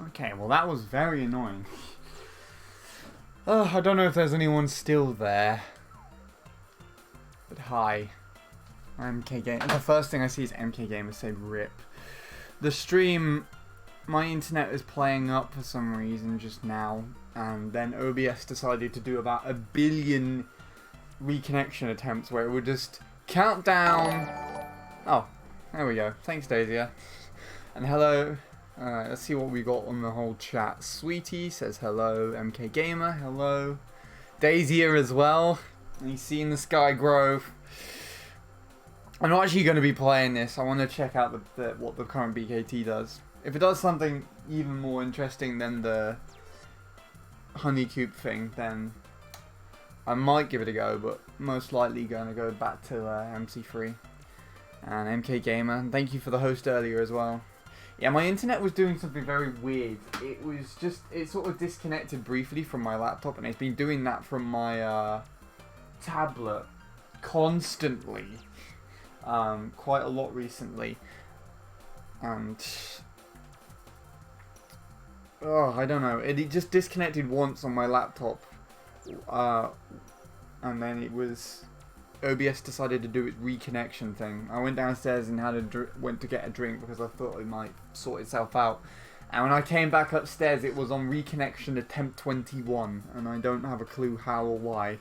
Okay, well that was very annoying. I don't know if there's anyone still there. But hi. I'm MK Gamer. The first thing I see is MK Gamer say RIP. The stream, my internet is playing up for some reason just now. And then OBS decided to do about 1 billion reconnection attempts where it would just count down. Oh, there we go. Thanks, Daisy. And hello. Let's see what we got on the whole chat. Sweetie says hello. MK Gamer, hello. Daisy as well. And you've seen the Sky Grove. I'm not actually going to be playing this. I want to check out what the current BKT does. If it does something even more interesting than the Honeycube thing, then I might give it a go, but most likely going to go back to MC3 and MK Gamer. Thank you for the host earlier as well. Yeah, my internet was doing something very weird. It sort of disconnected briefly from my laptop, and it's been doing that from my tablet constantly, quite a lot recently. And I don't know. It just disconnected once on my laptop, and then it was. OBS decided to do its reconnection thing. I went downstairs and went to get a drink because I thought it might sort itself out. And when I came back upstairs, it was on reconnection attempt 21, and I don't have a clue how or why.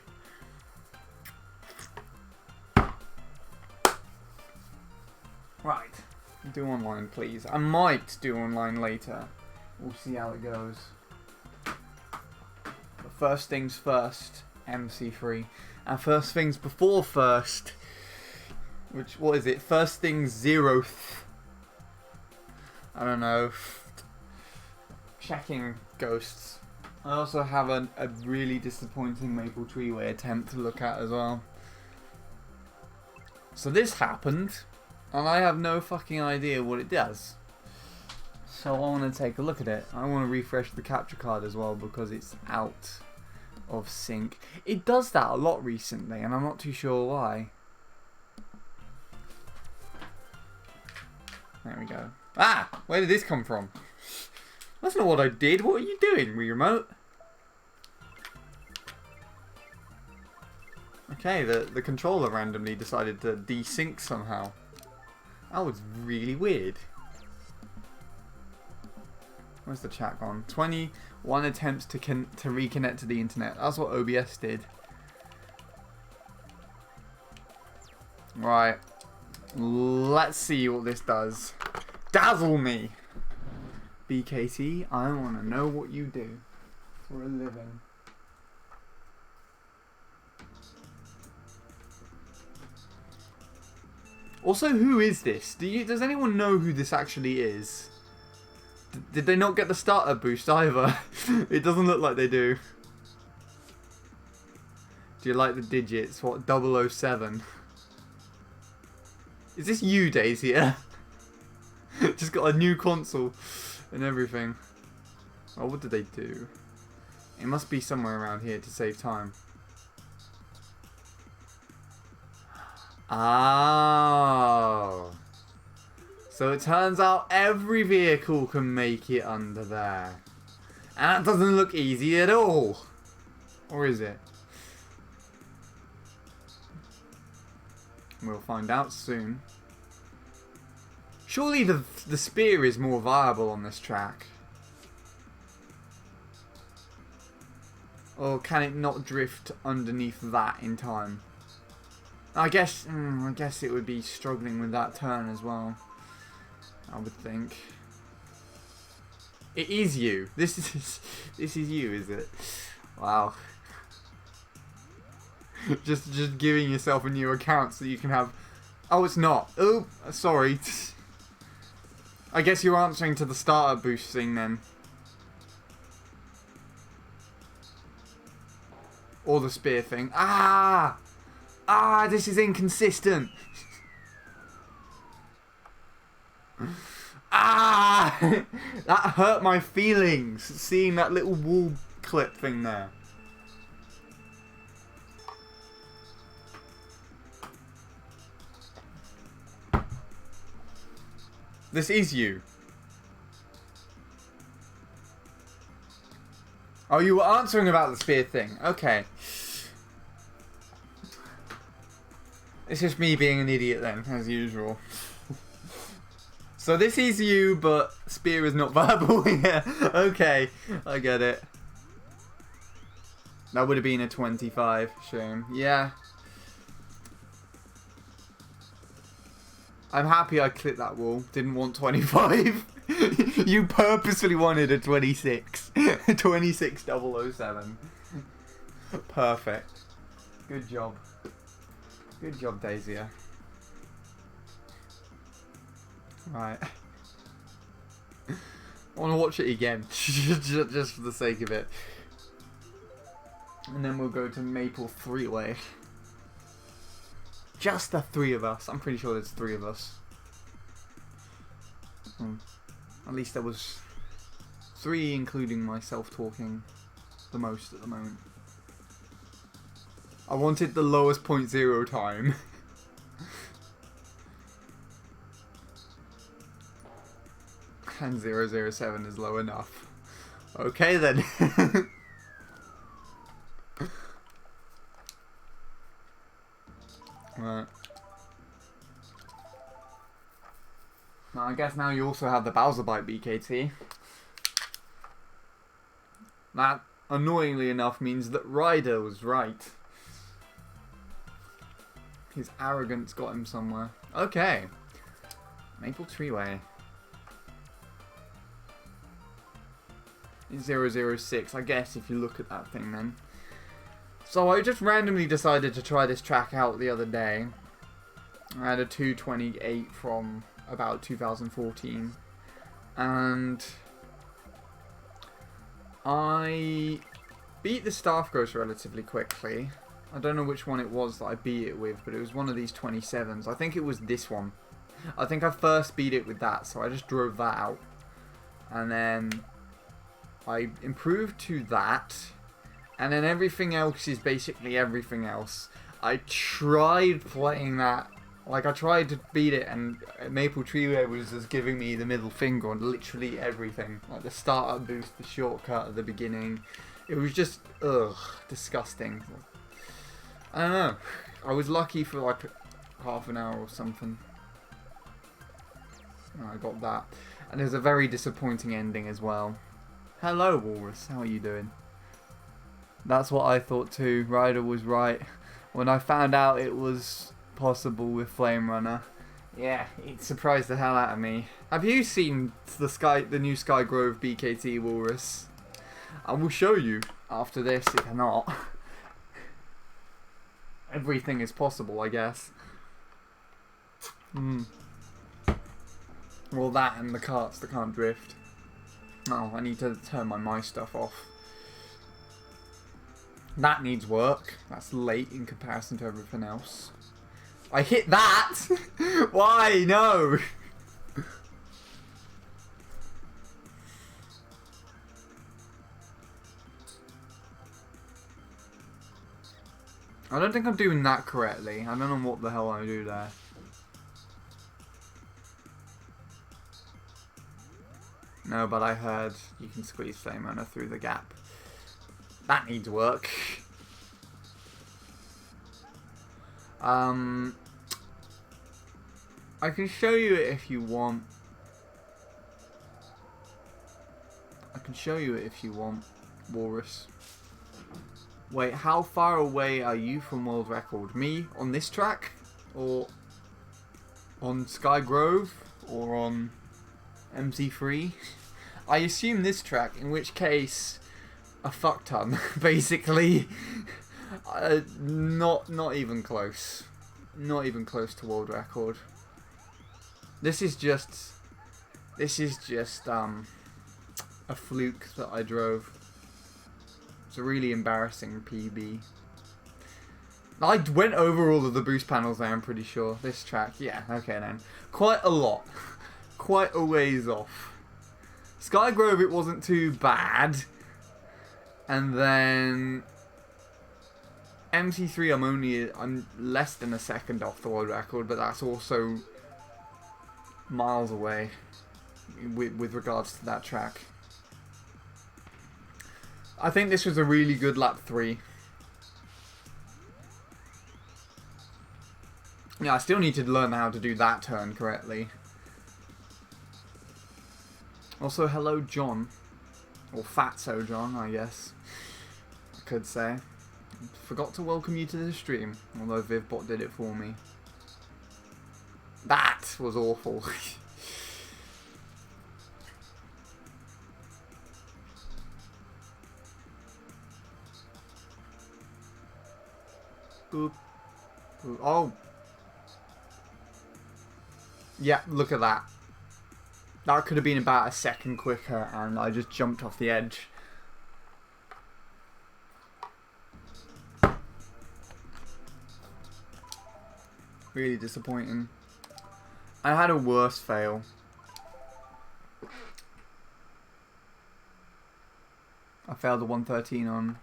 Right, do online, please. I might do online later. We'll see how it goes. But first things first, MC3. And first things before first, what is it? First things zeroth. I don't know. Checking ghosts. I also have a really disappointing Maple Treeway attempt to look at as well. So this happened, and I have no fucking idea what it does. So I want to take a look at it. I want to refresh the capture card as well because it's out of sync. It does that a lot recently, and I'm not too sure why. There we go. Ah! Where did this come from? That's not what I did. What are you doing, Wii Remote? Okay, the controller randomly decided to desync somehow. That was really weird. Where's the chat gone? 21 attempts to reconnect to the internet. That's what OBS did. Right. Let's see what this does. Dazzle me! BKT, I want to know what you do for a living. Also, who is this? Does anyone know who this actually is? Did they not get the starter boost either? It doesn't look like they do. Do you like the digits? What, 007? Is this you, Daisy? Just got a new console and everything. Oh, what did they do? It must be somewhere around here to save time. Oh. So it turns out every vehicle can make it under there. And that doesn't look easy at all. Or is it? We'll find out soon. Surely the spear is more viable on this track. Or can it not drift underneath that in time? I guess it would be struggling with that turn as well. I would think. It is you. This is you, is it? Wow. just giving yourself a new account so you can have. Oh, it's not. Oh, sorry. I guess you're answering to the starter boost thing then. Or the spear thing. Ah! Ah, this is inconsistent. Ah! That hurt my feelings, seeing that little wall clip thing there. This is you. Oh, you were answering about the spear thing. Okay. It's just me being an idiot then, as usual. So this is you, but spear is not verbal. Yeah, okay. I get it. That would have been a 25. Shame. Yeah. I'm happy I clipped that wall. Didn't want 25. You purposefully wanted a 26. 26007. Perfect. Good job. Good job, Daisy. Right. I want to watch it again. Just for the sake of it. And then we'll go to Maple 3-way. Just the 3 of us. I'm pretty sure there's 3 of us. At least there was 3, including myself talking the most at the moment. I wanted the lowest 0.0 time. And 007 is low enough. Okay then. Right. Now I guess now you also have the Bowser Bite BKT. That, annoyingly enough, means that Ryder was right. His arrogance got him somewhere. Okay. Maple Treeway. 006, I guess, if you look at that thing then. So I just randomly decided to try this track out the other day. I had a 228 from about 2014. And I beat the Staff Ghost relatively quickly. I don't know which one it was that I beat it with, but it was one of these 27s. I think it was this one. I think I first beat it with that, so I just drove that out. And then I improved to that. And then everything else is basically everything else. I tried playing that. Like, I tried to beat it, and Maple Treeway was just giving me the middle finger on literally everything. Like the startup boost, the shortcut at the beginning. It was just, ugh, disgusting. I don't know. I was lucky for like half an hour or something. And I got that. And there's a very disappointing ending as well. Hello, Walrus. How are you doing? That's what I thought too. Ryder was right. When I found out it was possible with Flame Runner, yeah, it surprised the hell out of me. Have you seen the new Sky Grove BKT, Walrus? I will show you after this if not. Everything is possible, I guess. Well, that and the carts that can't drift. Oh, I need to turn my stuff off. That needs work. That's late in comparison to everything else. I hit that! Why? No! I don't think I'm doing that correctly. I don't know what the hell I do there. No, but I heard you can squeeze Flame Runner through the gap. That needs work. I can show you it if you want. I can show you it if you want, Walrus. Wait, how far away are you from world record? Me on this track? Or on Sky Grove? Or on MC3? I assume this track, in which case a fuck ton, basically. Not even close. Not even close to world record. This is just a fluke that I drove. It's a really embarrassing PB. I went over all of the boost panels there, I'm pretty sure. This track, yeah, okay then. Quite a lot. Quite a ways off. Sky Grove, it wasn't too bad. And then MC3, I'm less than a second off the world record, but that's also miles away with regards to that track. I think this was a really good lap 3. Yeah, I still need to learn how to do that turn correctly. Also, hello John. Or Fatso John, I guess. I could say. Forgot to welcome you to the stream, although Vivbot did it for me. That was awful. Boop. Boop. Oh. Yeah, look at that. That could have been about a second quicker, and I just jumped off the edge. Really disappointing. I had a worse fail. I failed the 113 on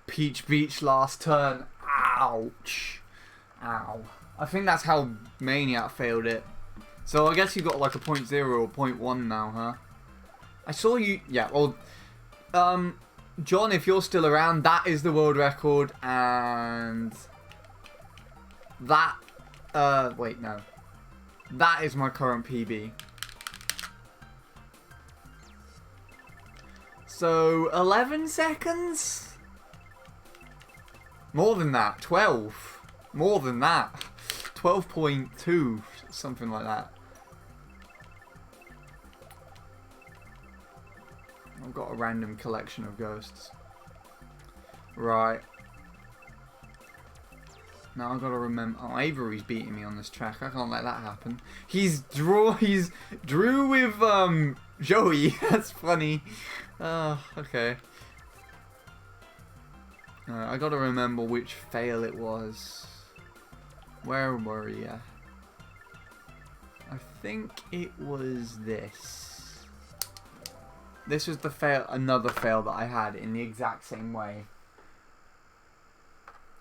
Peach Beach last turn. Ouch. Ow. I think that's how Maniac failed it. So I guess you got like a 0.0 or 0.1 now, huh? I saw you... Yeah, well... John, if you're still around, that is the world record, and... That... wait, no. That is my current PB. So, 11 seconds? More than that. 12. More than that. 12.2. Something like that. I've got a random collection of ghosts. Right. Now I've got to remember... Oh, Avery's beating me on this track. I can't let that happen. He's drew with Joey. That's funny. Oh, okay. I got to remember which fail it was. Where were you? I think it was this. This was the fail, another fail that I had in the exact same way.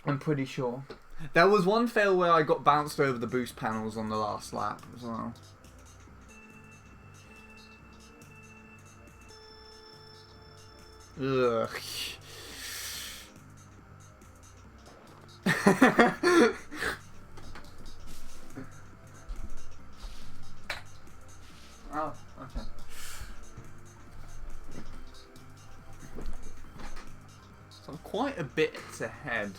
I'm pretty sure. There was one fail where I got bounced over the boost panels on the last lap as well. Ugh. Oh, okay. So I'm quite a bit ahead.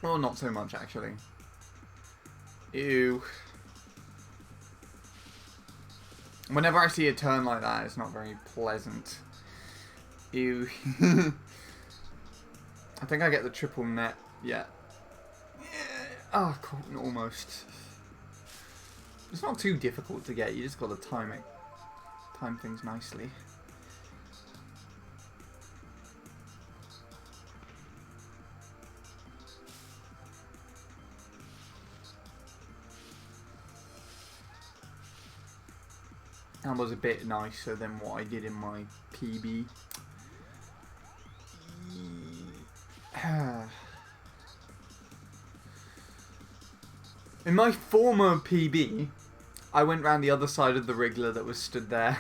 Well, not so much actually. Ew. Whenever I see a turn like that, it's not very pleasant. Ew. I think I get the triple net. Yeah. Oh, cool. Almost. It's not too difficult to get. You just got to time it. Time things nicely. That was a bit nicer than what I did in my PB. In my former PB, I went round the other side of the Wriggler that was stood there.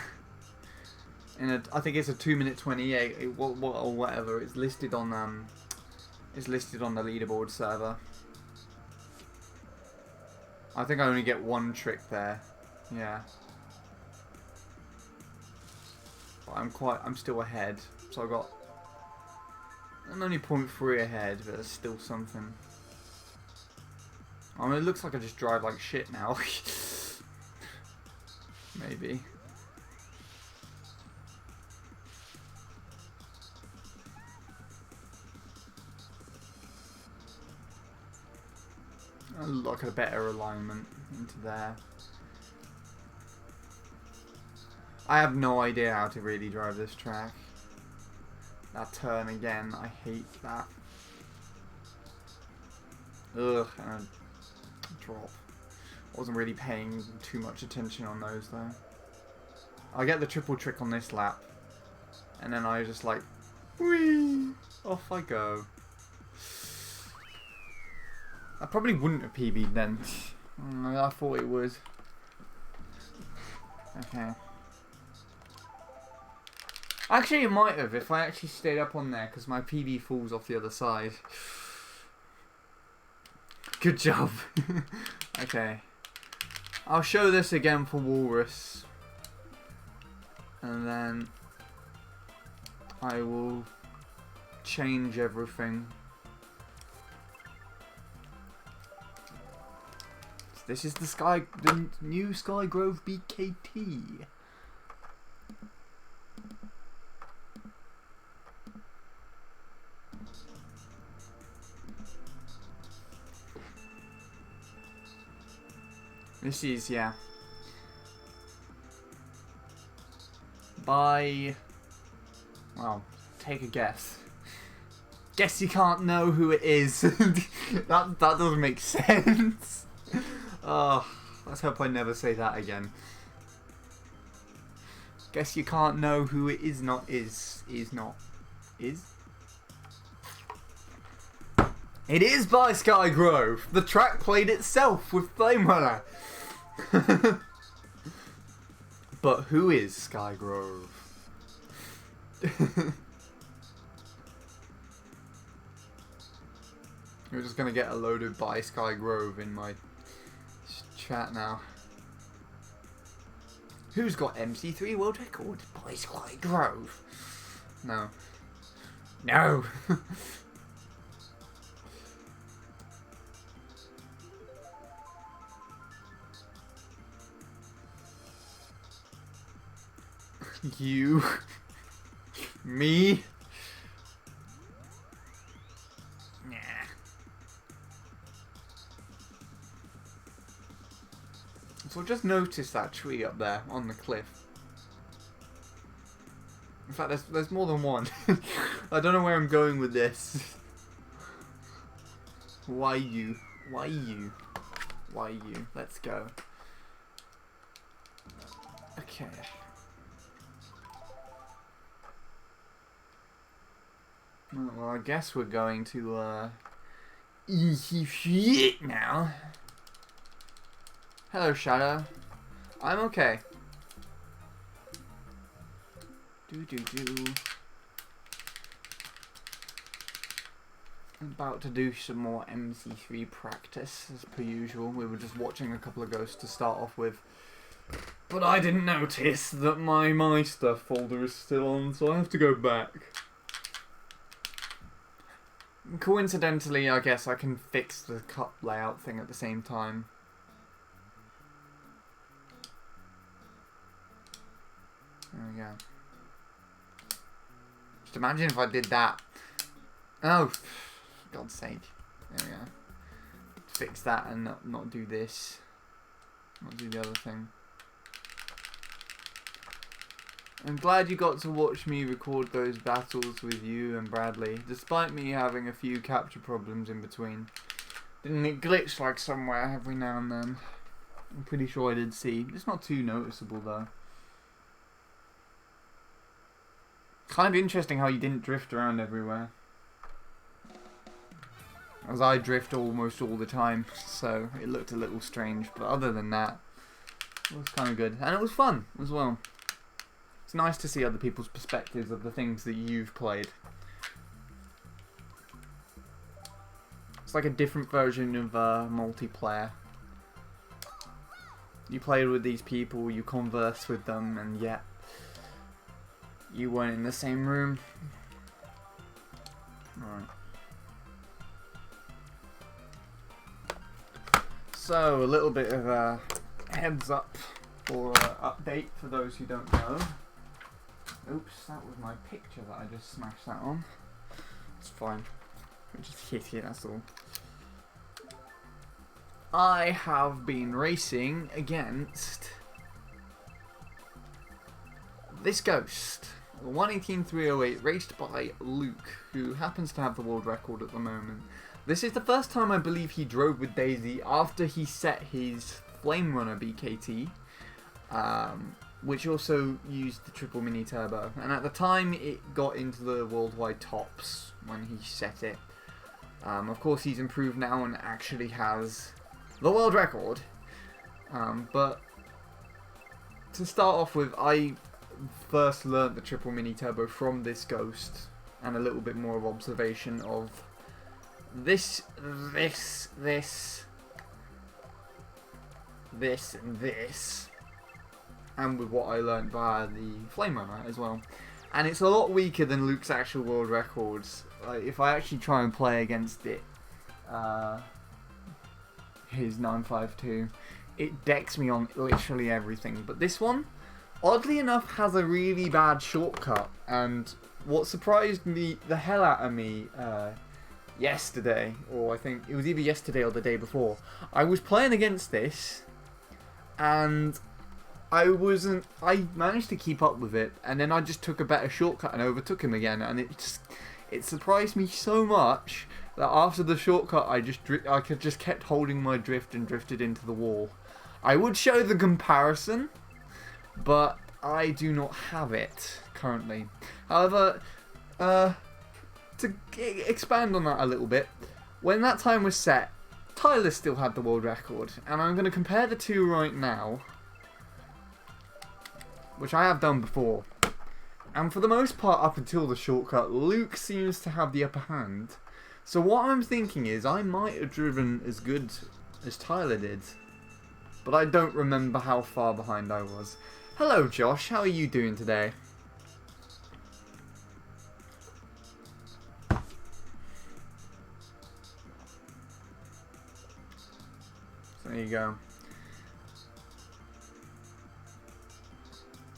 I think it's a 2:28 or whatever. It's listed on the leaderboard server. I think I only get one trick there. Yeah. I'm still ahead, so I'm only 0.3 ahead, but it's still something. I mean, it looks like I just drive like shit now. Maybe. I look at a better alignment into there. I have no idea how to really drive this track. That turn again, I hate that. Ugh, and a drop. Wasn't really paying too much attention on those though. I get the triple trick on this lap. And then I just like, whee, off I go. I probably wouldn't have PB'd then. I thought it would. Okay. Actually, it might have if I actually stayed up on there, because my PB falls off the other side. Good job. Okay. I'll show this again for Walrus. And then I will change everything. This is the new Skygrove BKT. This is, yeah. By, well, take a guess. Guess you can't know who it is. that doesn't make sense. Oh, let's hope I never say that again. Guess you can't know who it is not is. Is not. Is? It is by Skygrove. The track played itself with Flame Runner. But who is Skygrove? We're just gonna get a loaded by Skygrove in my chat now. Who's got MC3 world record by Skygrove? No. No! You. Me. Nah. So just notice that tree up there on the cliff. In fact, there's more than one. I don't know where I'm going with this. Why you? Why you? Why you? Let's go. Okay. Well, I guess we're going to, now. Hello, Shadow. I'm okay. I'm about to do some more MC3 practice, as per usual. We were just watching a couple of ghosts to start off with. But I didn't notice that my stuff folder is still on, so I have to go back. Coincidentally, I guess I can fix the cup layout thing at the same time. There we go. Just imagine if I did that. Oh, for God's sake. There we go. Fix that and not do this. Not do the other thing. I'm glad you got to watch me record those battles with you and Bradley, despite me having a few capture problems in between. Didn't it glitch like somewhere every now and then? I'm pretty sure I did see. It's not too noticeable though. Kind of interesting how you didn't drift around everywhere. As I drift almost all the time, so it looked a little strange, but other than that, it was kind of good. And it was fun as well. It's nice to see other people's perspectives of the things that you've played. It's like a different version of multiplayer. You played with these people, you conversed with them, and yet you weren't in the same room. Alright. So, a little bit of a heads up or update for those who don't know. Oops, that was my picture that I just smashed that on. It's fine. I just hit it, that's all. I have been racing against this ghost. 1:18.308, raced by Luke, who happens to have the world record at the moment. This is the first time I believe he drove with Daisy after he set his Flame Runner BKT. Which also used the triple mini turbo, and at the time it got into the worldwide tops when he set it. Of course he's improved now and actually has the world record, but to start off with, I first learnt the triple mini turbo from this ghost, and a little bit more of observation of this, and this, and with what I learnt via the Flame Runner as well. And it's a lot weaker than Luke's actual world records. Like, if I actually try and play against it, his 952, it decks me on literally everything. But this one, oddly enough, has a really bad shortcut. And what surprised me the hell out of me yesterday, or I think it was either yesterday or the day before, I was playing against this, and I managed to keep up with it, and then I just took a better shortcut and overtook him again, and it surprised me so much that after the shortcut I just kept holding my drift and drifted into the wall. I would show the comparison, but I do not have it currently. However, to expand on that a little bit, when that time was set, Tyler still had the world record, and I'm going to compare the two right now, which I have done before. And for the most part, up until the shortcut, Luke seems to have the upper hand. So what I'm thinking is, I might have driven as good as Tyler did, but I don't remember how far behind I was. Hello Josh, how are you doing today? So there you go.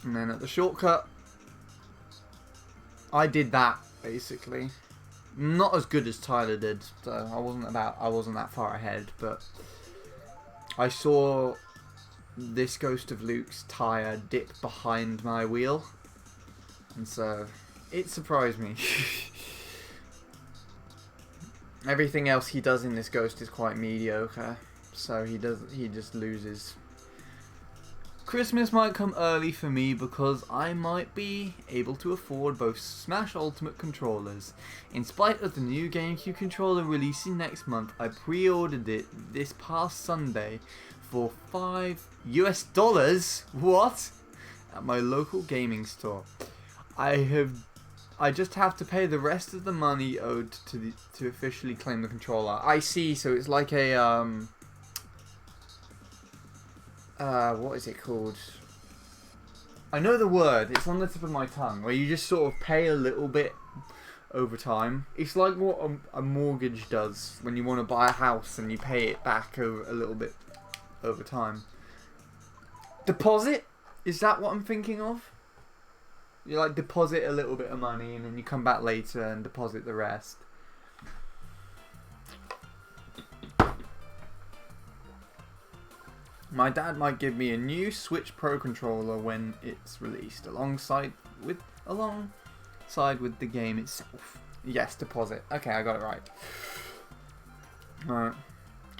And then at the shortcut, I did that basically. Not as good as Tyler did, so I wasn't that far ahead, but I saw this Ghost of Luke's tyre dip behind my wheel, and so it surprised me. Everything else he does in this Ghost is quite mediocre, so he just loses. Christmas might come early for me because I might be able to afford both Smash Ultimate controllers. In spite of the new GameCube controller releasing next month, I pre-ordered it this past Sunday for $5 US. What? At my local gaming store. I just have to pay the rest of the money owed to officially claim the controller. I see. So it's like a what is it called? I know the word, it's on the tip of my tongue, where you just sort of pay a little bit over time. It's like what a mortgage does when you want to buy a house and you pay it back a little bit over time. Deposit? Is that what I'm thinking of? You like deposit a little bit of money and then you come back later and deposit the rest. My dad might give me a new Switch Pro controller when it's released, alongside with the game itself. Yes, deposit. Okay, I got it right. Alright.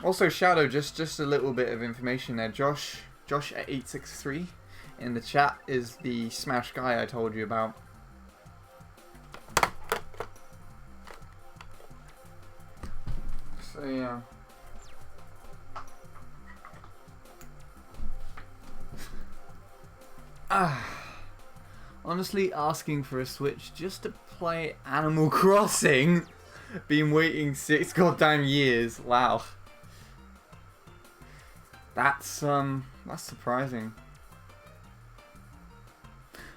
Also, Shadow, just a little bit of information there. Josh at 863 in the chat is the Smash guy I told you about. So yeah. Honestly, asking for a Switch just to play Animal Crossing? Been waiting 6 goddamn years. Wow. That's surprising.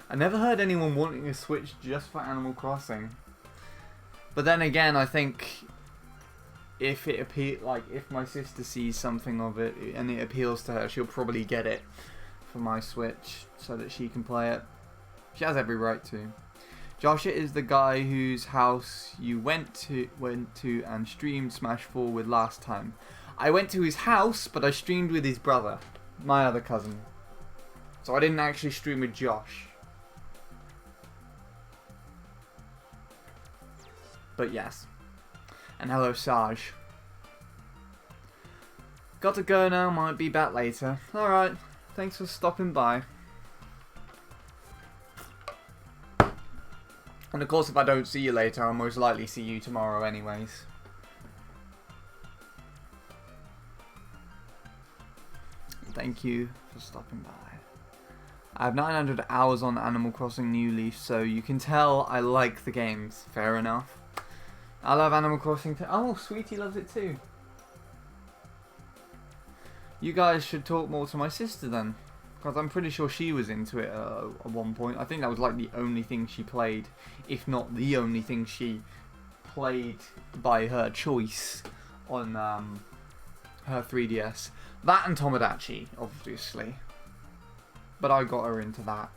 I never heard anyone wanting a Switch just for Animal Crossing. But then again, I think if if my sister sees something of it and it appeals to her, she'll probably get it for my Switch so that she can play it. She has every right to. Josh is the guy whose house you went to and streamed Smash 4 with last time. I went to his house, but I streamed with his brother, my other cousin. So I didn't actually stream with Josh. But yes. And hello, Saj. Got to go now, might be back later. Alright, thanks for stopping by. And of course, if I don't see you later, I'll most likely see you tomorrow anyways. Thank you for stopping by. I have 900 hours on Animal Crossing New Leaf, so you can tell I like the games. Fair enough. I love Animal Crossing too. Oh, Sweetie loves it too. You guys should talk more to my sister then. Because I'm pretty sure she was into it at one point. I think that was like the only thing she played. If not the only thing she played by her choice on her 3DS. That and Tomodachi, obviously. But I got her into that.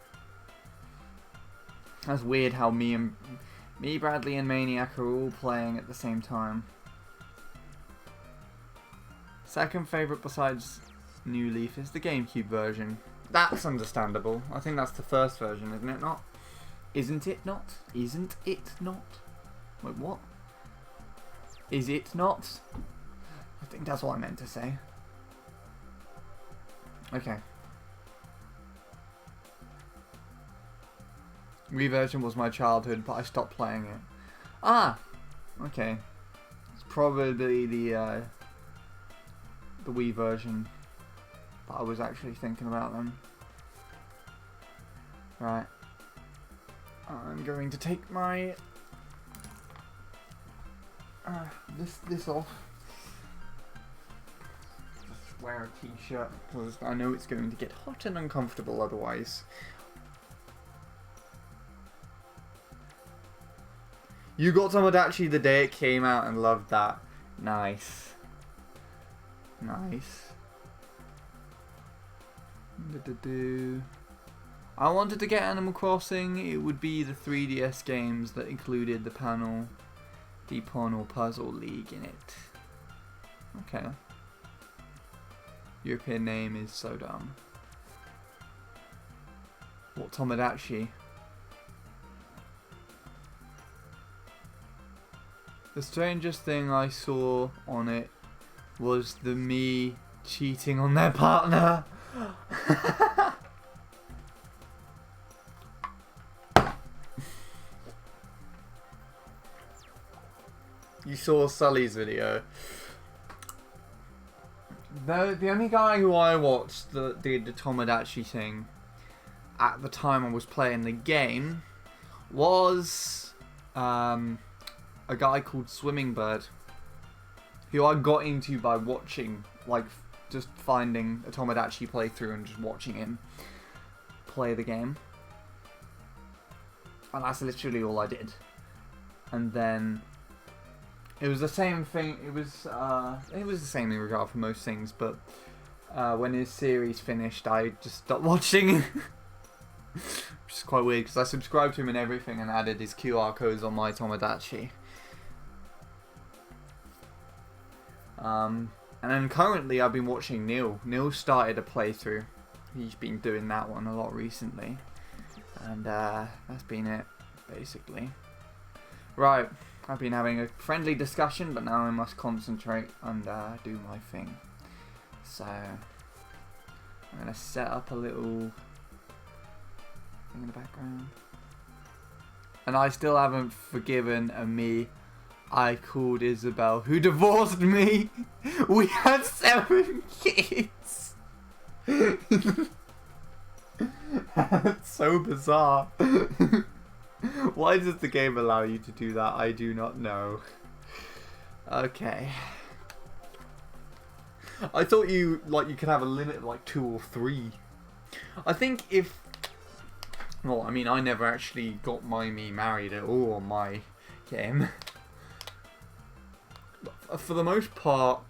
That's weird how me, Bradley, and Maniac are all playing at the same time. Second favourite besides New Leaf is the GameCube version. That's understandable. I think that's the first version, isn't it not? Isn't it not? Isn't it not? Wait, what? Is it not? I think that's what I meant to say. Okay. Wii version was my childhood, but I stopped playing it. Ah! Okay. It's probably the Wii version that I was actually thinking about then. Right. I'm going to take my this off. Just wear a t-shirt because I know it's going to get hot and uncomfortable otherwise. You got Tomodachi the day it came out and loved that. Nice. Nice. I wanted to get Animal Crossing. It would be the 3DS games that included the panel, Deepon or Puzzle League in it. Okay. European name is so dumb. What Tomodachi? The strangest thing I saw on it was the me cheating on their partner. You saw Sully's video. The only guy who I watched that did the Tomodachi thing at the time I was playing the game was a guy called Swimming Bird, who I got into by watching, like, just finding a Tomodachi playthrough and just watching him play the game. And that's literally all I did. And then it was the same thing. It was the same in regard for most things, but when his series finished, I just stopped watching. Which is quite weird because I subscribed to him and everything and added his QR codes on my Tomodachi. And then currently I've been watching Neil. Neil started a playthrough. He's been doing that one a lot recently. And that's been it, basically. Right, I've been having a friendly discussion, but now I must concentrate and do my thing. So, I'm going to set up a little thing in the background. And I still haven't forgiven a me I called Isabel, who divorced me. We had 7 kids. That's so bizarre. Why does the game allow you to do that? I do not know. Okay. I thought you could have a limit of like 2 or 3. I think if... Well, I mean, I never actually got my me married at all on my game. For the most part,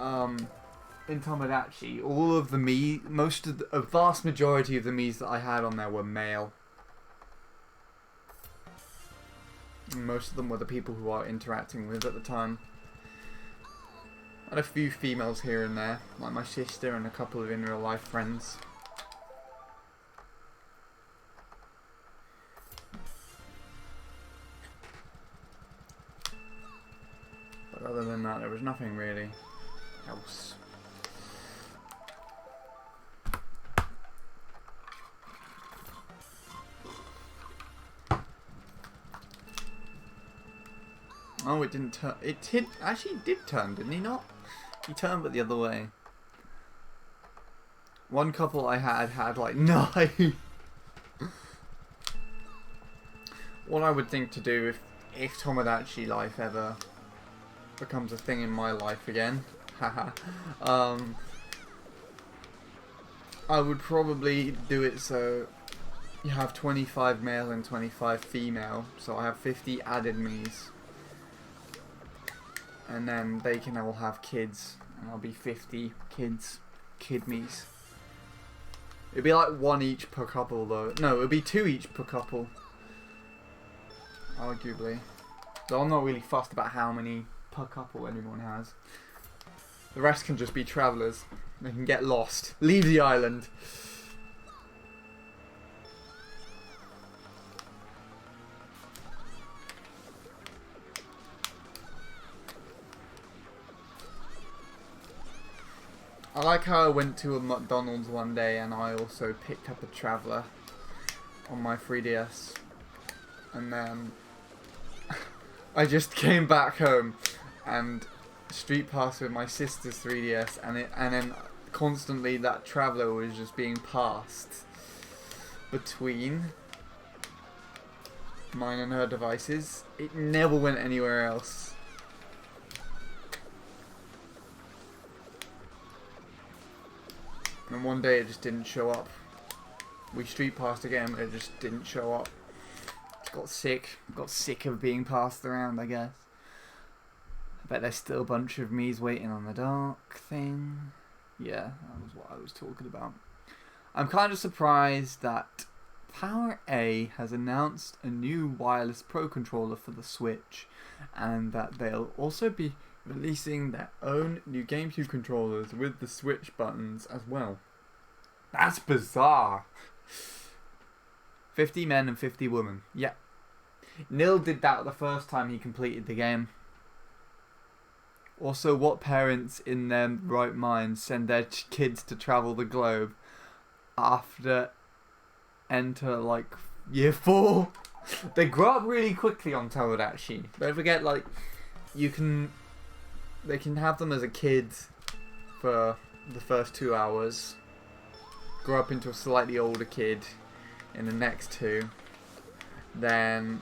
in Tomodachi, all of the me, a vast majority of the me's that I had on there were male. And most of them were the people who I was interacting with at the time. And a few females here and there, like my sister and a couple of in real life friends. But other than that, there was nothing really else. Oh, it didn't turn. Actually did turn, didn't he not? He turned, but the other way. One couple I had like 9. What I would think to do if Tomodachi Life ever becomes a thing in my life again, haha, I would probably do it so you have 25 male and 25 female, so I have 50 added me's, and then they can all have kids, and I'll be 50 kids, kid me's. It'd be like 1 each per couple though. No, it'd be 2 each per couple, arguably. So I'm not really fussed about how many per couple anyone has. The rest can just be travellers. They can get lost. Leave the island. I like how I went to a McDonald's one day and I also picked up a Traveller on my 3DS. And then I just came back home and street passed with my sister's 3DS, and then constantly that Traveller was just being passed between mine and her devices. It never went anywhere else. And one day it just didn't show up. We street passed again, but it just didn't show up. Got sick of being passed around, I guess. I bet there's still a bunch of me's waiting on the dock thing. Yeah, that was what I was talking about. I'm kind of surprised that Power A has announced a new wireless Pro Controller for the Switch, and that they'll also be releasing their own new GameCube controllers with the Switch buttons as well. That's bizarre. 50 men and 50 women. Yeah. Nil did that the first time he completed the game. Also, what parents in their right mind send their kids to travel the globe after enter like year 4? They grow up really quickly on Tomodachi. Don't forget, like, they can have them as a kid for the first 2 hours, grow up into a slightly older kid in the next 2, then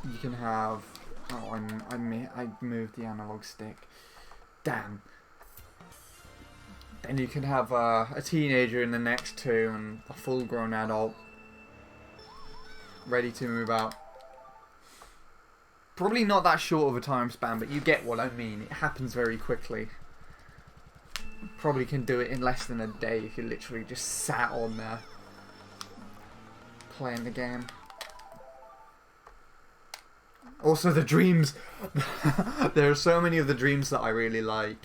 you can have, oh, I moved the analog stick, damn. Then you can have a teenager in the next 2 and a full grown adult ready to move out. Probably not that short of a time span, but you get what I mean. It happens very quickly. Probably can do it in less than a day if you literally just sat on there playing the game. Also the dreams. There are so many of the dreams that I really like.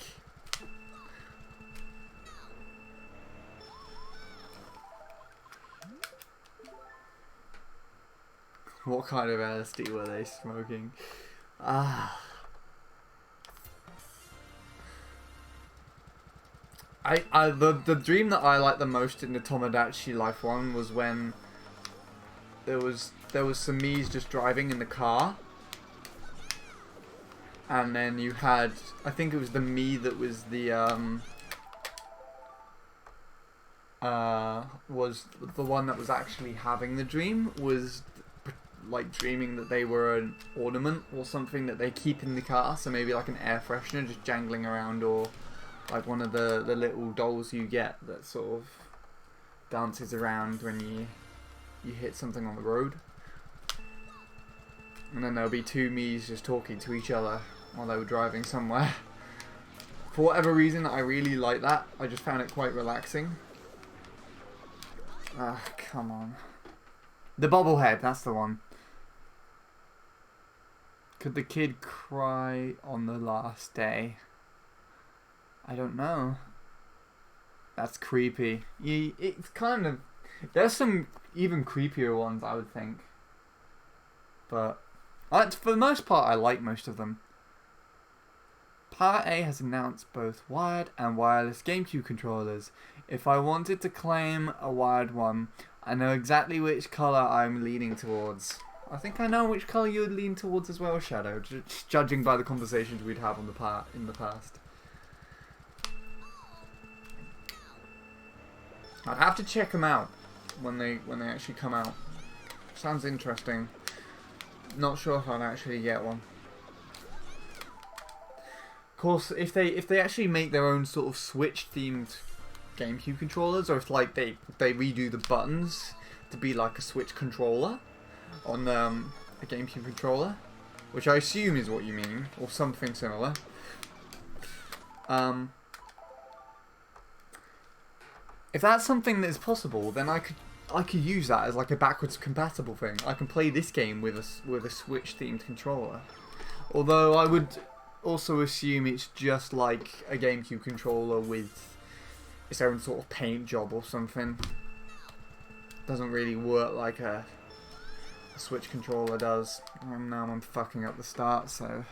What kind of LSD were they smoking? Ah. The dream that I liked the most in the Tomodachi Life one was when there was some Mii's just driving in the car, and then you had, I think it was the Mii that was the was the one that was actually having the dream, was like dreaming that they were an ornament or something that they keep in the car, so maybe like an air freshener just jangling around, or like one of the little dolls you get that sort of dances around when you hit something on the road. And then there'll be 2 Mii's just talking to each other while they were driving somewhere. For whatever reason, I really like that. I just found it quite relaxing. Ah, come on. The bobblehead, that's the one. Could the kid cry on the last day? I don't know. That's creepy. It's kind of... There's some even creepier ones, I would think. But for the most part, I like most of them. Power A has announced both wired and wireless GameCube controllers. If I wanted to claim a wired one, I know exactly which colour I'm leaning towards. I think I know which colour you would lean towards as well, Shadow, just judging by the conversations we'd have in the past. I'd have to check them out when they actually come out. Sounds interesting. Not sure if I'd actually get one. Of course, if they actually make their own sort of Switch themed GameCube controllers, or if like they redo the buttons to be like a Switch controller on a GameCube controller, which I assume is what you mean, or something similar. If that's something that is possible, then I could use that as like a backwards compatible thing. I can play this game with a Switch themed controller. Although I would also assume it's just like a GameCube controller with its own sort of paint job or something. Doesn't really work like a Switch controller does. And now I'm fucking up the start, so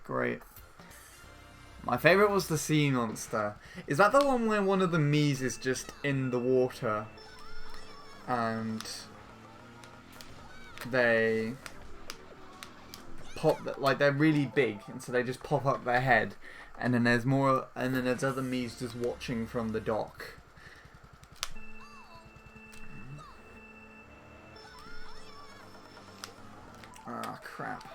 great. My favourite was the sea monster. Is that the one where one of the Miis is just in the water and they pop, like they're really big, and so they just pop up their head, and then there's other Miis just watching from the dock. Ah, crap.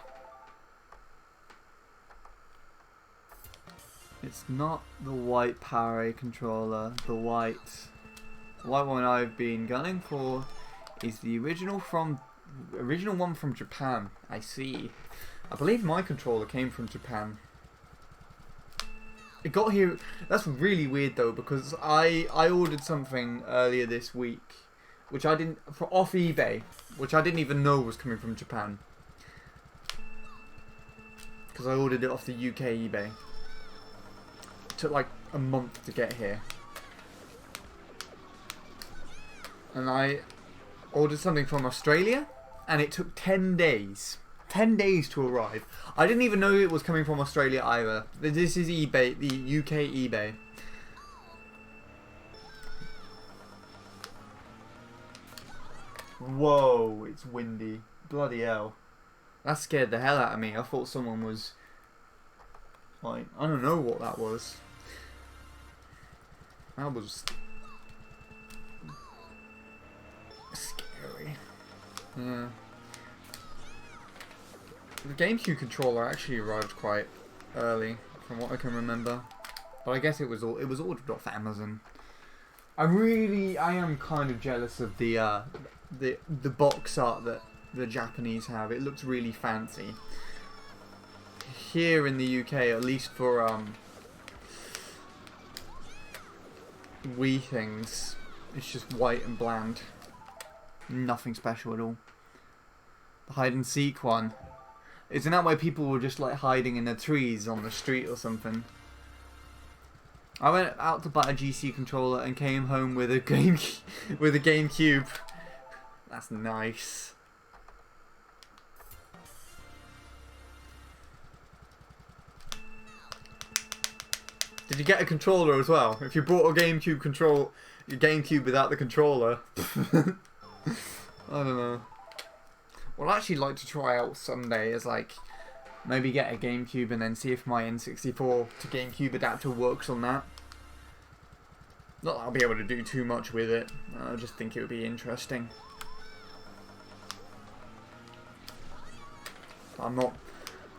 It's not the white Power controller. The white one I've been gunning for is the original one from Japan. I see. I believe my controller came from Japan. It got here. That's really weird though, because I ordered something earlier this week, which I didn't off eBay, which I didn't even know was coming from Japan, because I ordered it off the UK eBay. It took like a month to get here, and I ordered something from Australia, and it took 10 days. 10 days to arrive. I didn't even know it was coming from Australia either. This is eBay, the UK eBay. Whoa, it's windy. Bloody hell. That scared the hell out of me. I thought someone was... like, I don't know what that was. That was... scary. Yeah. The GameCube controller actually arrived quite early, from what I can remember. But I guess it was ordered off Amazon. I am kind of jealous of the box art that the Japanese have. It looks really fancy. Here in the UK, at least for Wii things, it's just white and bland. Nothing special at all. The hide and seek one. Isn't that why people were just like hiding in the trees on the street or something? I went out to buy a GC controller and came home with a GameCube. That's nice. Did you get a controller as well? If you bought a your GameCube without the controller, I don't know. What I'd actually like to try out someday is like maybe get a GameCube and then see if my N64 to GameCube adapter works on that. Not that I'll be able to do too much with it. I just think it would be interesting.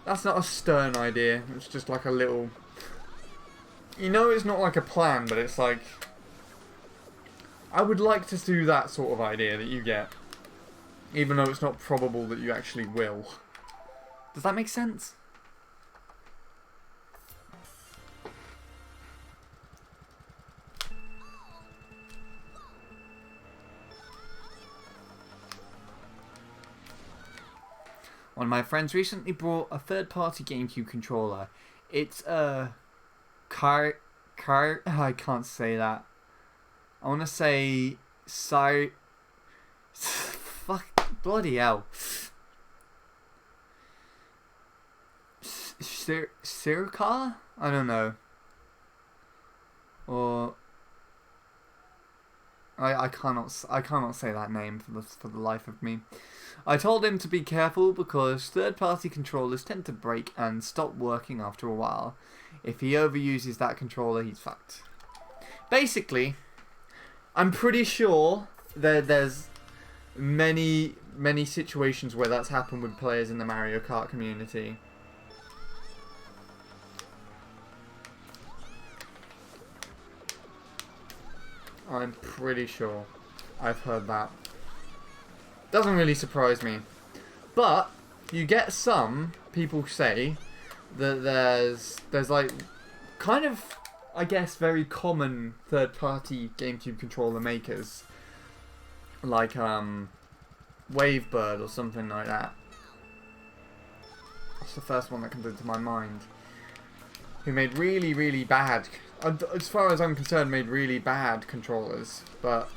That's not a stern idea. It's just like a little... You know, it's not like a plan, but it's like... I would like to do that sort of idea that you get. Even though it's not probable that you actually will. Does that make sense? One of my friends recently brought a third-party GameCube controller. It's a I can't say that. I want to say fuck, bloody hell. Sirka? I don't know. Or I cannot say that name for the life of me. I told him to be careful because third-party controllers tend to break and stop working after a while. If he overuses that controller, he's fucked. Basically, I'm pretty sure there's many situations where that's happened with players in the Mario Kart community. I'm pretty sure I've heard that. Doesn't really surprise me. But you get some people say that there's like kind of, I guess, very common third-party GameCube controller makers, like Wavebird or something like that. That's the first one that comes into my mind. Who made really bad, as far as I'm concerned, made really bad controllers. But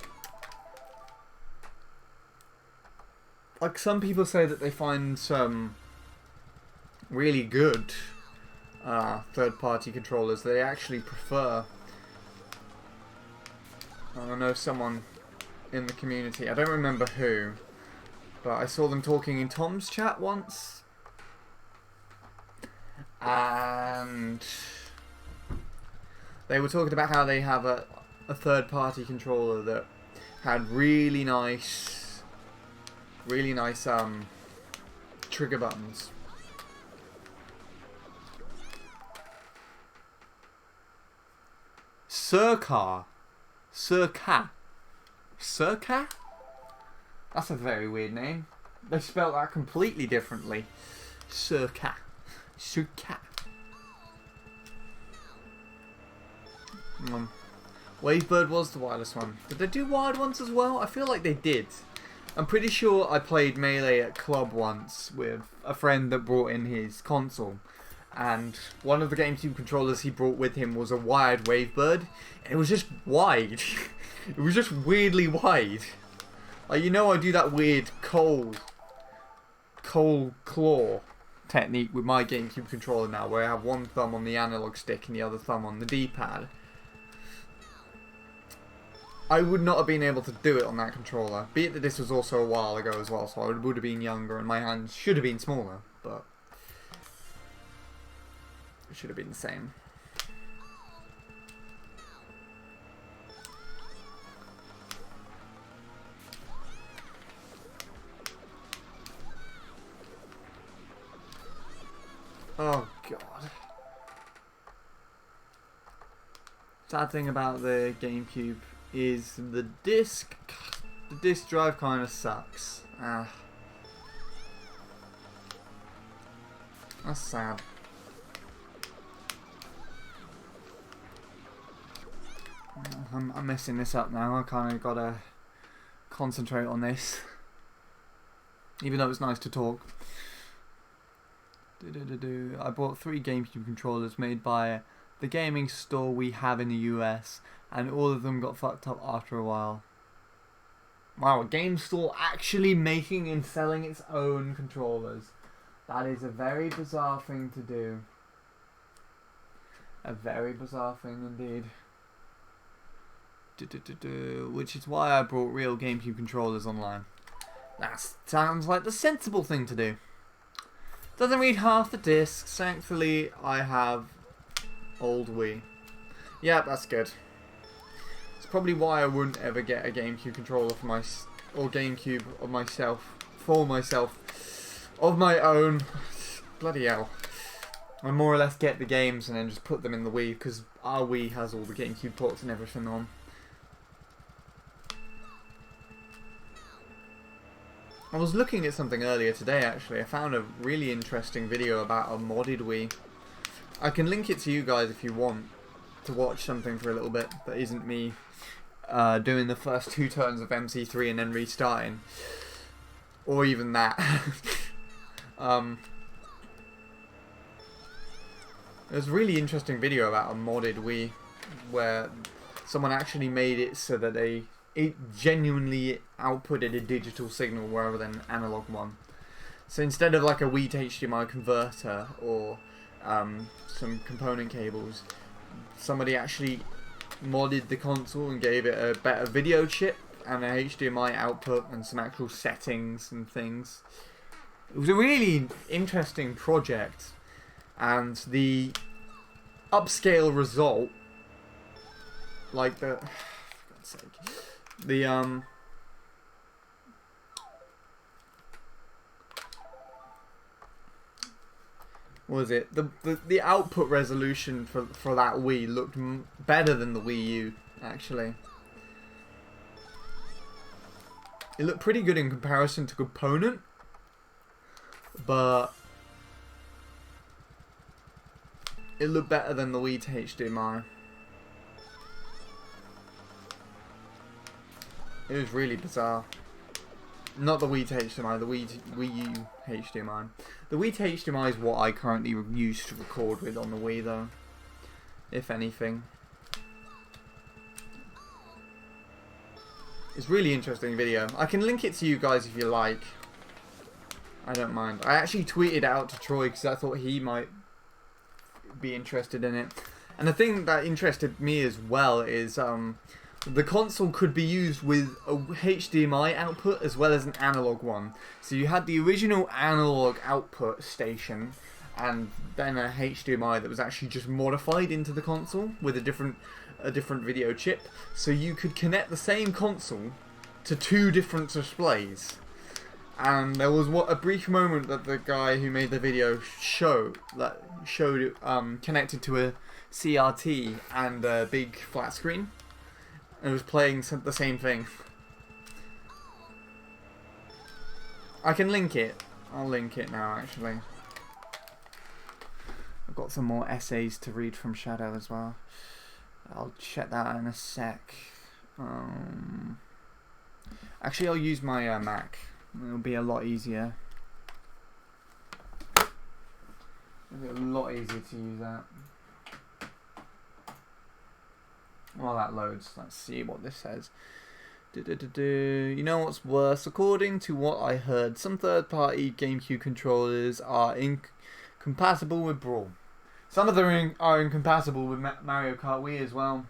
like, some people say that they find some really good third-party controllers that they actually prefer. I know someone in the community, I don't remember who, but I saw them talking in Tom's chat once, and they were talking about how they have a third-party controller that had really nice trigger buttons. Circa? That's a very weird name. They spelled that completely differently. Circa. Wavebird was the wireless one. Did they do wired ones as well? I feel like they did. I'm pretty sure I played Melee at club once with a friend that brought in his console. And one of the GameCube controllers he brought with him was a wired Wavebird. And it was just wide. It was just weirdly wide. Like, you know, I do that weird cold claw technique with my GameCube controller now, where I have one thumb on the analog stick and the other thumb on the D-pad. I would not have been able to do it on that controller. Be it that this was also a while ago as well, so I would have been younger and my hands should have been smaller, but it should have been the same. Oh god. Sad thing about the GameCube is the disc drive kind of sucks. That's sad. I'm messing this up now. I kind of gotta concentrate on this, even though it's nice to talk. I bought 3 GameCube controllers made by the gaming store we have in the US, and all of them got fucked up after a while. Wow, a game store actually making and selling its own controllers. That is a very bizarre thing to do. A very bizarre thing indeed. Which is why I brought real GameCube controllers online. That sounds like the sensible thing to do. Doesn't read half the discs. Thankfully, I have old Wii. Yeah, that's good. It's probably why I wouldn't ever get a GameCube controller or GameCube of myself, of my own. Bloody hell. I more or less get the games and then just put them in the Wii, because our Wii has all the GameCube ports and everything on. I was looking at something earlier today actually. I found a really interesting video about a modded Wii. I can link it to you guys if you want to watch something for a little bit that isn't me doing the first 2 turns of MC3 and then restarting. Or even that. There's a really interesting video about a modded Wii where someone actually made it so that it genuinely outputted a digital signal rather than an analog one. So instead of like a Wii to HDMI converter or some component cables, somebody actually modded the console and gave it a better video chip and an HDMI output and some actual settings and things. It was a really interesting project, and the upscale result, like the, for God's sake, The what was it? The output resolution for that Wii looked better than the Wii U, actually. It looked pretty good in comparison to component, but it looked better than the Wii to HDMI. It was really bizarre. Not the Wii to HDMI, the Wii U HDMI. The Wii to HDMI is what I currently use to record with on the Wii, though. If anything. It's really interesting video. I can link it to you guys if you like. I don't mind. I actually tweeted out to Troy because I thought he might be interested in it. And the thing that interested me as well is the console could be used with a HDMI output as well as an analog one. So you had the original analog output station and then a HDMI that was actually just modified into the console with a different video chip. So you could connect the same console to two different displays. And there was a brief moment that the guy who made the video showed connected to a CRT and a big flat screen. And it was playing the same thing. I can link it. I'll link it now, actually. I've got some more essays to read from Shadow as well. I'll check that out in a sec. Actually, I'll use my Mac. It'll be a lot easier. It'll be a lot easier to use that. While that loads, let's see what this says. You know what's worse? According to what I heard, some third-party GameCube controllers are incompatible with Brawl. Some of them are incompatible with Mario Kart Wii as well.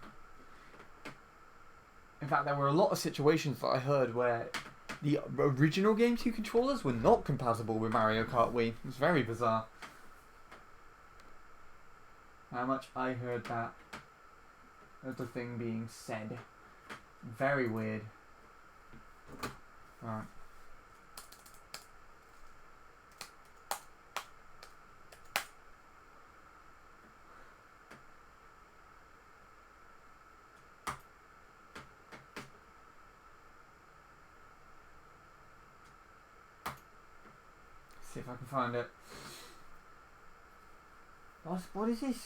In fact, there were a lot of situations that I heard where the original GameCube controllers were not compatible with Mario Kart Wii. It was very bizarre. How much I heard that. That's the thing being said. Very weird. Right. See if I can find it. What is this?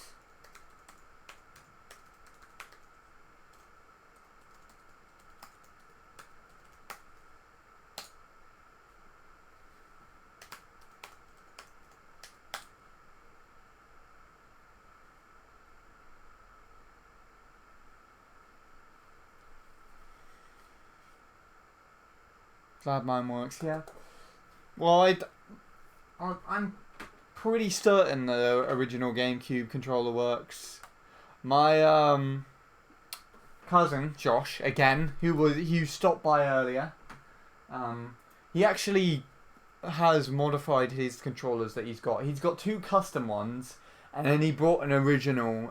Glad mine works, yeah. Well, I'm pretty certain the original GameCube controller works. My cousin Josh, again, who stopped by earlier, he actually has modified his controllers that he's got. He's got two custom ones, and then he brought an original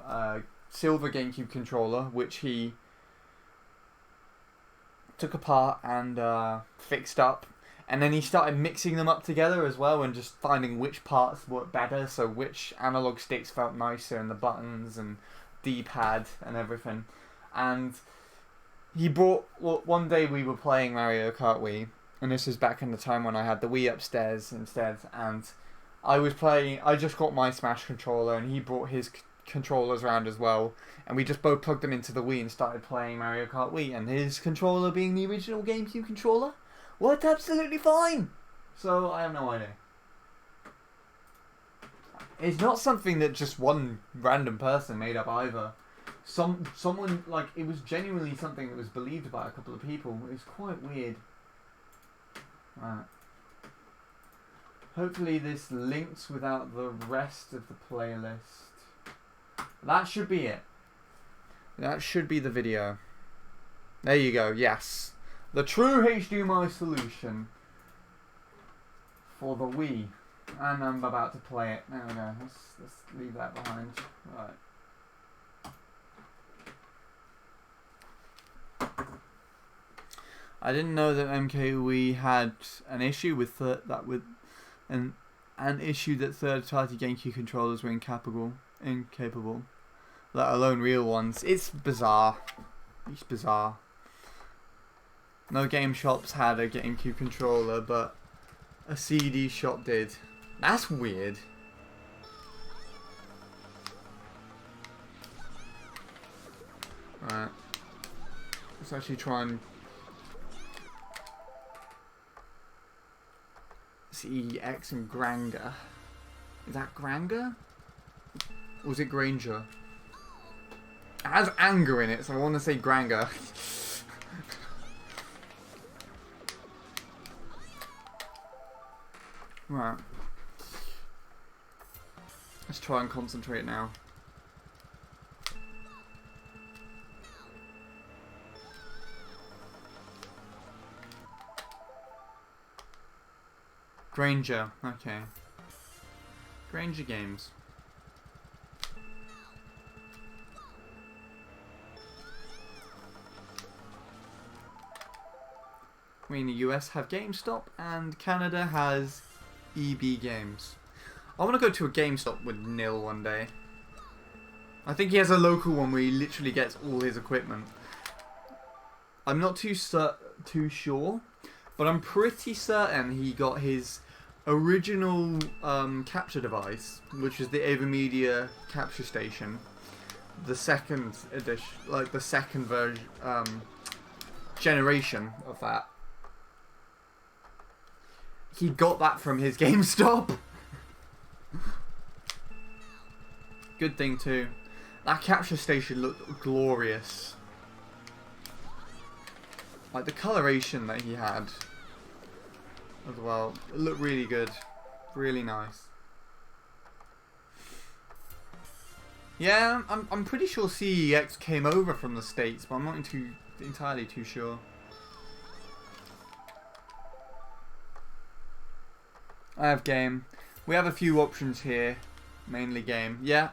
silver GameCube controller, which he took apart and fixed up, and then he started mixing them up together as well and just finding which parts worked better, so which analog sticks felt nicer and the buttons and D-pad and everything. And he brought, one day we were playing Mario Kart Wii, and this was back in the time when I had the Wii upstairs instead, and I just got my Smash controller and he brought his controllers around as well, and we just both plugged them into the Wii and started playing Mario Kart Wii, and his controller, being the original GameCube controller, worked absolutely fine. So I have no idea. It's not something that just one random person made up either. Someone, like, it was genuinely something that was believed by a couple of people. It was quite weird. Right. Hopefully this links without the rest of the playlist. That should be it. That should be the video. There you go, yes. The true HDMI solution for the Wii. And I'm about to play it. There we go. Let's leave that behind. Right. I didn't know that MKWe had an issue with an issue that third-party GameCube controllers were incapable, let alone real ones. It's bizarre. It's bizarre. No game shops had a GameCube controller, but a CD shop did. That's weird. Right. Let's actually try and CEX and Granga. Is that Granga? Or was it Granger? It has anger in it, so I want to say Granga. Right. Let's try and concentrate now. Granger, okay. Granger Games. I mean, the US have GameStop and Canada has EB Games. I want to go to a GameStop with Nil one day. I think he has a local one where he literally gets all his equipment. I'm not too sure, but I'm pretty certain he got his original capture device, which is the AverMedia capture station, the second edition, like the second version, generation of that. He got that from his GameStop. Good thing too. That capture station looked glorious. Like the coloration that he had as well. It looked really good. Really nice. Yeah, I'm pretty sure CEX came over from the States, but I'm not entirely too sure. I have game. We have a few options here. Mainly game. Yeah.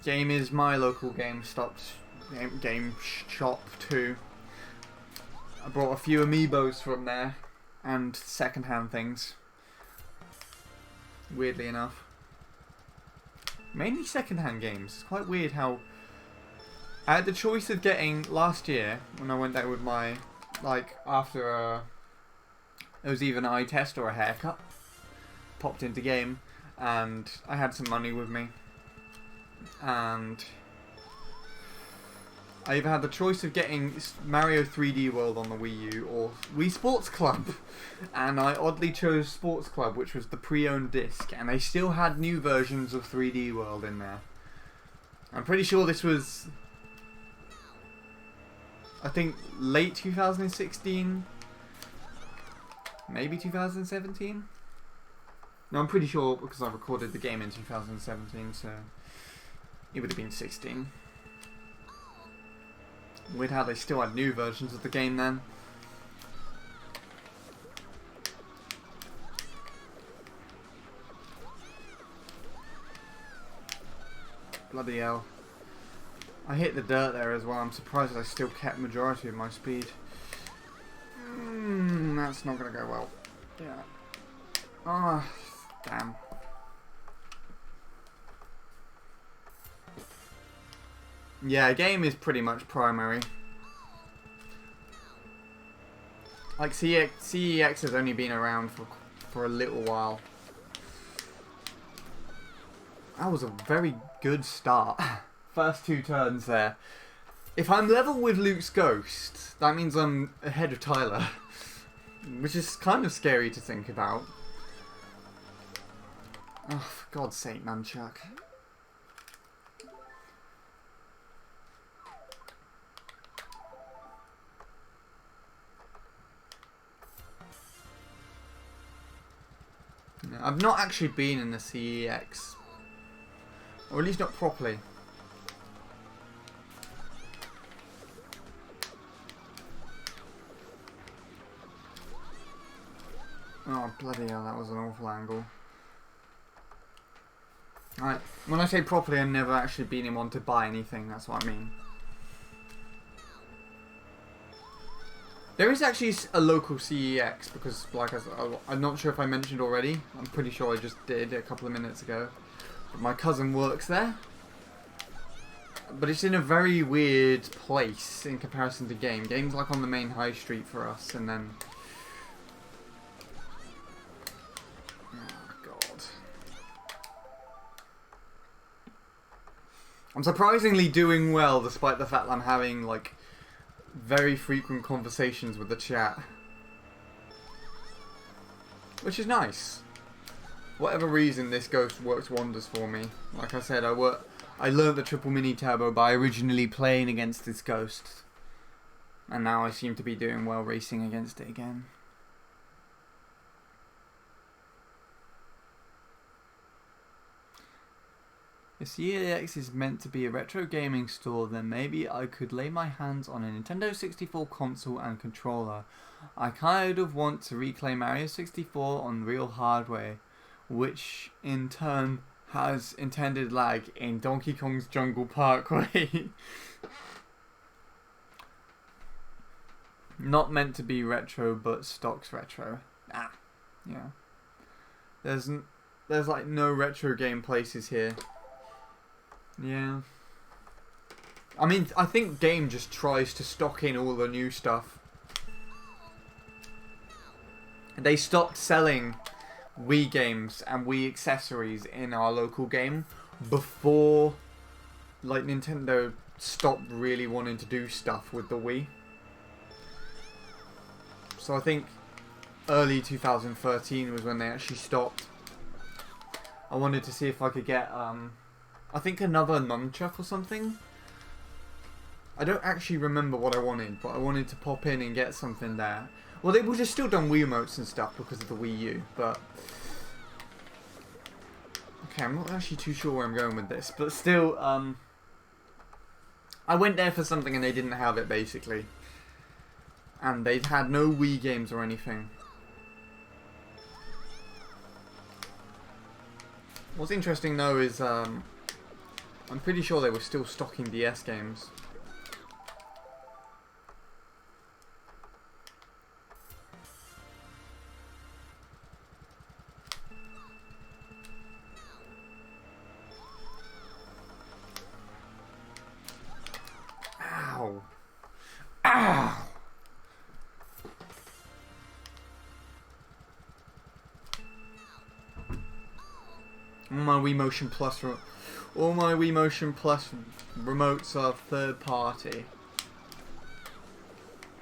Game is my local GameStop game shop too. I brought a few amiibos from there and second-hand things. Weirdly enough. Mainly second-hand games. It's quite weird how I had the choice of getting last year when I went there with my, like, after a, it was either an eye test or a haircut. Popped into game and I had some money with me. And I either had the choice of getting Mario 3D World on the Wii U or Wii Sports Club. And I oddly chose Sports Club, which was the pre-owned disc. And they still had new versions of 3D World in there. I'm pretty sure this was, I think, late 2016. Maybe 2017? No, I'm pretty sure because I recorded the game in 2017, so it would have been 16. Weird how they still had new versions of the game then. Bloody hell. I hit the dirt there as well. I'm surprised I still kept majority of my speed. That's not going to go well. Yeah. Ah, damn. Yeah, game is pretty much primary. Like CEX has only been around for a little while. That was a very good start. First 2 turns there. If I'm level with Luke's Ghost, that means I'm ahead of Tyler. Which is kind of scary to think about. Oh, for God's sake, Nunchuck. No, I've not actually been in the CEX. Or at least not properly. Oh, bloody hell, that was an awful angle. Right, when I say properly, I've never actually been in one to buy anything, that's what I mean. There is actually a local CEX because, like, I'm not sure if I mentioned already. I'm pretty sure I just did a couple of minutes ago. But my cousin works there. But it's in a very weird place in comparison to Game. Game's like on the main high street for us, and then... Oh, God. I'm surprisingly doing well, despite the fact that I'm having, like, very frequent conversations with the chat. Which is nice. Whatever reason, this Ghost works wonders for me. Like I said, I learned the triple mini turbo by originally playing against this Ghost. And now I seem to be doing well racing against it again. If CEX is meant to be a retro gaming store, then maybe I could lay my hands on a Nintendo 64 console and controller. I kind of want to reclaim Mario 64 on real hardware, which in turn has intended lag in Donkey Kong's Jungle Parkway. Not meant to be retro, but stocks retro. Ah, yeah. There's like no retro game places here. Yeah. I mean, I think Game just tries to stock in all the new stuff. They stopped selling Wii games and Wii accessories in our local Game before, like, Nintendo stopped really wanting to do stuff with the Wii. So I think early 2013 was when they actually stopped. I wanted to see if I could get, I think another nunchuck or something. I don't actually remember what I wanted, but I wanted to pop in and get something there. Well, they would have still done Wii emotes and stuff because of the Wii U, but... Okay, I'm not actually too sure where I'm going with this, but still, I went there for something and they didn't have it, basically. And they'd had no Wii games or anything. What's interesting, though, is, I'm pretty sure they were still stocking DS games. Ow. Ow! All my Wii Motion Plus remotes are third party.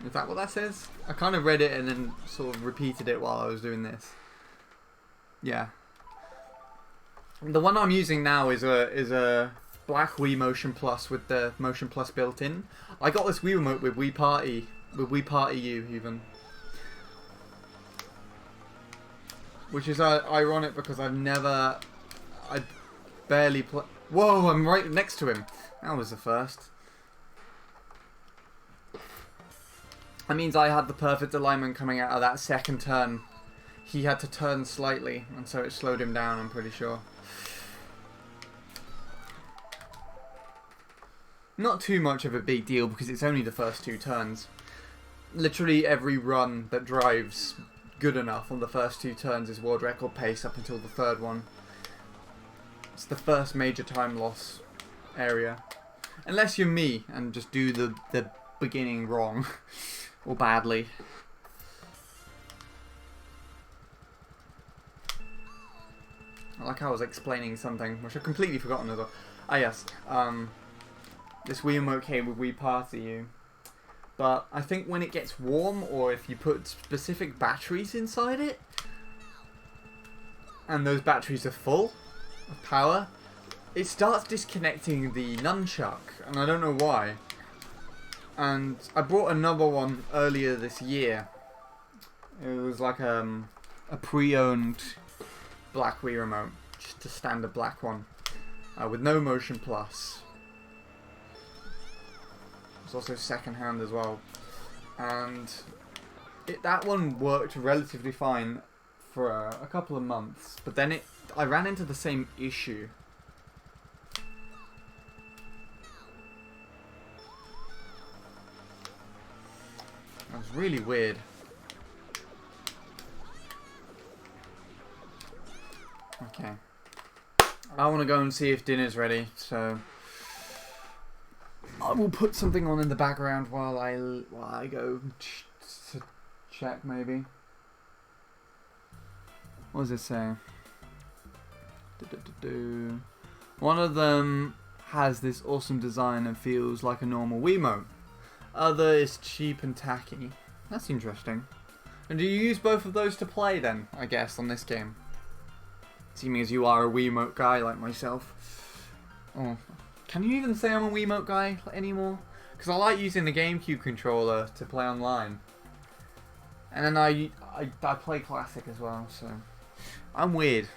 Is that what that says? I kind of read it and then sort of repeated it while I was doing this. Yeah. The one I'm using now is a black Wii Motion Plus with the Motion Plus built in. I got this Wii remote with Wii Party U even. Which is ironic because I barely play. Whoa, I'm right next to him. That was the first. That means I had the perfect alignment coming out of that second turn. He had to turn slightly, and so it slowed him down, I'm pretty sure. Not too much of a big deal because it's only the first two turns. Literally every run that drives good enough on the first two turns is world record pace up until the third one. It's the first major time loss area. Unless you're me and just do the beginning wrong or badly. Like I was explaining something, which I've completely forgotten as well. Ah yes, this Wii remote came with Wii Party U. But I think when it gets warm, or if you put specific batteries inside it, and those batteries are full of power, it starts disconnecting the nunchuck, and I don't know why. And I bought another one earlier this year. It was like a pre-owned black Wii remote, just a standard black one, with no Motion Plus. It's also second-hand as well, and that one worked relatively fine for a couple of months, but then I ran into the same issue. I was really weird. Okay. I want to go and see if dinner's ready, so I will put something on in the background while I go to check, maybe. What does it say? One of them has this awesome design and feels like a normal Wiimote. Other is cheap and tacky. That's interesting. And do you use both of those to play then, I guess, on this game? Seeming as you are a Wiimote guy like myself. Oh, can you even say I'm a Wiimote guy anymore? Because I like using the GameCube controller to play online. And then I play Classic as well, so I'm weird.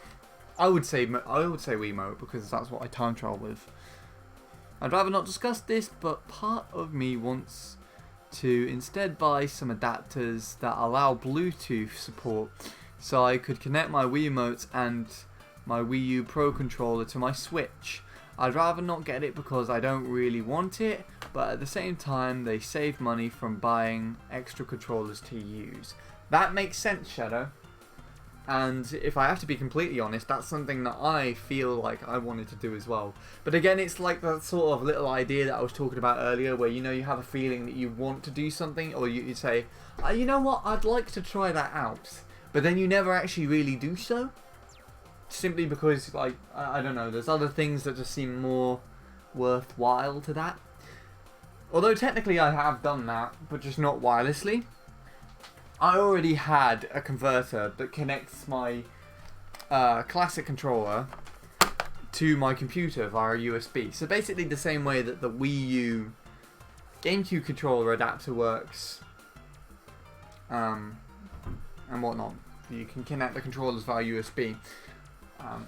I would say Wiimote because that's what I time trial with. I'd rather not discuss this, but part of me wants to instead buy some adapters that allow Bluetooth support, so I could connect my Wiimotes and my Wii U Pro controller to my Switch. I'd rather not get it because I don't really want it, but at the same time they save money from buying extra controllers to use. That makes sense, Shadow. And if I have to be completely honest, that's something that I feel like I wanted to do as well. But again, it's like that sort of little idea that I was talking about earlier, where you have a feeling that you want to do something, or you say, you know what, I'd like to try that out. But then you never actually really do so. Simply because, like, I don't know, there's other things that just seem more worthwhile to that. Although technically I have done that, but just not wirelessly. I already had a converter that connects my Classic controller to my computer via USB. So basically the same way that the Wii U GameCube controller adapter works and whatnot. You can connect the controllers via USB.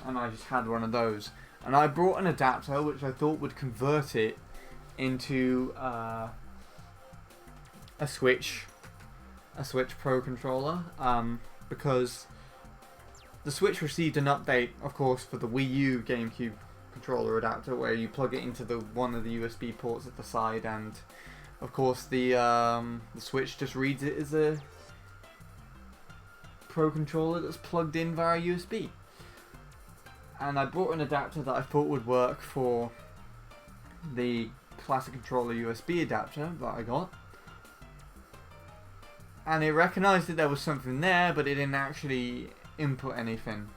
And I just had one of those. And I brought an adapter which I thought would convert it into a Switch Pro controller, because the Switch received an update, of course, for the Wii U GameCube controller adapter, where you plug it into one of the USB ports at the side, and of course the Switch just reads it as a Pro controller that's plugged in via USB. And I brought an adapter that I thought would work for the Classic controller USB adapter that I got. And it recognised that there was something there, but it didn't actually input anything.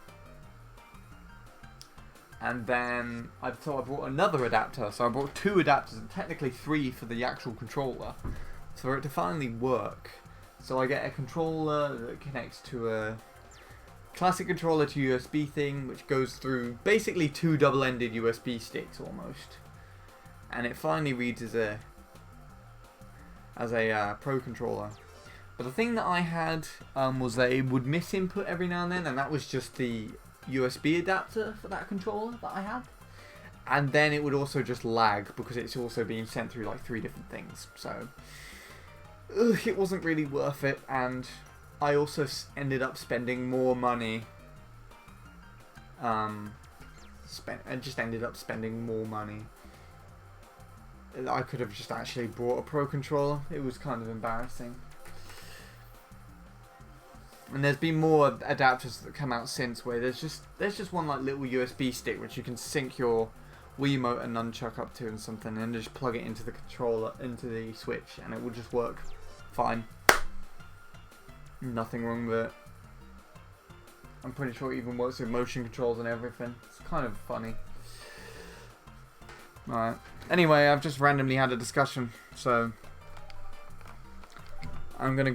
And then I brought another adapter, so I brought 2 adapters, and technically 3 for the actual controller, for it to finally work. So I get a controller that connects to a Classic controller to USB thing, which goes through basically 2 double-ended USB sticks almost. And it finally reads as a Pro controller. But the thing that I had was that it would miss input every now and then, and that was just the USB adapter for that controller that I had. And then it would also just lag because it's also being sent through like 3 different things. So it wasn't really worth it, and I also ended up spending more money. I just ended up spending more money. I could have just actually bought a Pro controller. It was kind of embarrassing. And there's been more adapters that come out since, where there's just one like little USB stick which you can sync your Wiimote and nunchuck up to and something, and just plug it into the controller, into the Switch, and it will just work fine. Nothing wrong with it. I'm pretty sure it even works with motion controls and everything. It's kind of funny. Alright. Anyway, I've just randomly had a discussion, so I'm gonna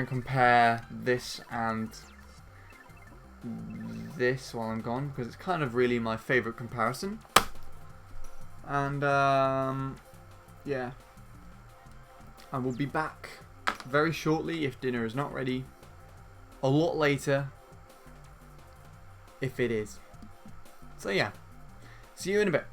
compare this and this while I'm gone, because it's kind of really my favourite comparison. And yeah, I will be back very shortly if dinner is not ready. A lot later if it is. So yeah, see you in a bit.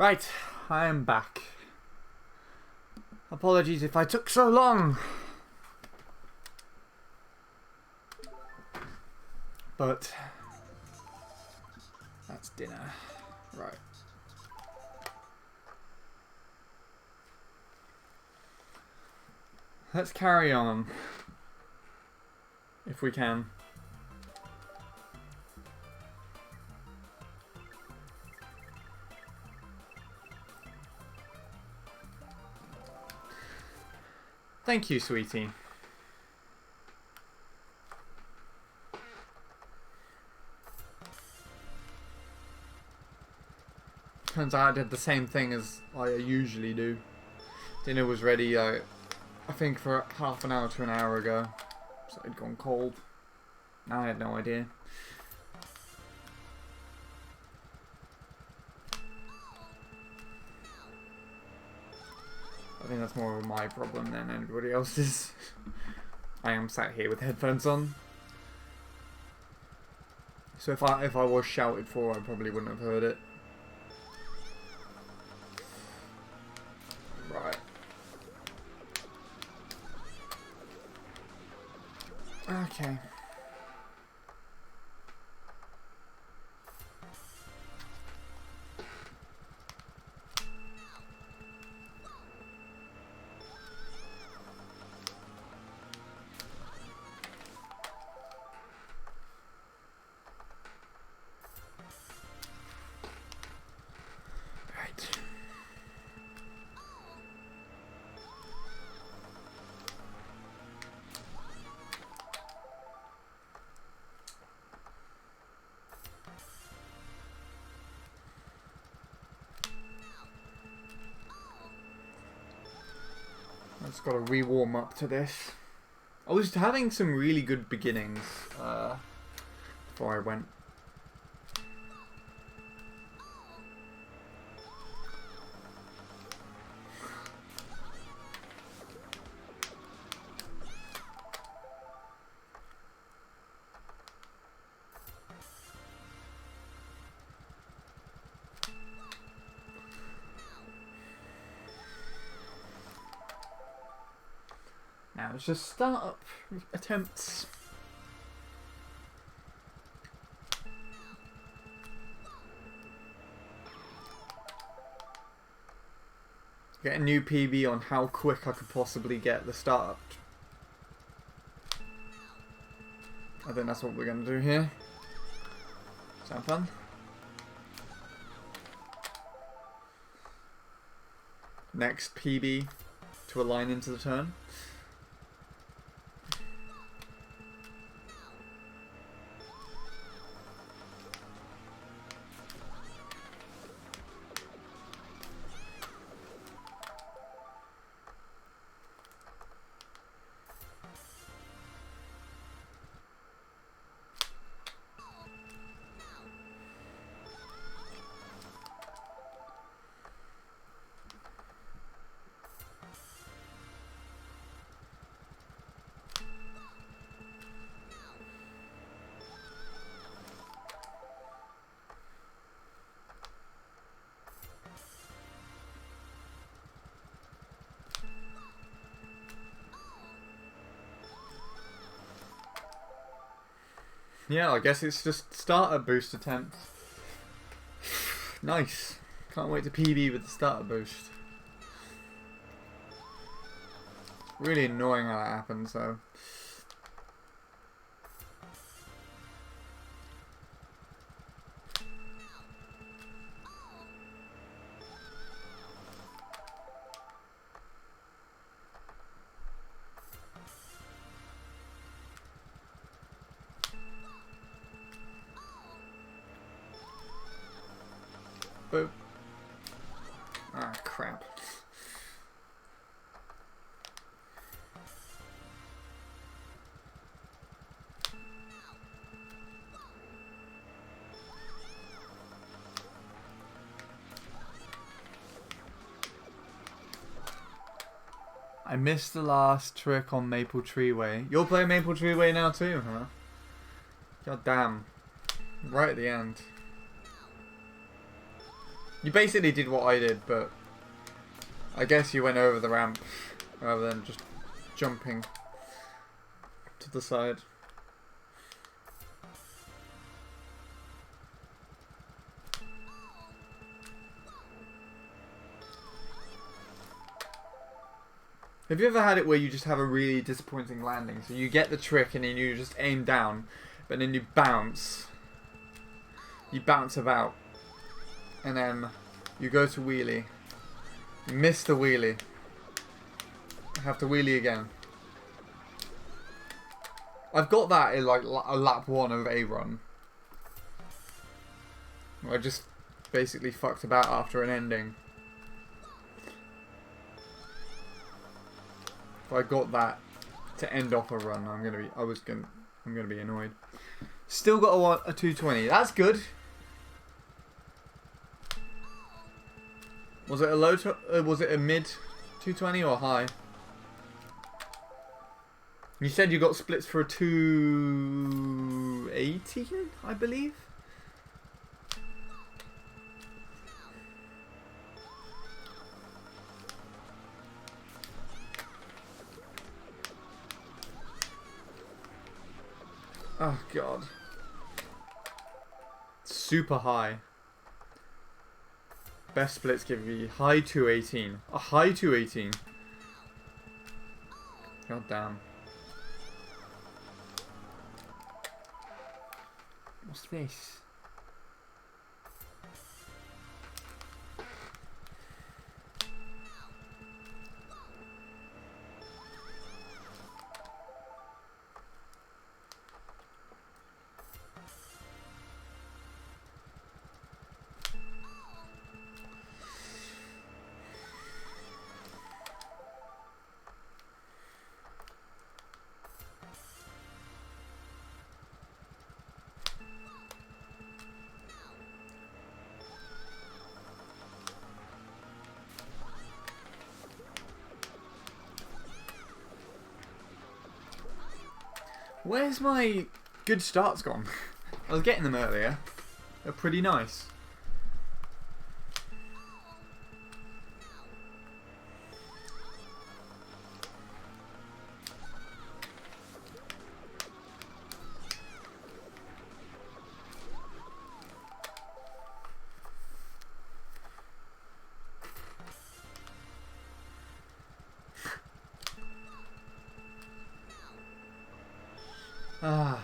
Right, I am back. Apologies if I took so long. But that's dinner. Right. Let's carry on. If we can. Thank you, sweetie. Turns out I did the same thing as I usually do. Dinner was ready, I think, for half an hour to an hour ago. So it'd gone cold. I had no idea. I think that's more of my problem than anybody else's. I am sat here with headphones on. So if I was shouted for, I probably wouldn't have heard it. Right. Okay. I just got to re-warm up to this. I was having some really good beginnings before I went. Now it's just start-up attempts. Get a new PB on how quick I could possibly get the start-up. I think that's what we're going to do here. Sound fun? Next PB to align into the turn. Yeah, I guess it's just starter boost attempts. Nice. Can't wait to PB with the starter boost. Really annoying how that happens, though. Boop. Ah, crap. I missed the last trick on Maple Tree Way. You're playing Maple Tree Way now too, huh? God damn. Right at the end. You basically did what I did, but I guess you went over the ramp rather than just jumping to the side. Have you ever had it where you just have a really disappointing landing? So you get the trick and then you just aim down, but then you bounce. You bounce about. And then you go to wheelie. You miss the wheelie. You have to wheelie again. I've got that in like a lap 1 of a run. I just basically fucked about after an ending. If I got that to end off a run, I'm gonna be annoyed. Still got a 220. That's good. Was it a low? Was it a mid 220 or high? You said you got splits for a 218, I believe. Oh god. Super high. Best splits give me high 218. A high 218. God damn. What's this? Where's my good starts gone? I was getting them earlier. They're pretty nice. Ah.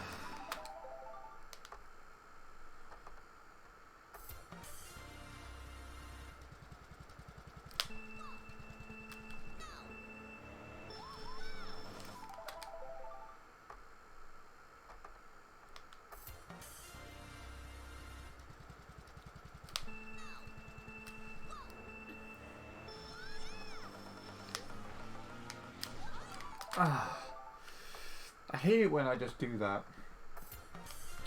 Ah. I hate it when I just do that.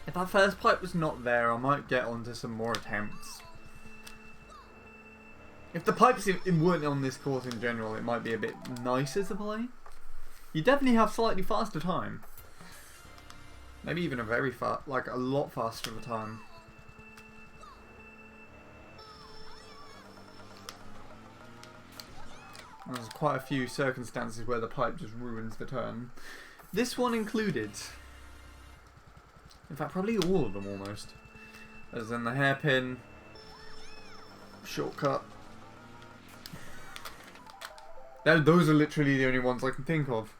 If that first pipe was not there, I might get onto some more attempts. If the pipes weren't on this course in general, it might be a bit nicer to play. You definitely have slightly faster time. Maybe even a very fast, like a lot faster of a time. There's quite a few circumstances where the pipe just ruins the turn. This one included. In fact, probably all of them almost. As in the hairpin, shortcut. Those are literally the only ones I can think of.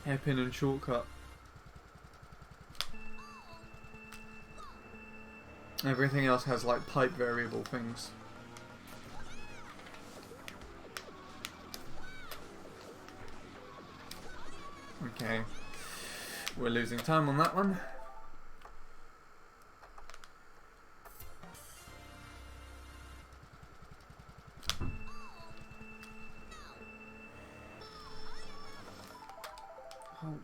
Hairpin and shortcut. Everything else has like pipe variable things. Okay. We're losing time on that one. Oh.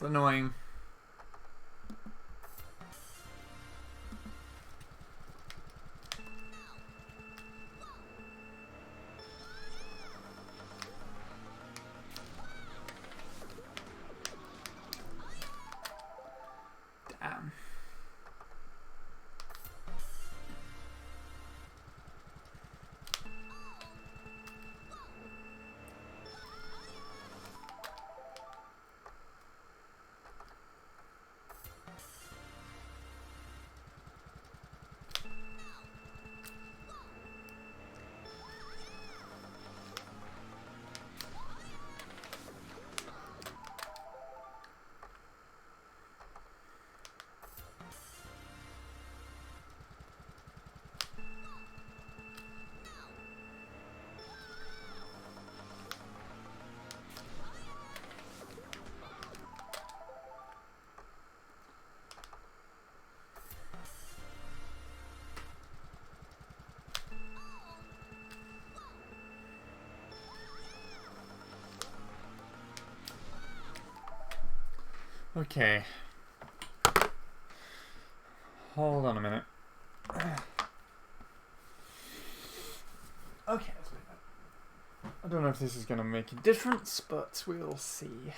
annoying. Damn. Okay. Hold on a minute. Okay, let's wait. I don't know if this is going to make a difference, but we'll see.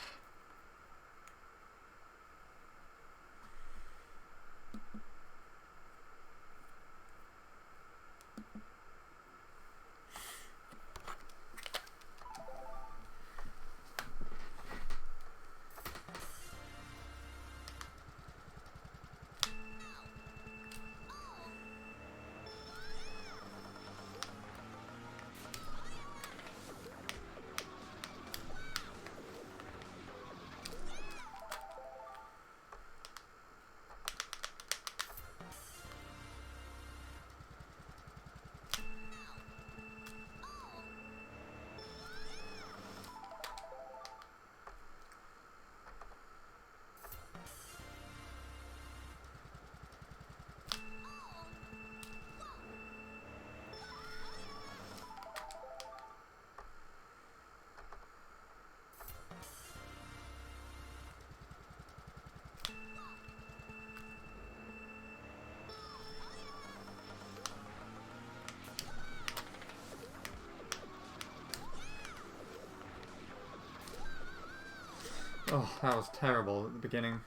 Oh, that was terrible at the beginning.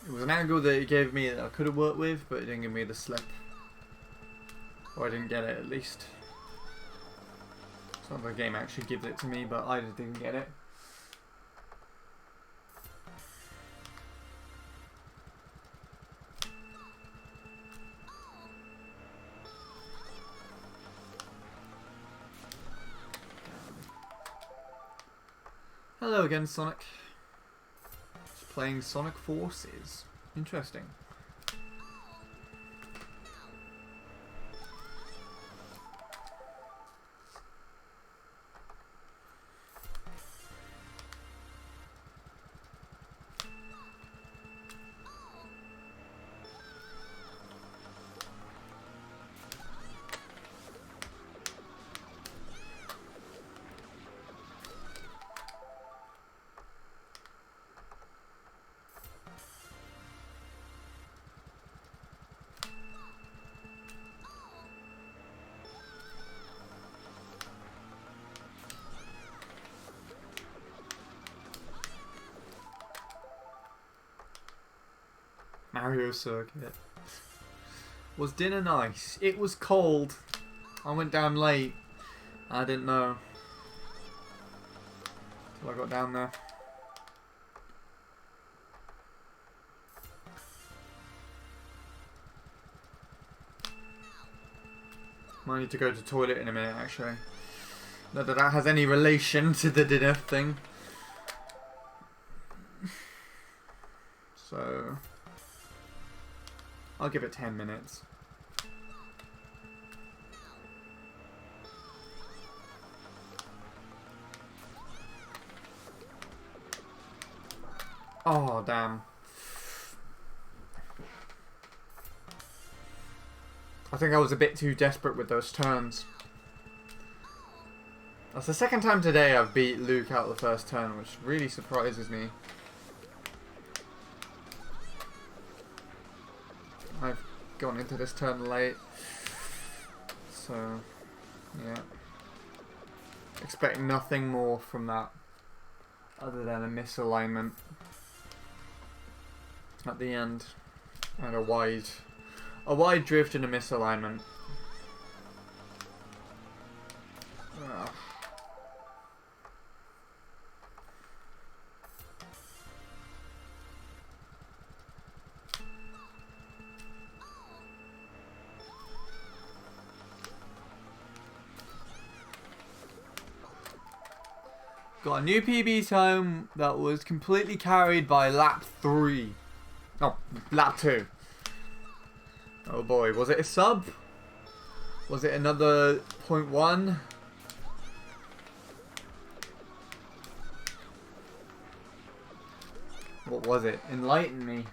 It was an angle that it gave me that I could have worked with, but it didn't give me the slip. Or I didn't get it, at least. Some of the game actually gives it to me, but I just didn't get it. Hello again, Sonic. Just playing Sonic Forces. Interesting. Mario Circuit. Was dinner nice? It was cold. I went down late. I didn't know till I got down there. Might need to go to the toilet in a minute, actually. Not that that has any relation to the dinner thing. So I'll give it 10 minutes. Oh, damn. I think I was a bit too desperate with those turns. I That's the second time today I've beat Luke out the first turn, which really surprises me. I've gone into this turn late. So, yeah. Expect nothing more from that other than a misalignment at the end. And a wide drift and a misalignment. Ugh. Got a new PB time that was completely carried by lap 3. Oh, lap 2. Oh boy, was it a sub? Was it another 0.1? What was it? Enlighten me.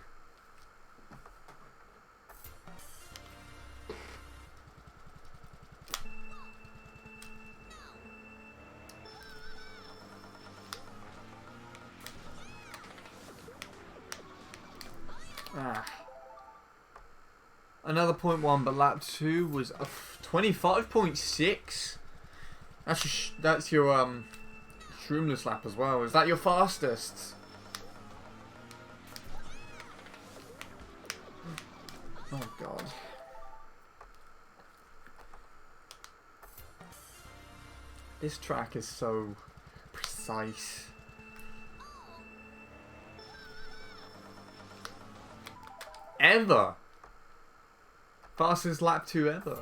Another 0.1, but lap 2 was 25.6. That's your Shroomless lap as well. Is that your fastest? Oh god. This track is so precise. Ever. Fastest lap 2 ever.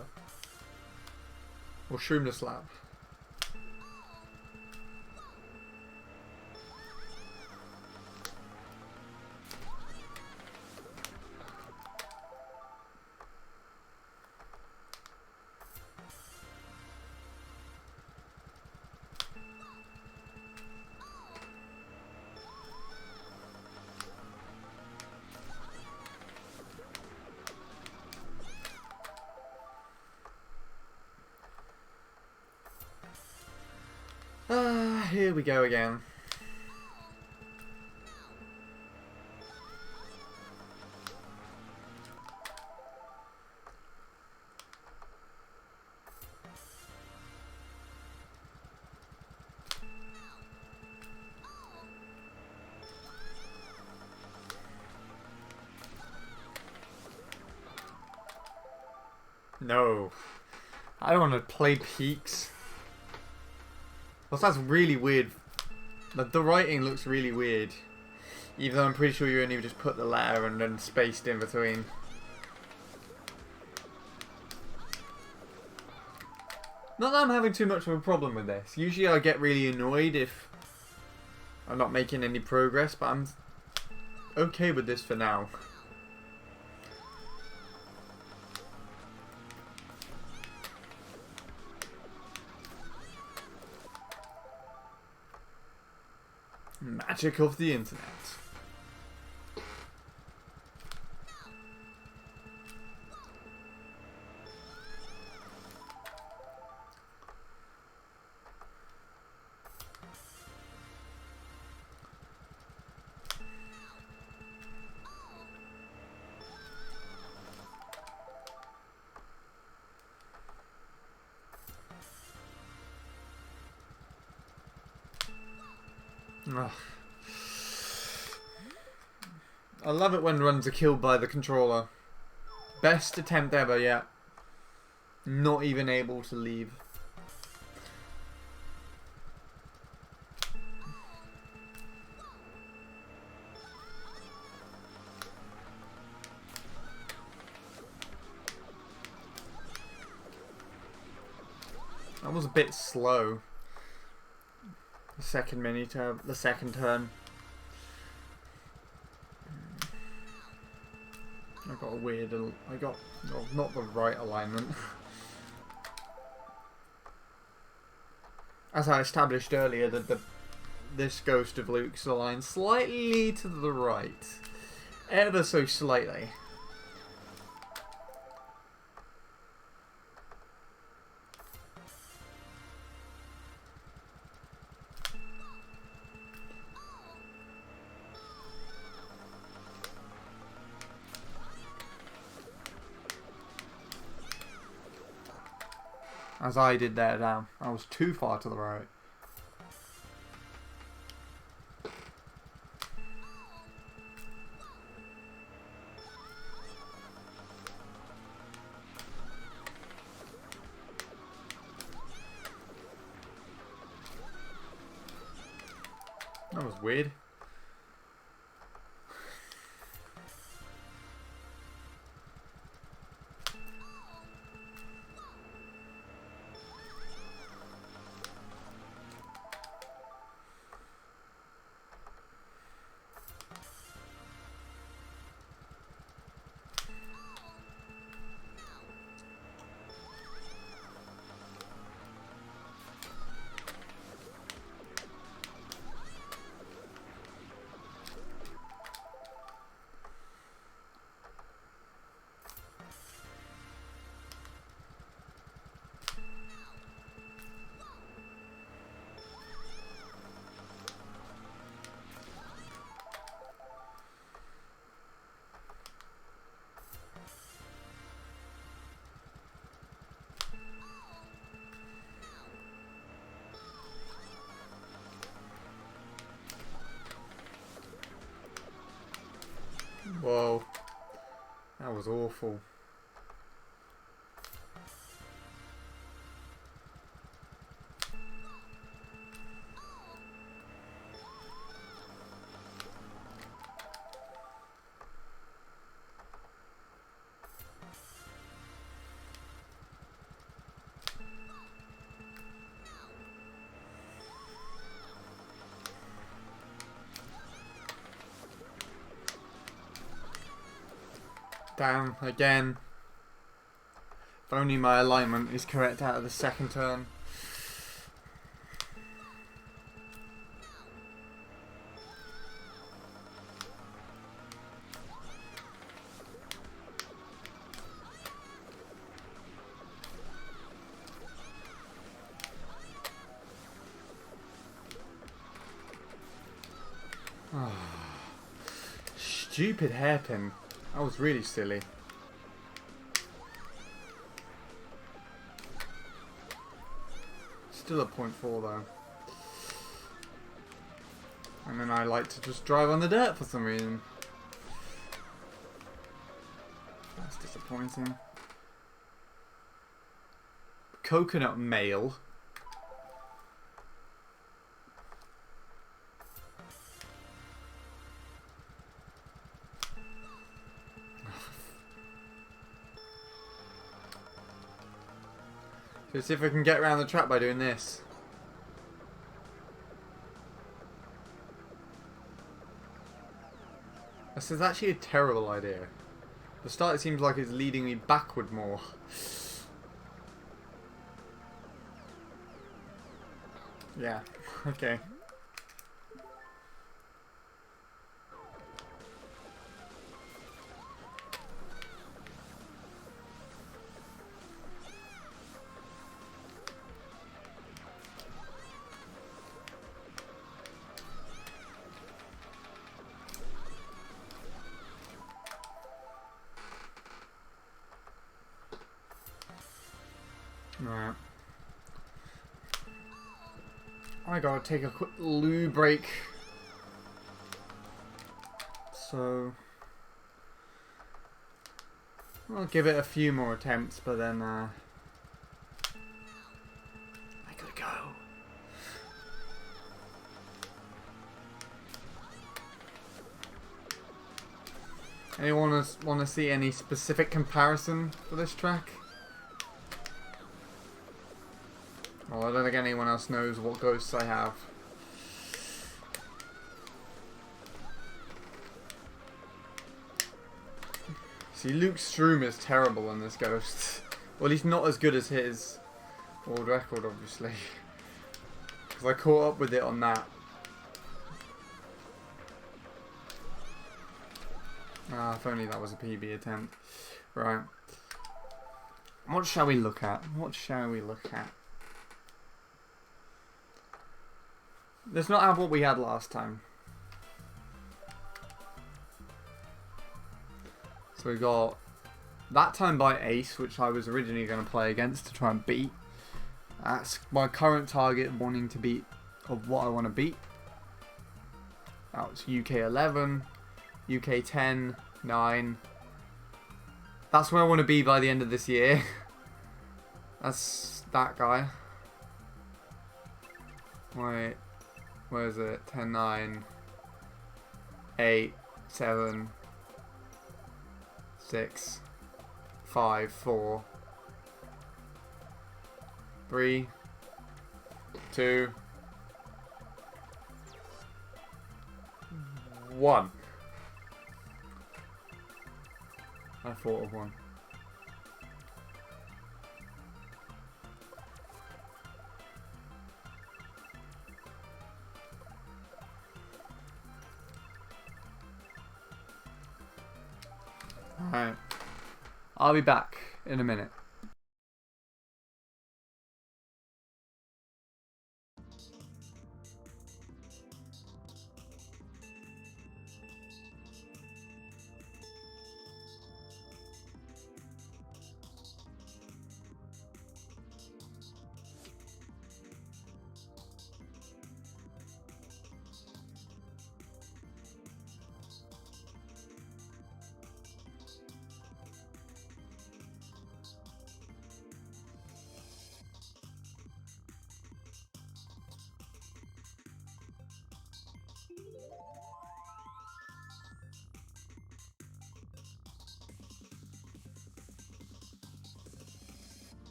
Or Shroomless lap. Here we go again. No. I don't want to play peaks. Well, that's really weird. The writing looks really weird. Even though I'm pretty sure you only just put the letter and then spaced in between. Not that I'm having too much of a problem with this. Usually I get really annoyed if I'm not making any progress, but I'm okay with this for now. Magic of the internet. Ugh. I love it when runs are killed by the controller. Best attempt ever, yeah. Not even able to leave. That was a bit slow. The second mini turn, the second turn. I got a weird, well, not the right alignment. As I established earlier, this Ghost of Luke's aligned slightly to the right. Ever so slightly. As I did there, down. I was too far to the right. That was weird. Whoa. That was awful. Damn, again. If only my alignment is correct out of the second turn. Stupid hairpin. That was really silly. Still a 0.4 though. And then I like to just drive on the dirt for some reason. That's disappointing. Coconut mail. Let's see if I can get around the trap by doing this. This is actually a terrible idea. The start, it seems like it's leading me backward more. Yeah, okay. Alright. I gotta take a quick loo break. So I'll give it a few more attempts, but then I gotta go. Anyone want to see any specific comparison for this track? Well, I don't think anyone else knows what ghosts I have. See, Luke Stroom is terrible in this ghost. Well, he's not as good as his world record, obviously. Because I caught up with it on that. Ah, if only that was a PB attempt. Right. What shall we look at? What shall we look at? Let's not have what we had last time. So we got that time by Ace, which I was originally going to play against to try and beat. That's my current target, wanting to beat, of what I want to beat. That's UK 11, UK 10, 9. That's where I want to be by the end of this year. That's that guy. Wait, where is it? 10, 9, 8, 7, 6, 5, 4, 3, 2, 1. I thought of one. Alright. I'll be back in a minute.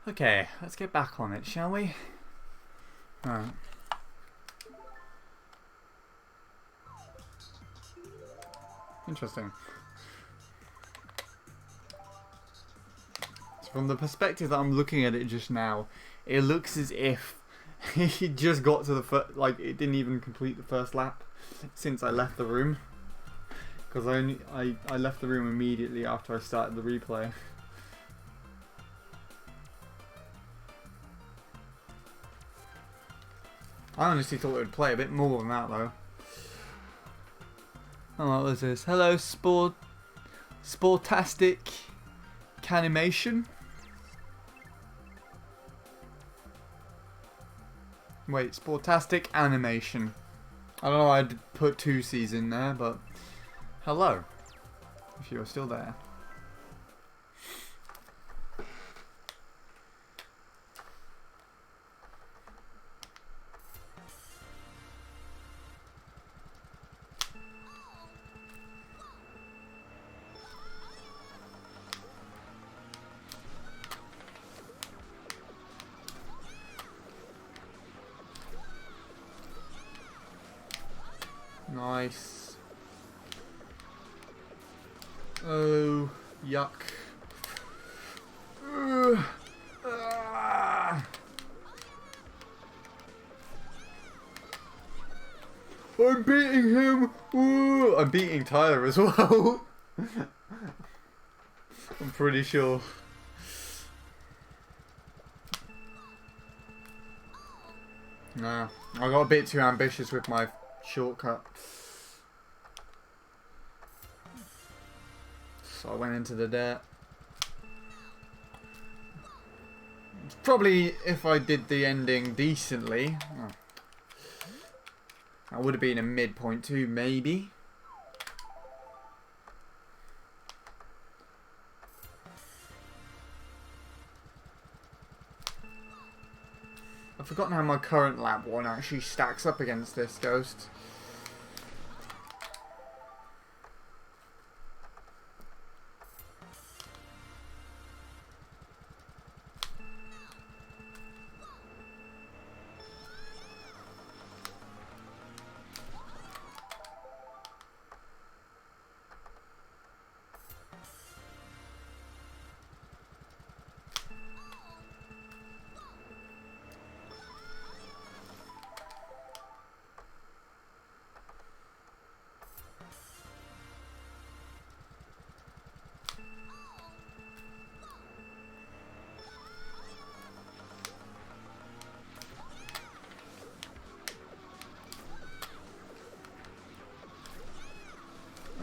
Okay, let's get back on it, shall we? Alright. Interesting. So from the perspective that I'm looking at it just now, it looks as if he just got to the first, like it didn't even complete the first lap since I left the room. Because I left the room immediately after I started the replay. I honestly thought it would play a bit more than that though. Oh, what was this? Hello, Sportastic Canimation. Wait, Sportastic Animation. I don't know why I'd put 2 C's in there, but hello, if you're still there. Nice. Oh, yuck. I'm beating him. Ooh, I'm beating Tyler as well. I'm pretty sure. Nah, I got a bit too ambitious with my shortcut. So I went into the dirt. Probably if I did the ending decently, that would have been a midpoint too, maybe. I've forgotten how my current lap one actually stacks up against this Ghost.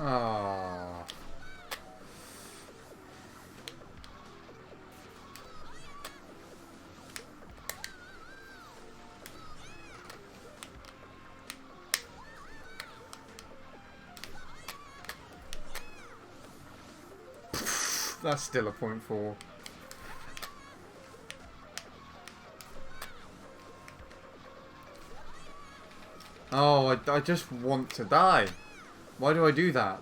Ah. That's still a 0.4. Oh, I just want to die. Why do I do that?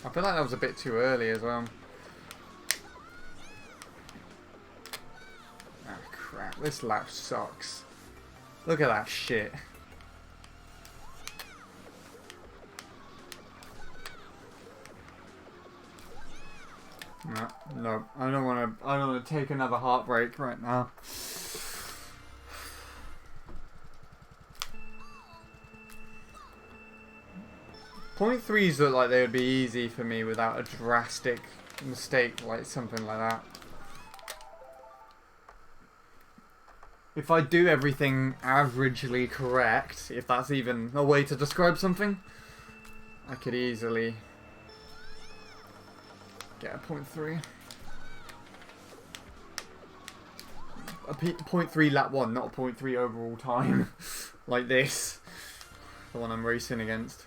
I feel like that was a bit too early as well. Ah, crap. This lap sucks. Look at that shit. No, I don't want to take another heartbreak right now. Point threes look like they would be easy for me without a drastic mistake, like something like that. If I do everything averagely correct, if that's even a way to describe something, I could easily get a 0.3. A 0.3 lap 1, not a 0.3 overall time. Like this. The one I'm racing against.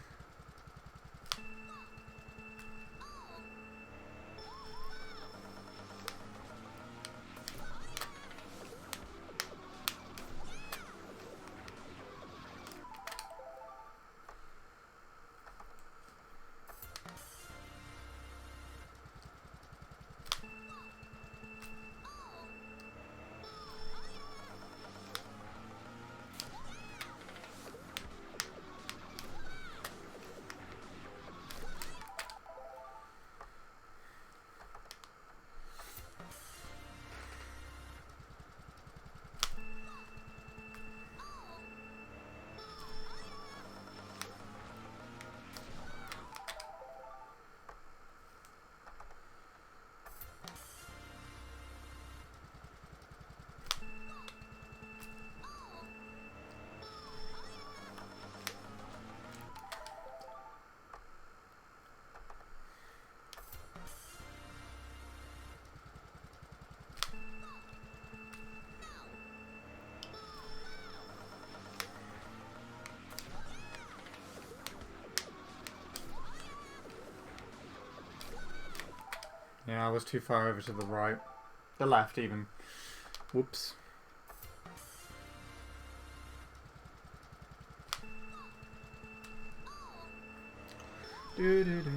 Yeah, I was too far over to the right. The left, even. Whoops. Do do do.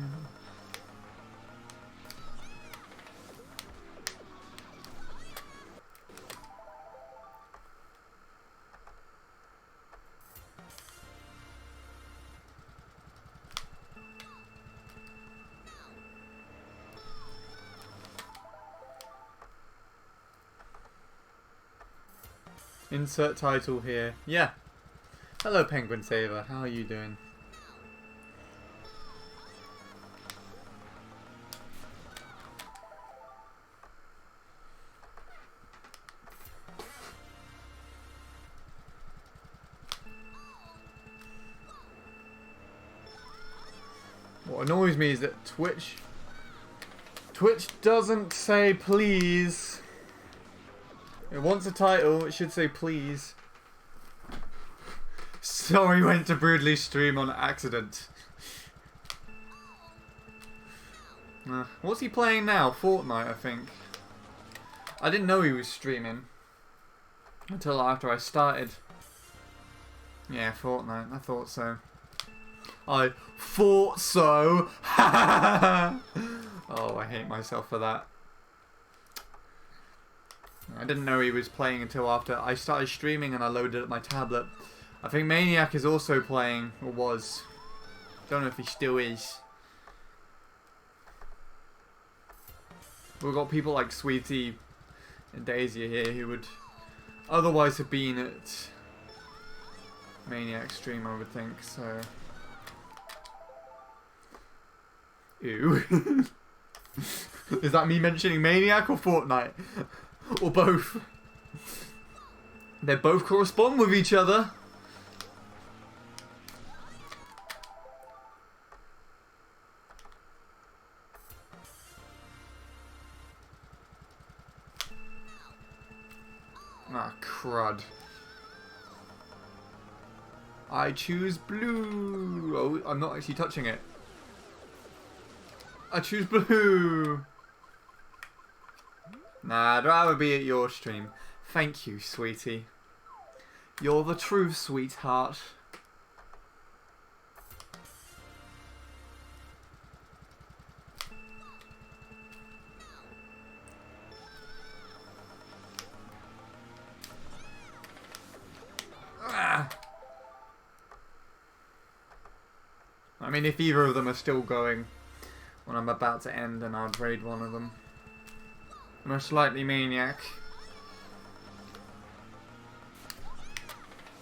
Insert title here. Yeah. Hello, Penguin Saver. How are you doing? What annoys me is that Twitch doesn't say please. It wants a title, it should say please. Sorry, went to Broodly stream on accident. What's he playing now? Fortnite, I think. I didn't know he was streaming until after I started. Yeah, Fortnite, I thought so. I thought so. Oh, I hate myself for that. I didn't know he was playing until after I started streaming and I loaded up my tablet. I think Maniac is also playing, or was. Don't know if he still is. We've got people like Sweetie and Daisy here who would otherwise have been at Maniac stream, I would think, so. Ew. Is that me mentioning Maniac or Fortnite? Or both? They both correspond with each other. Ah, crud. I choose blue. Oh, I'm not actually touching it. I choose blue. Nah, I'd rather be at your stream. Thank you, sweetie. You're the true sweetheart. Ah. I mean, if either of them are still going when I'm about to end, then I'd raid one of them. Most likely Maniac.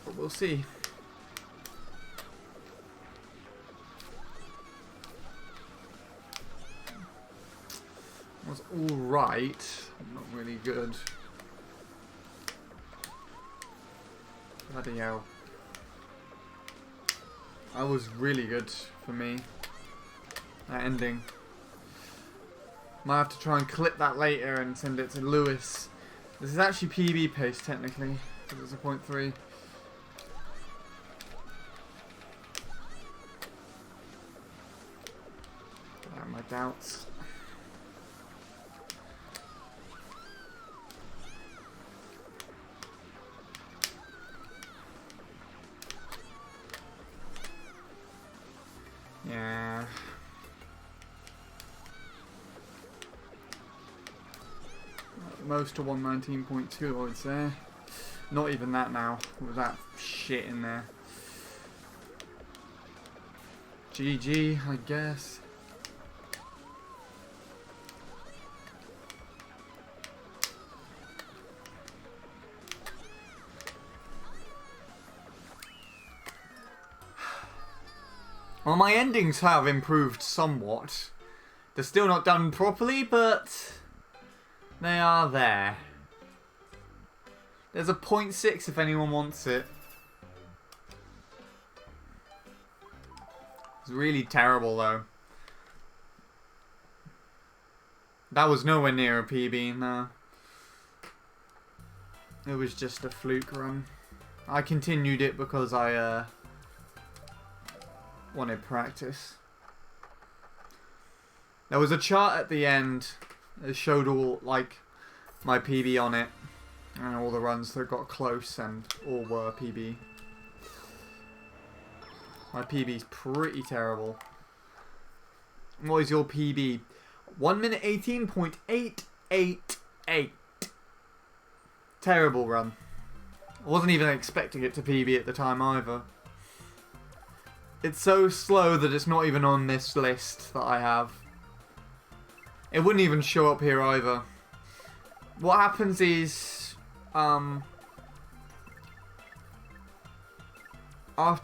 But we'll see. Was alright. Not really good. Bloody hell. That was really good for me. That ending. Might have to try and clip that later and send it to Lewis. This is actually PB pace technically, because it's a 0.3. I have my doubts. Yeah. Most to 119.2, I would say. Not even that now, with that shit in there. GG, I guess. Well, my endings have improved somewhat. They're still not done properly, but they are there. There's a 0.6 if anyone wants it. It's really terrible though. That was nowhere near a PB, no. It was just a fluke run. I continued it because I wanted practice. There was a chart at the end It showed all, like, my PB on it. And all the runs that got close and all were PB. My PB's pretty terrible. What is your PB? 1 minute 18.888. Terrible run. I wasn't even expecting it to PB at the time either. It's so slow that it's not even on this list that I have. It wouldn't even show up here either. What happens is, after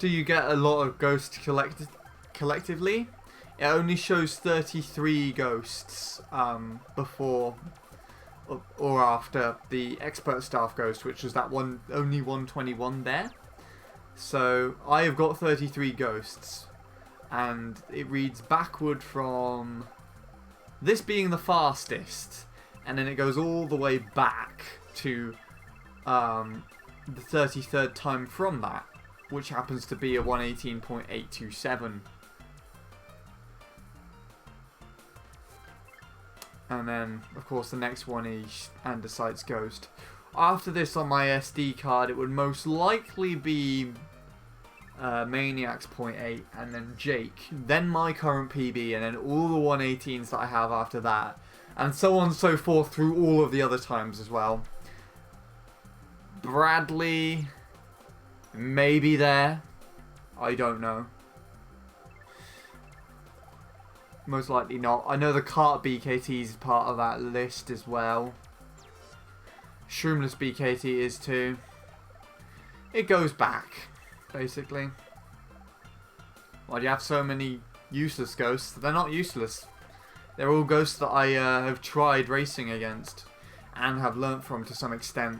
you get a lot of ghosts collectively, it only shows 33 ghosts before or after the expert staff ghost, which was that one, only 121 there. So I have got 33 ghosts, and it reads backward from this being the fastest, and then it goes all the way back to the 33rd time from that, which happens to be a 118.827. And then, of course, the next one is Andesite's Ghost. After this on my SD card, it would most likely be Maniac's 0.8, and then Jake, then my current PB, and then all the 118s that I have after that. And so on and so forth through all of the other times as well. Bradley, maybe there. I don't know. Most likely not. I know the Cart BKT is part of that list as well. Shroomless BKT is too. It goes back, basically. Why do you have so many useless ghosts? They're not useless. They're all ghosts that I have tried racing against and have learnt from to some extent.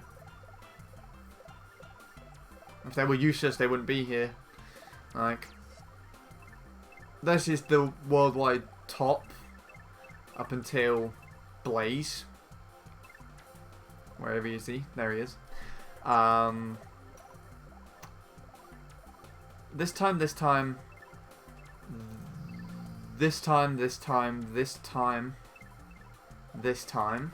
If they were useless, they wouldn't be here. Like, this is the worldwide top up until Blaze. Wherever is he? There he is. This time, this time, this time, this time, this time, this time.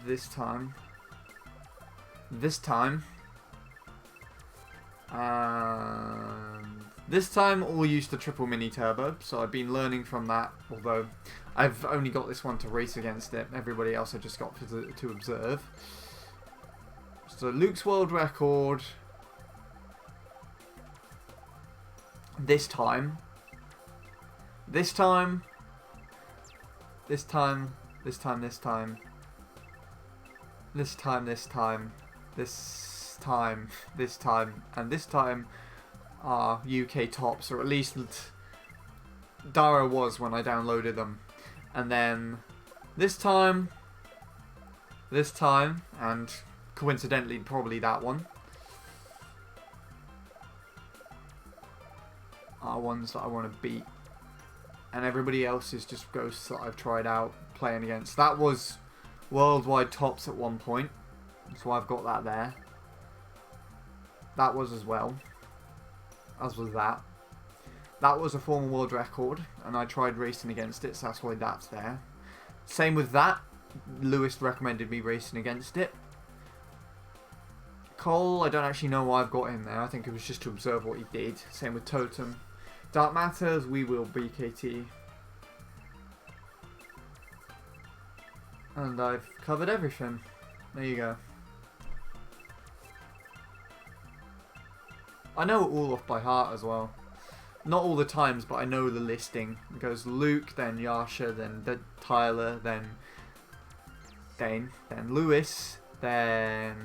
This time. This time. And this time all used the triple mini turbo, so I've been learning from that, although I've only got this one to race against it. Everybody else I just got to observe. So Luke's world record this time. This time. This time. This time. This time. This time. This time. This time. This time. And this time are UK tops, or at least Dara was when I downloaded them. And then this time, and coincidentally probably that one, are ones that I want to beat. And everybody else is just ghosts that I've tried out playing against. That was worldwide tops at one point, so I've got that there. That was as well. As was that. That was a former world record, and I tried racing against it, so that's why that's there. Same with that. Lewis recommended me racing against it. Cole, I don't actually know why I've got him there. I think it was just to observe what he did. Same with Totem. Dark Matters, we will BKT. And I've covered everything. There you go. I know it all off by heart as well. Not all the times, but I know the listing. It goes Luke, then Yasha, then Tyler, then Dane, then Lewis, then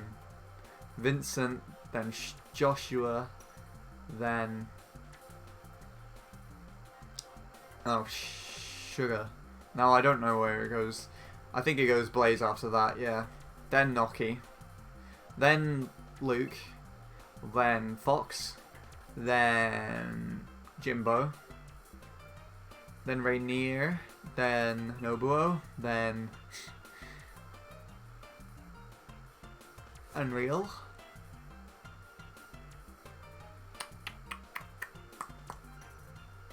Vincent, then Joshua, then Sugar. Now I don't know where it goes. I think it goes Blaze after that, yeah. Then Noki, then Luke, then Fox, then Jimbo, then Rainier, then Nobuo, then Unreal,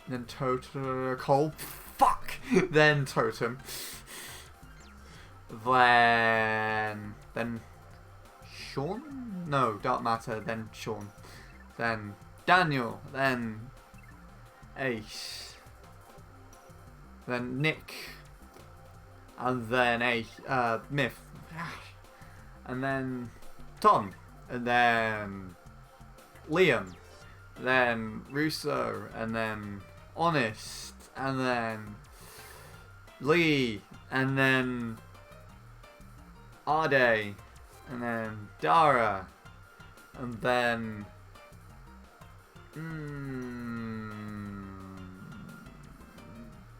Then Cole. Fuck! Then Totem. Then Sean? No, Dark Matter, then Sean. Then Daniel, then Ace. Then Nick. And then Myth. And then Tom. And then Liam. Then Russo. And then Honest. And then Lee. And then Arde. And then Dara. And then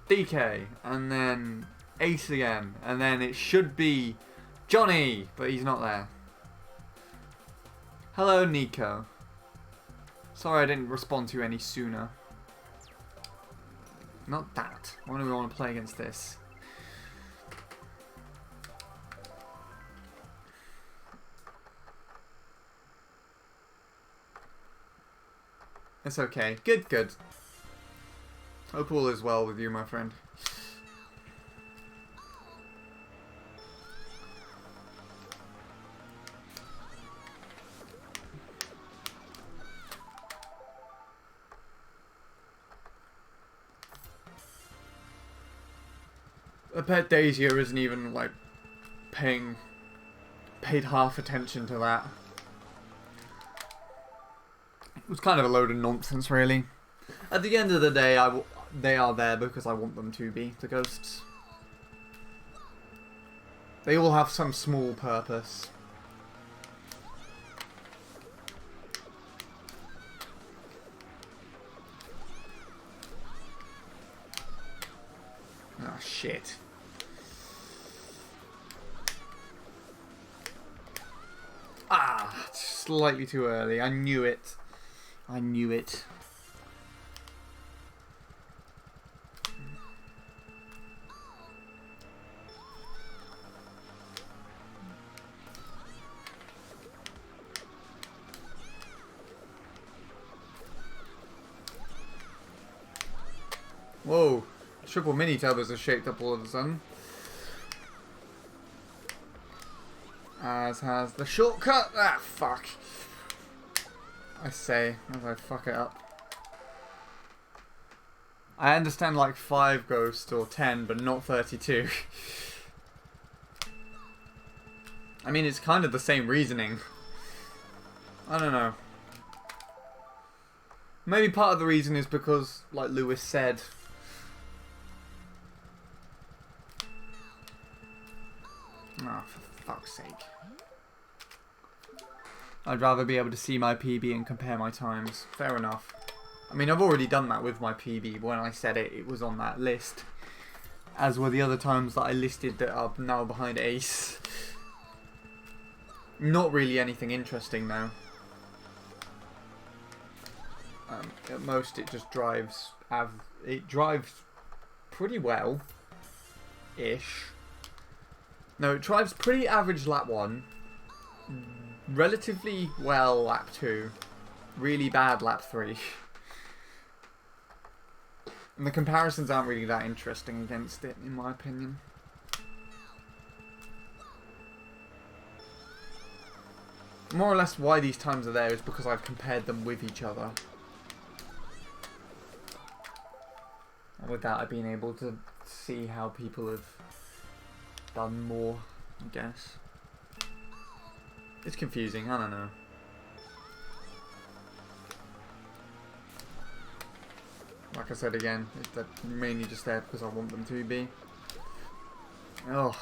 DK. And then Ace again. And then it should be Johnny, but he's not there. Hello, Nico. Sorry I didn't respond to you any sooner. Not that. Why do we want to play against this? It's okay. Good, good. Hope all is well with you, my friend. I bet Daisy isn't even, like, paid half attention to that. It was kind of a load of nonsense, really. At the end of the day, they are there because I want them to be, the ghosts. They all have some small purpose. Oh, shit. Ah, slightly too early. I knew it. I knew it. Whoa. Triple mini turbos are shaped up all of a sudden. As has the shortcut. Ah, fuck. I say, as I fuck it up. I understand like 5 ghosts or 10, but not 32. I mean, it's kind of the same reasoning. I don't know. Maybe part of the reason is because, like Lewis said, oh, for fuck's sake. I'd rather be able to see my PB and compare my times. Fair enough. I mean, I've already done that with my PB. When I said it, it was on that list. As were the other times that I listed that are now behind Ace. Not really anything interesting, though. At most, it just drives... It drives pretty well-ish. No, it drives pretty average lap 1. Relatively well lap 2. Really bad lap 3. And the comparisons aren't really that interesting against it, in my opinion. More or less why these times are there is because I've compared them with each other. And with that, I've been able to see how people have done more, I guess. It's confusing, I don't know. Like I said again, they're mainly just there because I want them to be. Ugh.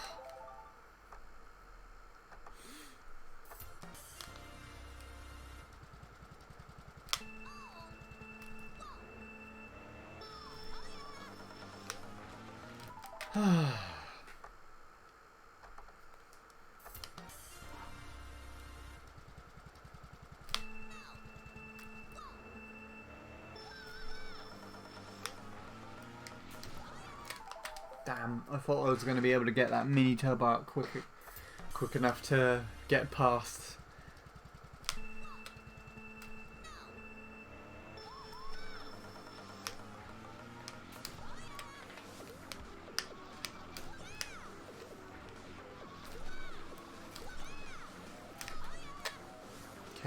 Damn, I thought I was going to be able to get that mini turbo out quick enough to get past.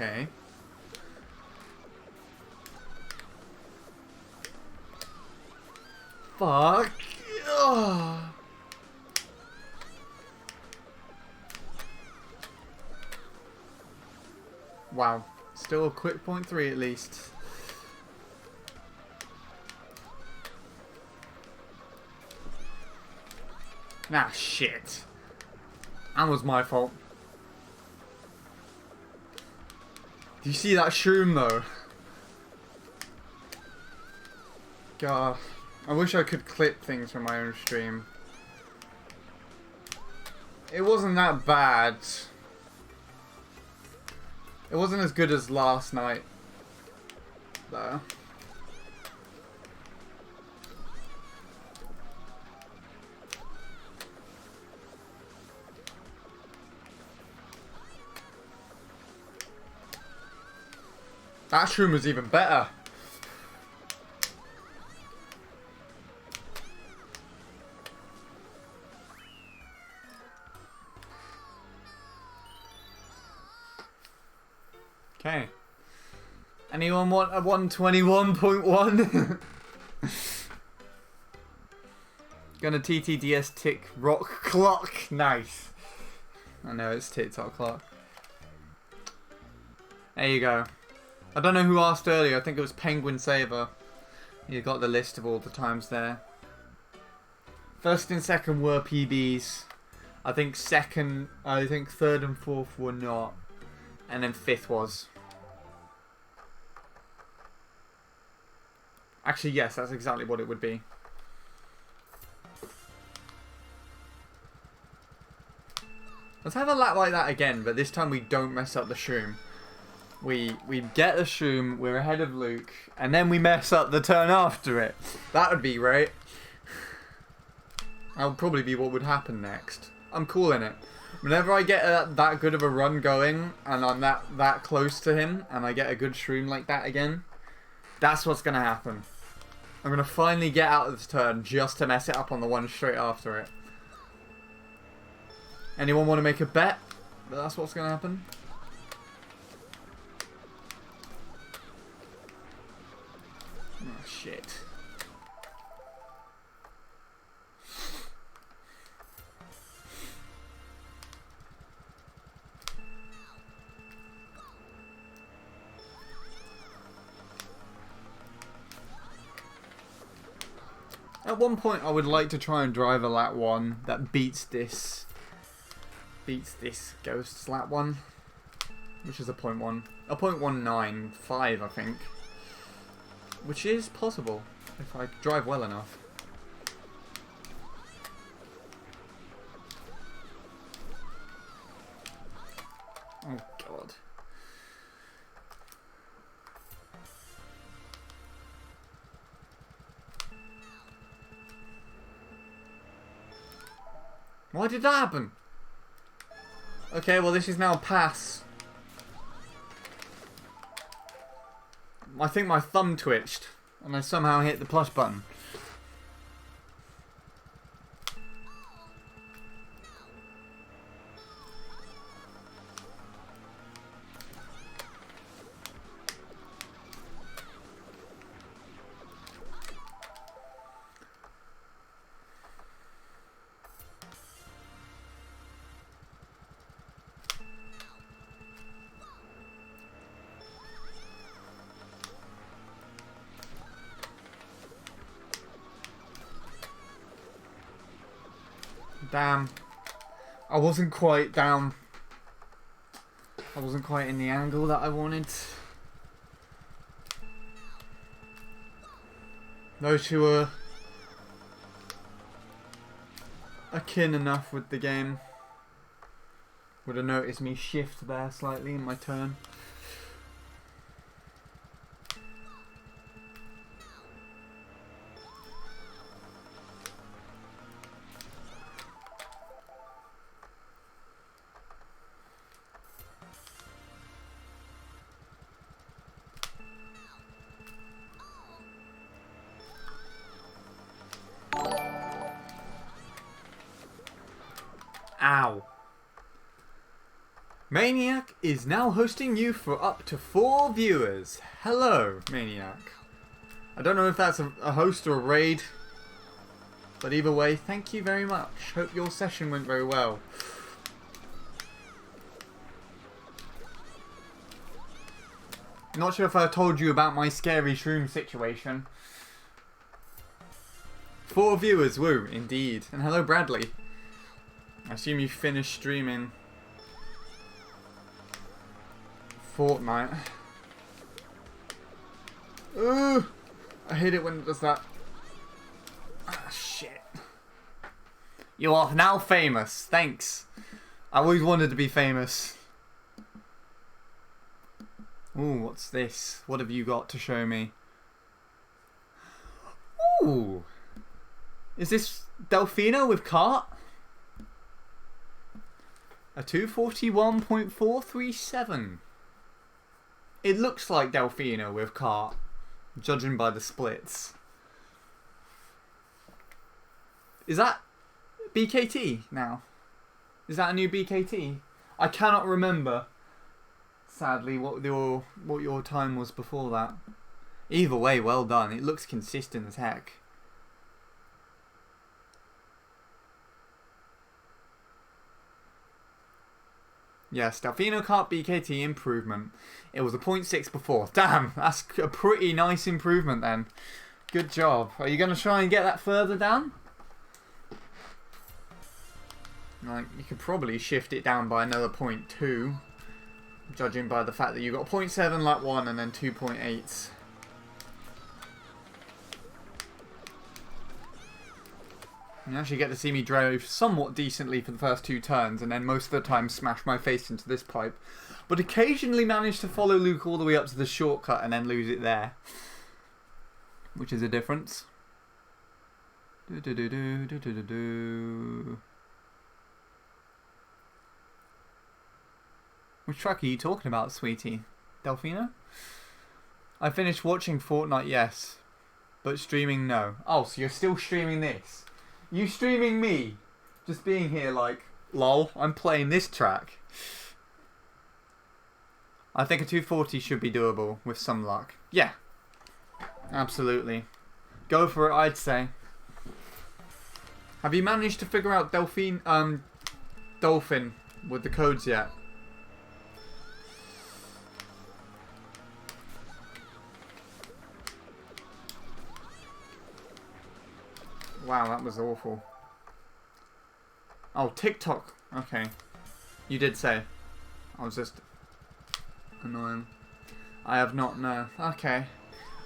Okay. Fuck. Ugh. Wow. Still a quick .3 at least. Nah, shit. That was my fault. Do you see that shroom though? God. I wish I could clip things from my own stream. It wasn't that bad. It wasn't as good as last night, though. That shroom was even better. Okay. Anyone want a 121.1? Gonna TTDS tick rock clock. Nice. I know it's TikTok clock. There you go. I don't know who asked earlier. I think it was Penguin Saver. You got the list of all the times there. First and second were PBs. I think third and fourth were not. And then fifth was. Actually, yes, that's exactly what it would be. Let's have a lap like that again, but this time we don't mess up the shroom. We get the shroom, we're ahead of Luke, and then we mess up the turn after it. That would be great. That would probably be what would happen next. I'm calling it. Whenever I get that good of a run going, and I'm that close to him, and I get a good shroom like that again, that's what's going to happen. I'm going to finally get out of this turn just to mess it up on the one straight after it. Anyone want to make a bet that that's what's going to happen? Oh, shit. At one point, I would like to try and drive a lap 1 that beats this Ghost's lap 1, which is a .1, a .195, I think, which is possible if I drive well enough. Oh God. Why did that happen? Okay, well this is now a pass. I think my thumb twitched and I somehow hit the plus button. Damn. I wasn't quite down. I wasn't quite in the angle that I wanted. Those who were akin enough with the game would have noticed me shift there slightly in my turn. Ow. Maniac is now hosting you for up to 4 viewers. Hello, Maniac. I don't know if that's a host or a raid, but either way, thank you very much. Hope your session went very well. Not sure if I told you about my scary shroom situation. 4 viewers, woo, indeed. And hello, Bradley. I assume you finished streaming Fortnite. Ooh! I hate it when it does that. Ah, shit. You are now famous. Thanks. I always wanted to be famous. Ooh, what's this? What have you got to show me? Ooh! Is this Delfino with cart? A 241.437. It looks like Delfino with cart, judging by the splits. Is that BKT now? Is that a new BKT? I cannot remember, sadly, what your time was before that. Either way, well done. It looks consistent as heck. Yes, Delfino Kart BKT improvement. It was a 0.6 before. Damn, that's a pretty nice improvement then. Good job. Are you going to try and get that further down? Like, you could probably shift it down by another 0.2, judging by the fact that you got 0.7 lap 1 and then 2.8s. You actually get to see me drive somewhat decently for the first 2 turns and then most of the time smash my face into this pipe. But occasionally manage to follow Luke all the way up to the shortcut and then lose it there. Which is a difference. Which track are you talking about, sweetie? Delfino? I finished watching Fortnite, yes. But streaming, no. Oh, so you're still streaming this? You streaming me? Just being here like, lol, I'm playing this track. I think a 240 should be doable with some luck. Yeah. Absolutely. Go for it, I'd say. Have you managed to figure out Dolphin with the codes yet? Wow, that was awful. Oh, TikTok. Okay. You did say. I was just annoying. I have not, no. Okay.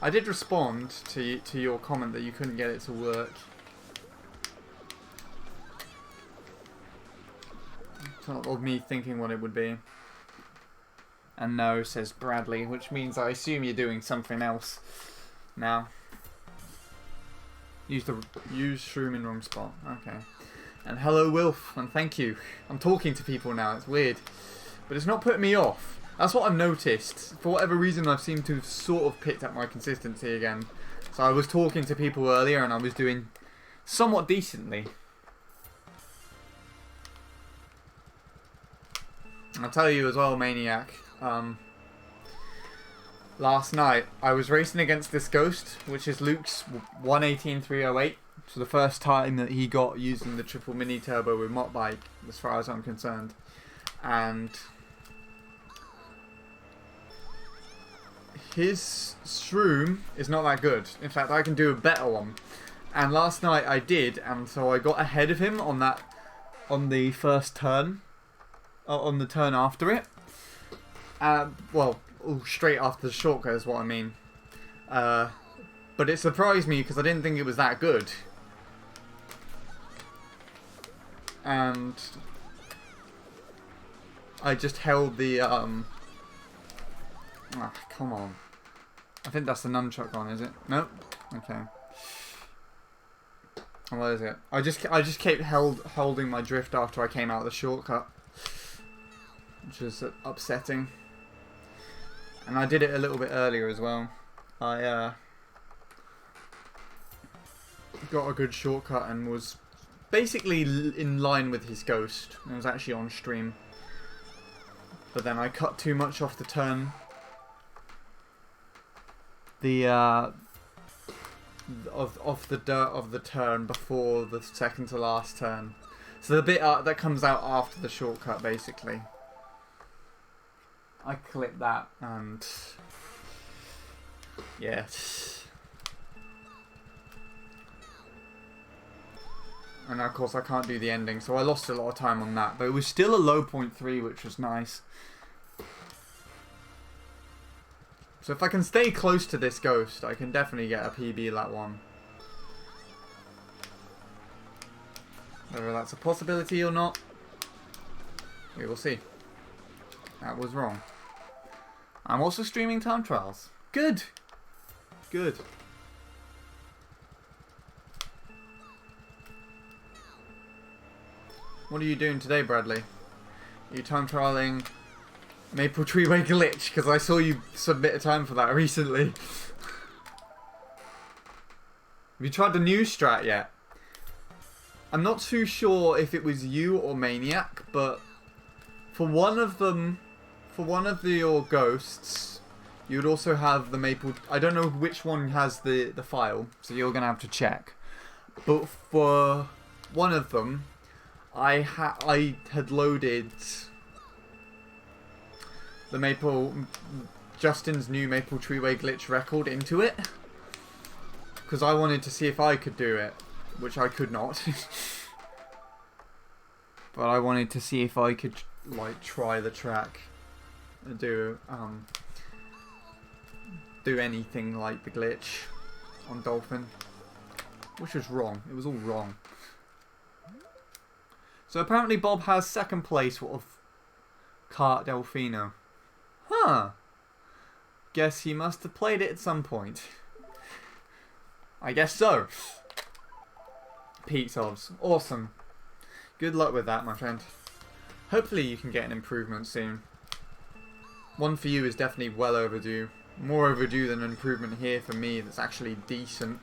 I did respond to your comment that you couldn't get it to work. It's not of me thinking what it would be. And no, says Bradley, which means I assume you're doing something else now. Use shroom in wrong spot. Okay. And hello, Wilf, and thank you. I'm talking to people now. It's weird, but it's not putting me off. That's what I've noticed. For whatever reason, I've seemed to have sort of picked up my consistency again. So I was talking to people earlier, and I was doing somewhat decently. I'll tell you as well, Maniac. Last night, I was racing against this Ghost, which is Luke's 118.308. So the first time that he got using the triple mini turbo with Mott Bike, as far as I'm concerned. And his shroom is not that good. In fact, I can do a better one. And last night I did, and so I got ahead of him on the first turn, on the turn after it. Well, straight after the shortcut is what I mean. But it surprised me because I didn't think it was that good. And I just held the oh, come on. I think that's the nunchuck on, is it? Nope. Okay. What is it? I just kept holding my drift after I came out of the shortcut, which was upsetting. And I did it a little bit earlier as well. I got a good shortcut and was basically in line with his Ghost. It was actually on stream. but then I cut too much off the turn. The off the dirt of the turn before the second to last turn. So the bit that comes out after the shortcut, basically. I clipped that and yeah. And of course I can't do the ending, so I lost a lot of time on that. But it was still a low 0.3, which was nice. So if I can stay close to this ghost, I can definitely get a PB lap 1. Whether that's a possibility or not, we will see. That was wrong. I'm also streaming time trials. Good! Good. What are you doing today, Bradley? Are you time trialing Maple Treeway Glitch? Because I saw you submit a time for that recently. Have you tried the new strat yet? I'm not too sure if it was you or Maniac, but for one of them, for one of your ghosts, you would also have the Maple... I don't know which one has the file, so you're going to have to check. But for one of them, I had loaded the Justin's new Maple Treeway Glitch record into it, because I wanted to see if I could do it, which I could not. But I wanted to see if I could like try the track and do anything like the glitch on Dolphin, which was wrong. It was all wrong. So apparently Bob has second place of Kart Delfino. Huh. Guess he must have played it at some point. I guess so. Pete Sobs. Awesome. Good luck with that, my friend. Hopefully you can get an improvement soon. One for you is definitely well overdue. More overdue than an improvement here for me that's actually decent.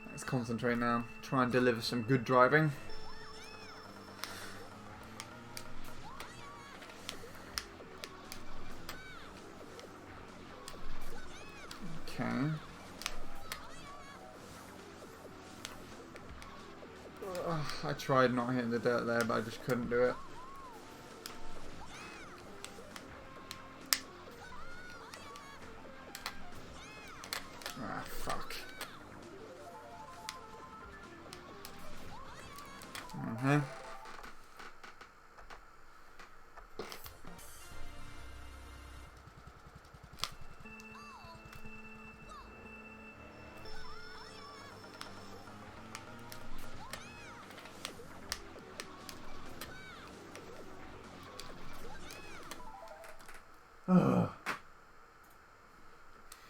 Let's concentrate now. Try and deliver some good driving. Okay. I tried not hitting the dirt there, but I just couldn't do it. Ah, fuck.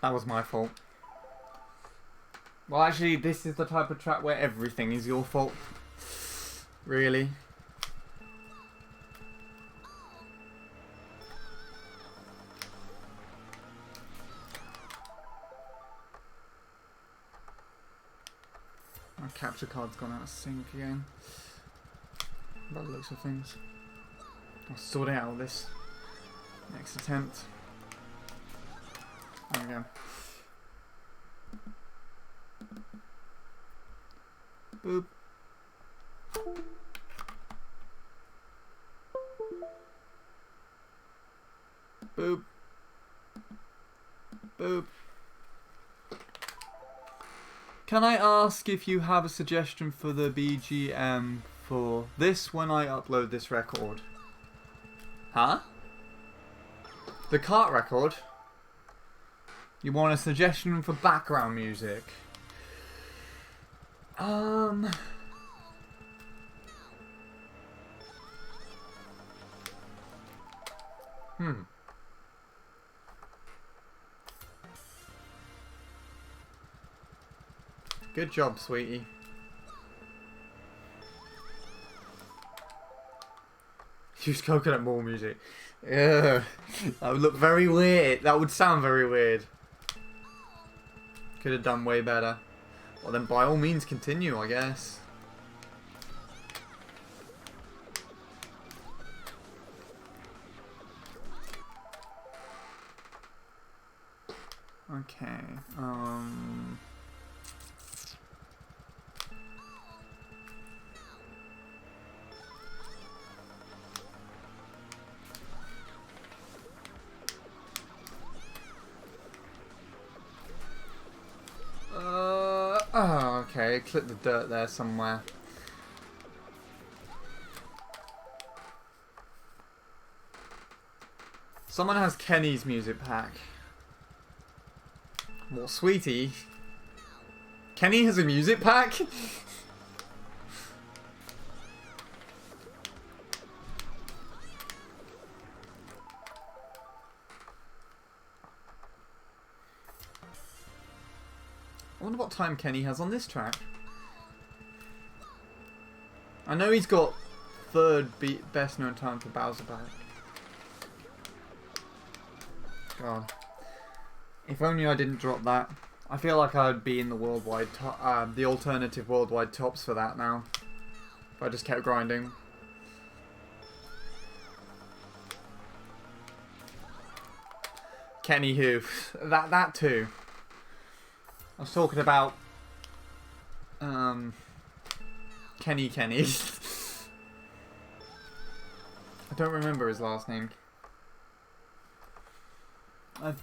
That was my fault. Well, actually, this is the type of track where everything is your fault. Really? My capture card's gone out of sync again. By the looks of things. I'll sort it out with this next attempt. There we go. Boop. Boop. Boop. Can I ask if you have a suggestion for the BGM for this when I upload this record? Huh? The kart record? You want a suggestion for background music? Good job, sweetie. Use Coconut Mall music. Yeah, that would look very weird. That would sound very weird. Could have done way better. Well, then by all means continue, I guess. Okay, oh, okay, clip the dirt there somewhere. Someone has Kenny's music pack. What, sweetie? Kenny has a music pack? I wonder what time Kenny has on this track. I know he's got third best known time for Bowser back. God. If only I didn't drop that. I feel like I'd be in the worldwide the alternative worldwide tops for that now. If I just kept grinding. Kenny who? That too. I was talking about Kenny. I don't remember his last name.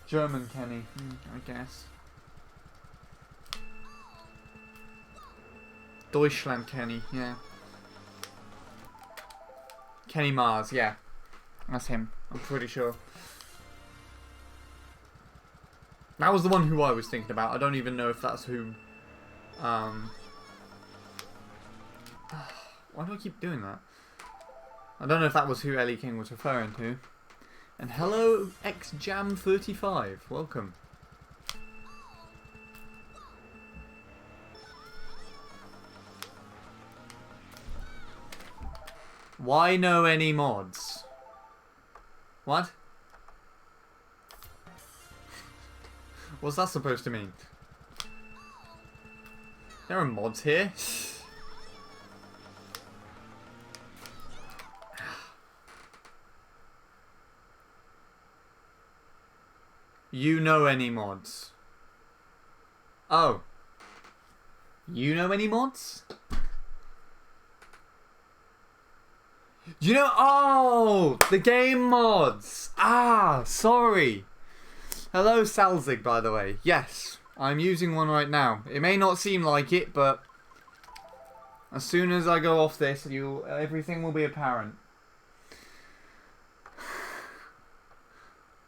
German Kenny, I guess. Deutschland Kenny, yeah. Kenny Mars, yeah. That's him, I'm pretty sure. That was the one who I was thinking about. I don't even know if that's who... Why do I keep doing that? I don't know if that was who Ellie King was referring to. And hello, XJam35. Welcome. Why no any mods? What? What's that supposed to mean? There are mods here. You know any mods? Oh. You know any mods? You know... Oh! The game mods! Ah! Sorry! Hello, Salzig, by the way. Yes, I'm using one right now. It may not seem like it, but... as soon as I go off this, everything will be apparent.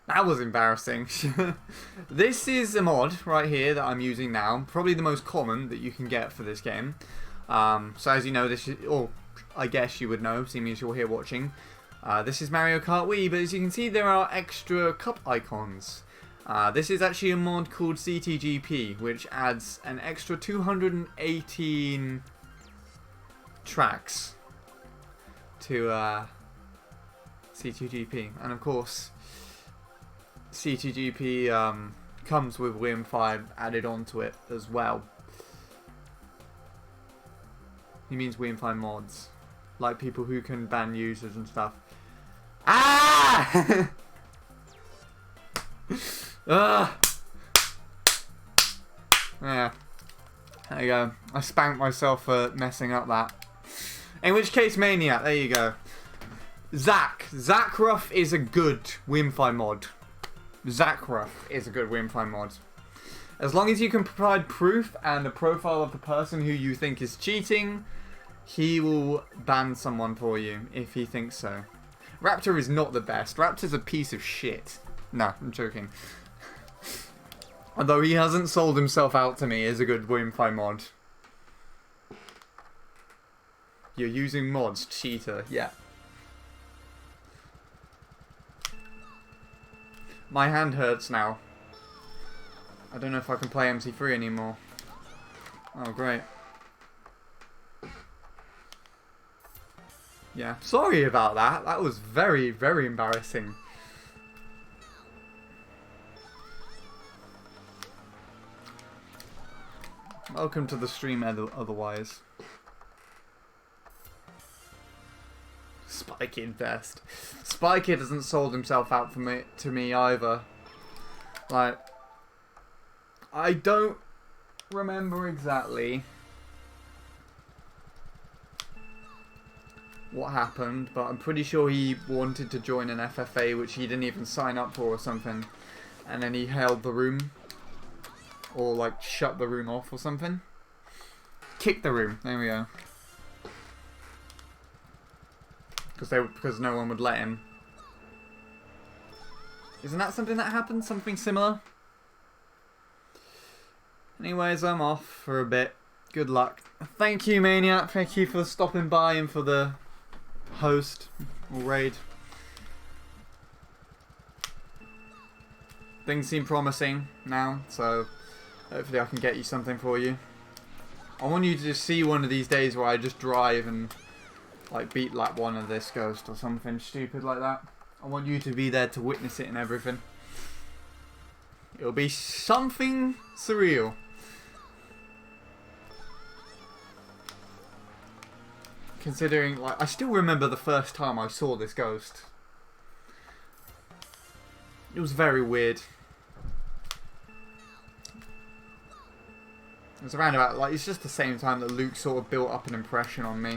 That was embarrassing. This is a mod right here that I'm using now. Probably the most common that you can get for this game. So as you know, this is... or I guess you would know, seeing as you're here watching. This is Mario Kart Wii, but as you can see, there are extra cup icons. This is actually a mod called CTGP, which adds an extra 218 tracks to CTGP. And of course... CTGP comes with Wim5 added onto it as well. He means Wim5 mods. Like people who can ban users and stuff. Ah! Yeah. There you go. I spanked myself for messing up that. In which case, Maniac, there you go. Zackruff is a good Wim5 mod. Zackruff is a good Wim5 mod. As long as you can provide proof and a profile of the person who you think is cheating, he will ban someone for you if he thinks so. Raptor is not the best. Raptor's a piece of shit. No, I'm joking. Although he hasn't sold himself out to me as a good Wim5 mod. You're using mods, cheater. Yeah. My hand hurts now. I don't know if I can play MC3 anymore. Oh, great. Yeah, sorry about that. That was very, very embarrassing. Welcome to the stream otherwise. Spy Kid best. Spy Kid hasn't sold himself out to me either. Like, I don't remember exactly what happened, but I'm pretty sure he wanted to join an FFA, which he didn't even sign up for or something. And then he held the room. Or, like, shut the room off or something. Kicked the room. There we go. Because no one would let him. Isn't that something that happened? Something similar? Anyways, I'm off for a bit. Good luck. Thank you, Maniac. Thank you for stopping by and for the host or raid. Things seem promising now, so hopefully I can get you something for you. I want you to just see one of these days where I just drive and like beat like one of this ghost or something stupid like that. I want you to be there to witness it and everything. It'll be something surreal. Considering, like, I still remember the first time I saw this ghost. It was very weird. It was around about, like, it's just the same time that Luke sort of built up an impression on me.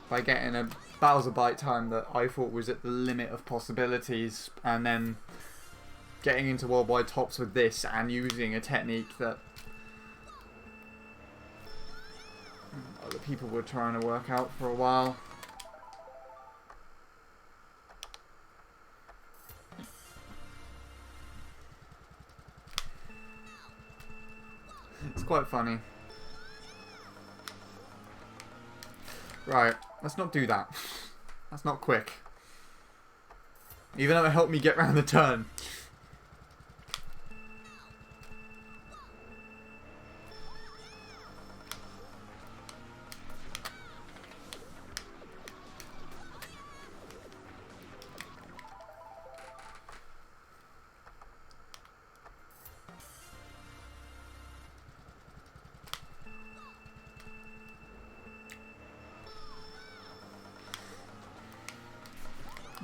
By getting a Bowser Bite time that I thought was at the limit of possibilities, and then getting into worldwide tops with this and using a technique that other people were trying to work out for a while. It's quite funny. Right, let's not do that. That's not quick. Even though it helped me get round the turn.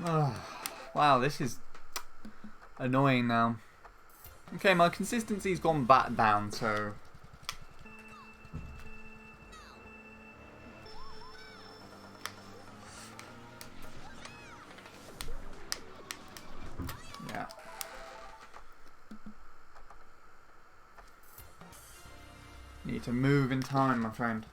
Oh, wow, this is annoying now. Okay, my consistency's gone back down, so yeah. Need to move in time, my friend.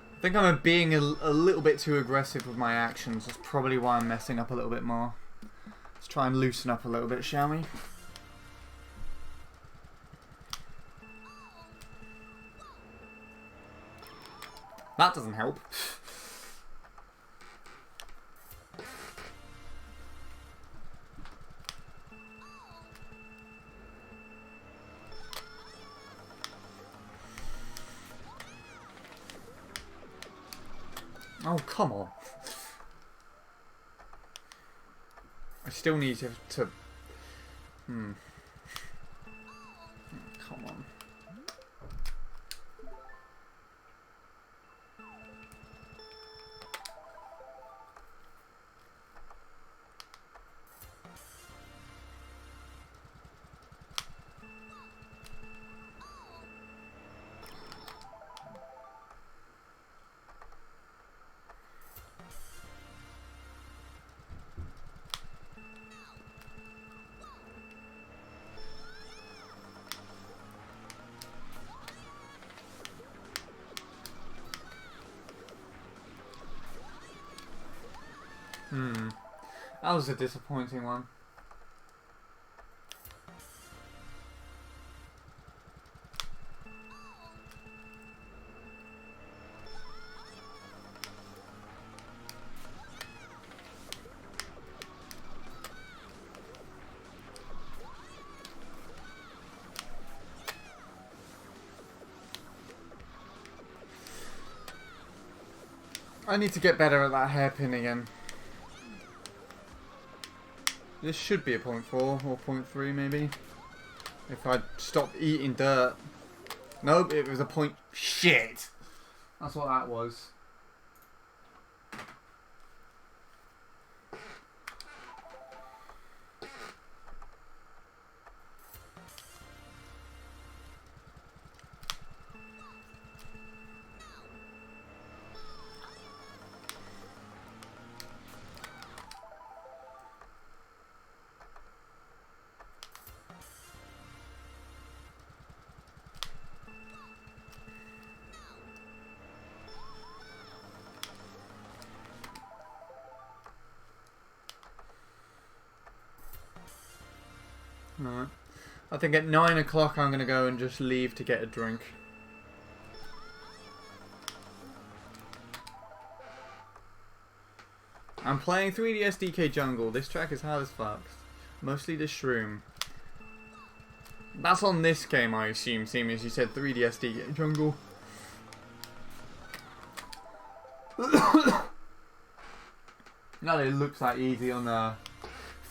I think I'm being a little bit too aggressive with my actions. That's probably why I'm messing up a little bit more. Let's try and loosen up a little bit, shall we? That doesn't help. Oh, come on. I still need to come on. That was a disappointing one. I need to get better at that hairpin again. This should be a 0.4 or 0.3 maybe. If I'd stopped eating dirt. Nope, it was a point. Shit! That's what that was. Alright. I think at 9 o'clock I'm going to go and just leave to get a drink. I'm playing 3DS DK Jungle. This track is hard as fuck. Mostly the shroom. That's on this game, I assume, seeing as you said 3DS DK Jungle. No, it looks that easy on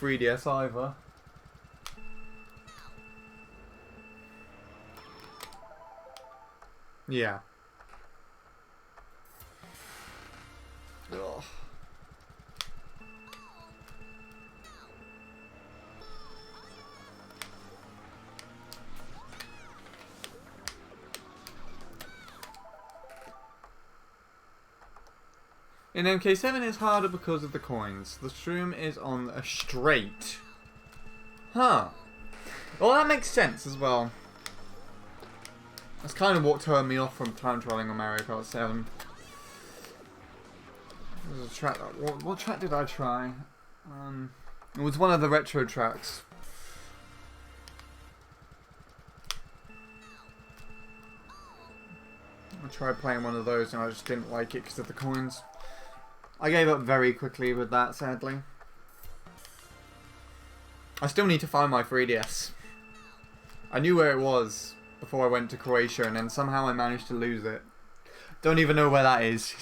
3DS either. Yeah. Ugh. In MK7 it's harder because of the coins. The shroom is on a straight. Huh. Well, that makes sense as well. That's kind of what turned me off from time trialing on Mario Kart 7. There was a track. What track did I try? It was one of the retro tracks. I tried playing one of those and I just didn't like it because of the coins. I gave up very quickly with that, sadly. I still need to find my 3DS. I knew where it was before I went to Croatia, and then somehow I managed to lose it. Don't even know where that is.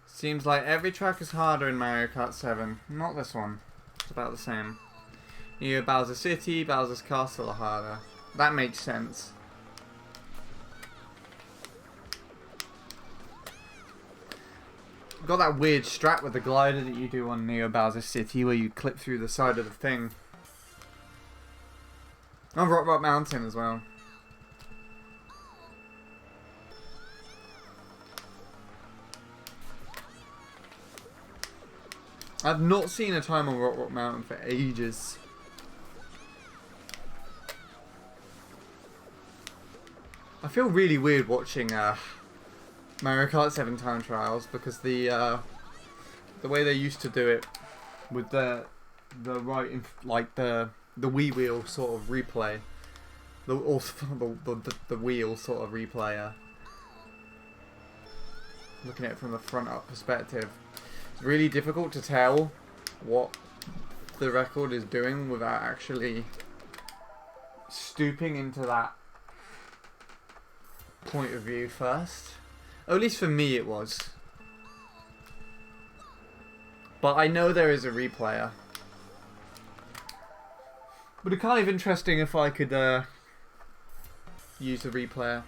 Seems like every track is harder in Mario Kart 7. Not this one. It's about the same. Either Bowser City, Bowser's Castle are harder. That makes sense. Got that weird strat with the glider that you do on Neo Bowser City where you clip through the side of the thing. On Rock Rock Mountain as well. I've not seen a time on Rock Rock Mountain for ages. I feel really weird watching Mario Kart 7 time trials because the way they used to do it with the right like the Wii wheel sort of replay, the wheel sort of replayer. Looking at it from the front up perspective, it's really difficult to tell what the record is doing without actually stooping into that point of view first. Or at least for me it was. But I know there is a replayer. But it's kind of interesting if I could use the replayer.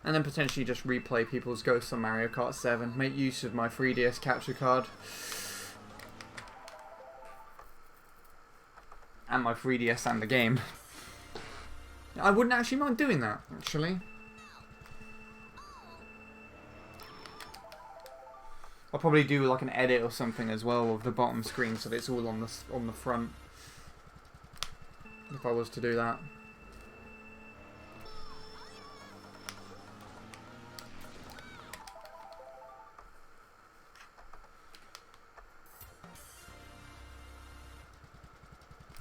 And then potentially just replay people's Ghosts on Mario Kart 7. Make use of my 3DS capture card. And my 3DS and the game. I wouldn't actually mind doing that, actually. I'll probably do like an edit or something as well of the bottom screen so that it's all on the front. If I was to do that.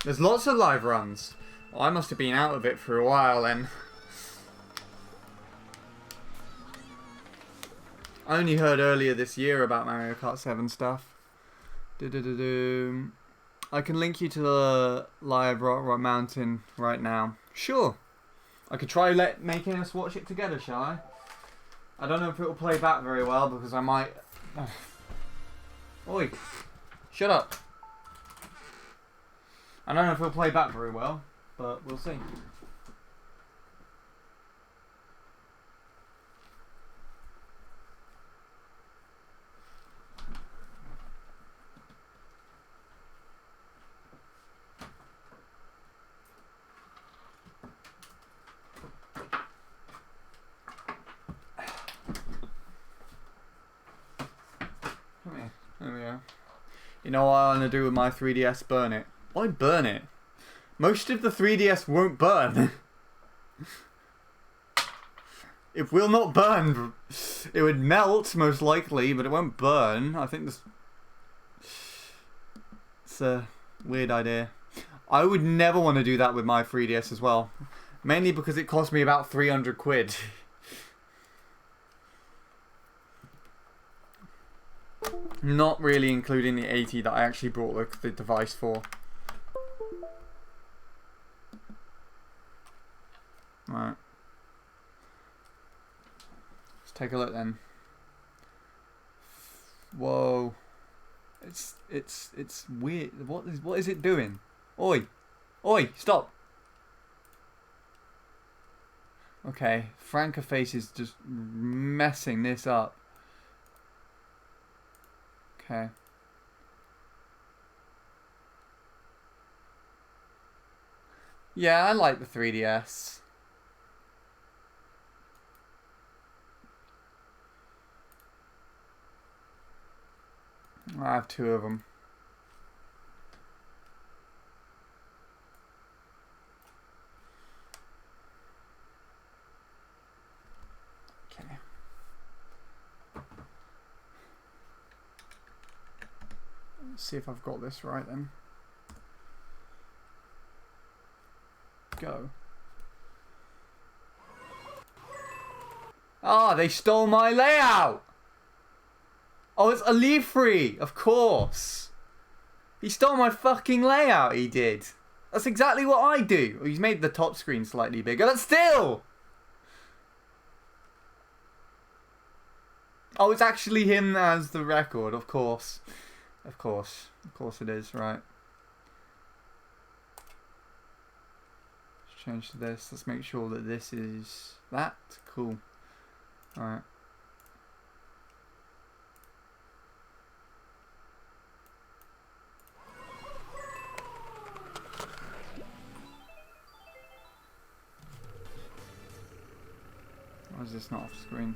There's lots of live runs. Oh, I must have been out of it for a while then. I only heard earlier this year about Mario Kart 7 stuff. I can link you to the live Rock Mountain right now. Sure. I could try making us watch it together, shall I? I don't know if it will play back very well because I might... Oi. Shut up. I don't know if it'll play back very well, but we'll see. There we go. You know what I want to do with my 3DS? Burn it. Why burn it? Most of the 3DS won't burn. It will not burn. It would melt, most likely, but it won't burn. I think this... It's a weird idea. I would never want to do that with my 3DS as well. Mainly because it cost me about 300 quid. Not really including the 80 that I actually bought the device for. Right. Let's take a look then. Whoa. It's weird. What is it doing? Oi. Oi, stop. Okay, Frankerface is just messing this up. Okay. Yeah, I like the 3DS. I have two of them. Okay. Let's see if I've got this right then. Go. Ah, they stole my layout! Oh, it's Alifree, of course. He stole my fucking layout, he did. That's exactly what I do. He's made the top screen slightly bigger, but still! Oh, it's actually him as the record, of course. Of course. Of course it is, right. Let's change to this. Let's make sure that this is that. Cool. Alright. Why is this not off screen?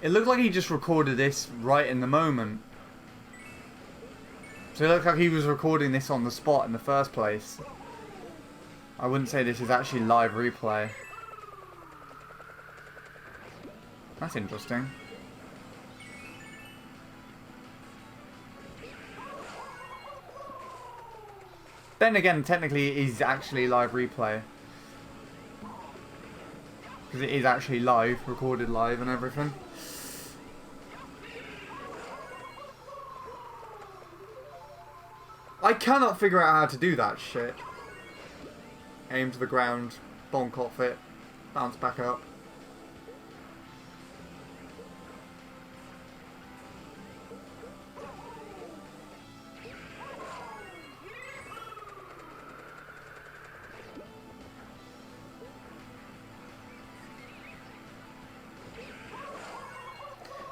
It looked like he just recorded this right in the moment. So it looked like he was recording this on the spot in the first place. I wouldn't say this is actually live replay. That's interesting. Then again, technically it is actually live replay. Because it is actually live, recorded live and everything. I cannot figure out how to do that shit. Aim to the ground, bonk off it, bounce back up.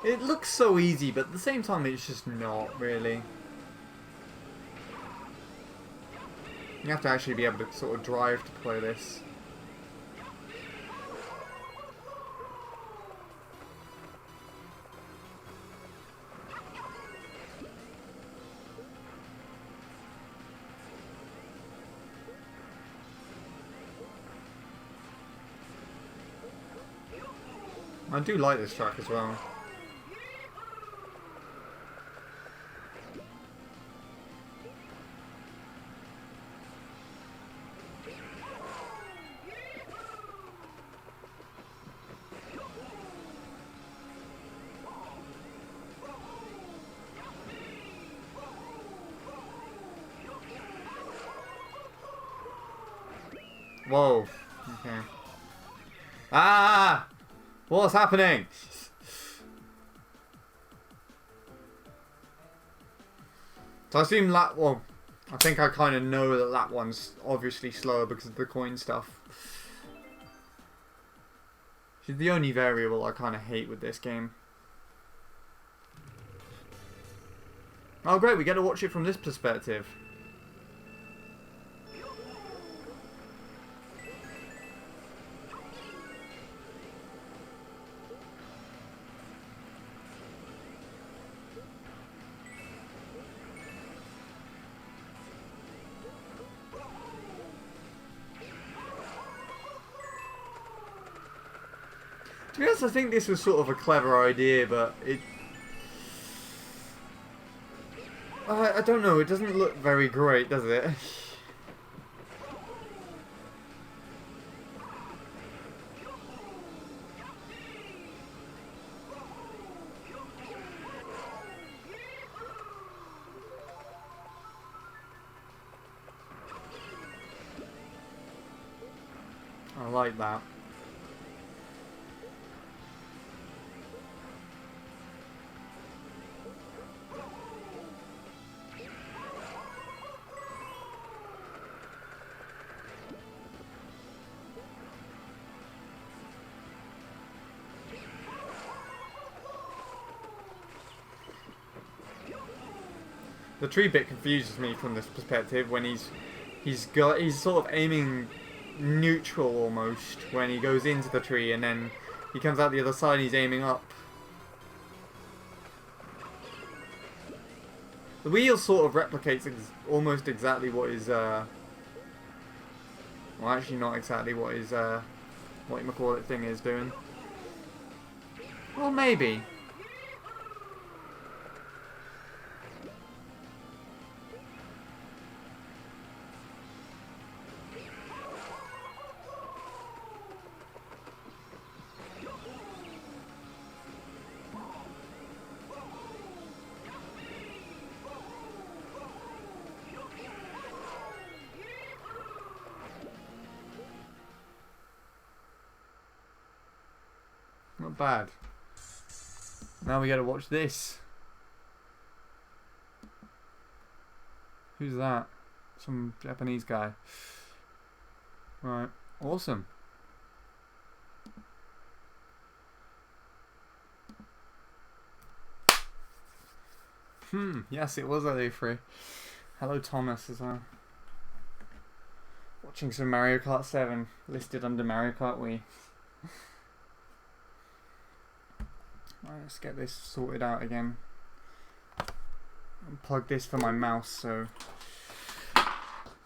It looks so easy, but at the same time it's just not, really. You have to actually be able to sort of drive to play this. I do like this track as well. Whoa. Okay. Ah! What's happening? So I assume well, I think I kind of know that one's obviously slower because of the coin stuff. Which is the only variable I kind of hate with this game. Oh great, we get to watch it from this perspective. To be honest, I think this was sort of a clever idea, but it... I don't know, it doesn't look very great, does it? I like that. The tree bit confuses me from this perspective when he's sort of aiming neutral almost when he goes into the tree, and then he comes out the other side and he's aiming up. The wheel sort of replicates almost exactly what is well, actually not exactly what is what you call it thing is doing. Well, maybe. Not bad. Now we gotta watch this. Who's that? Some Japanese guy. Right. Awesome. Yes, it was LA3. Hello, Thomas, as well. Watching some Mario Kart 7 listed under Mario Kart Wii. Right, let's get this sorted out again. Unplug this for my mouse, so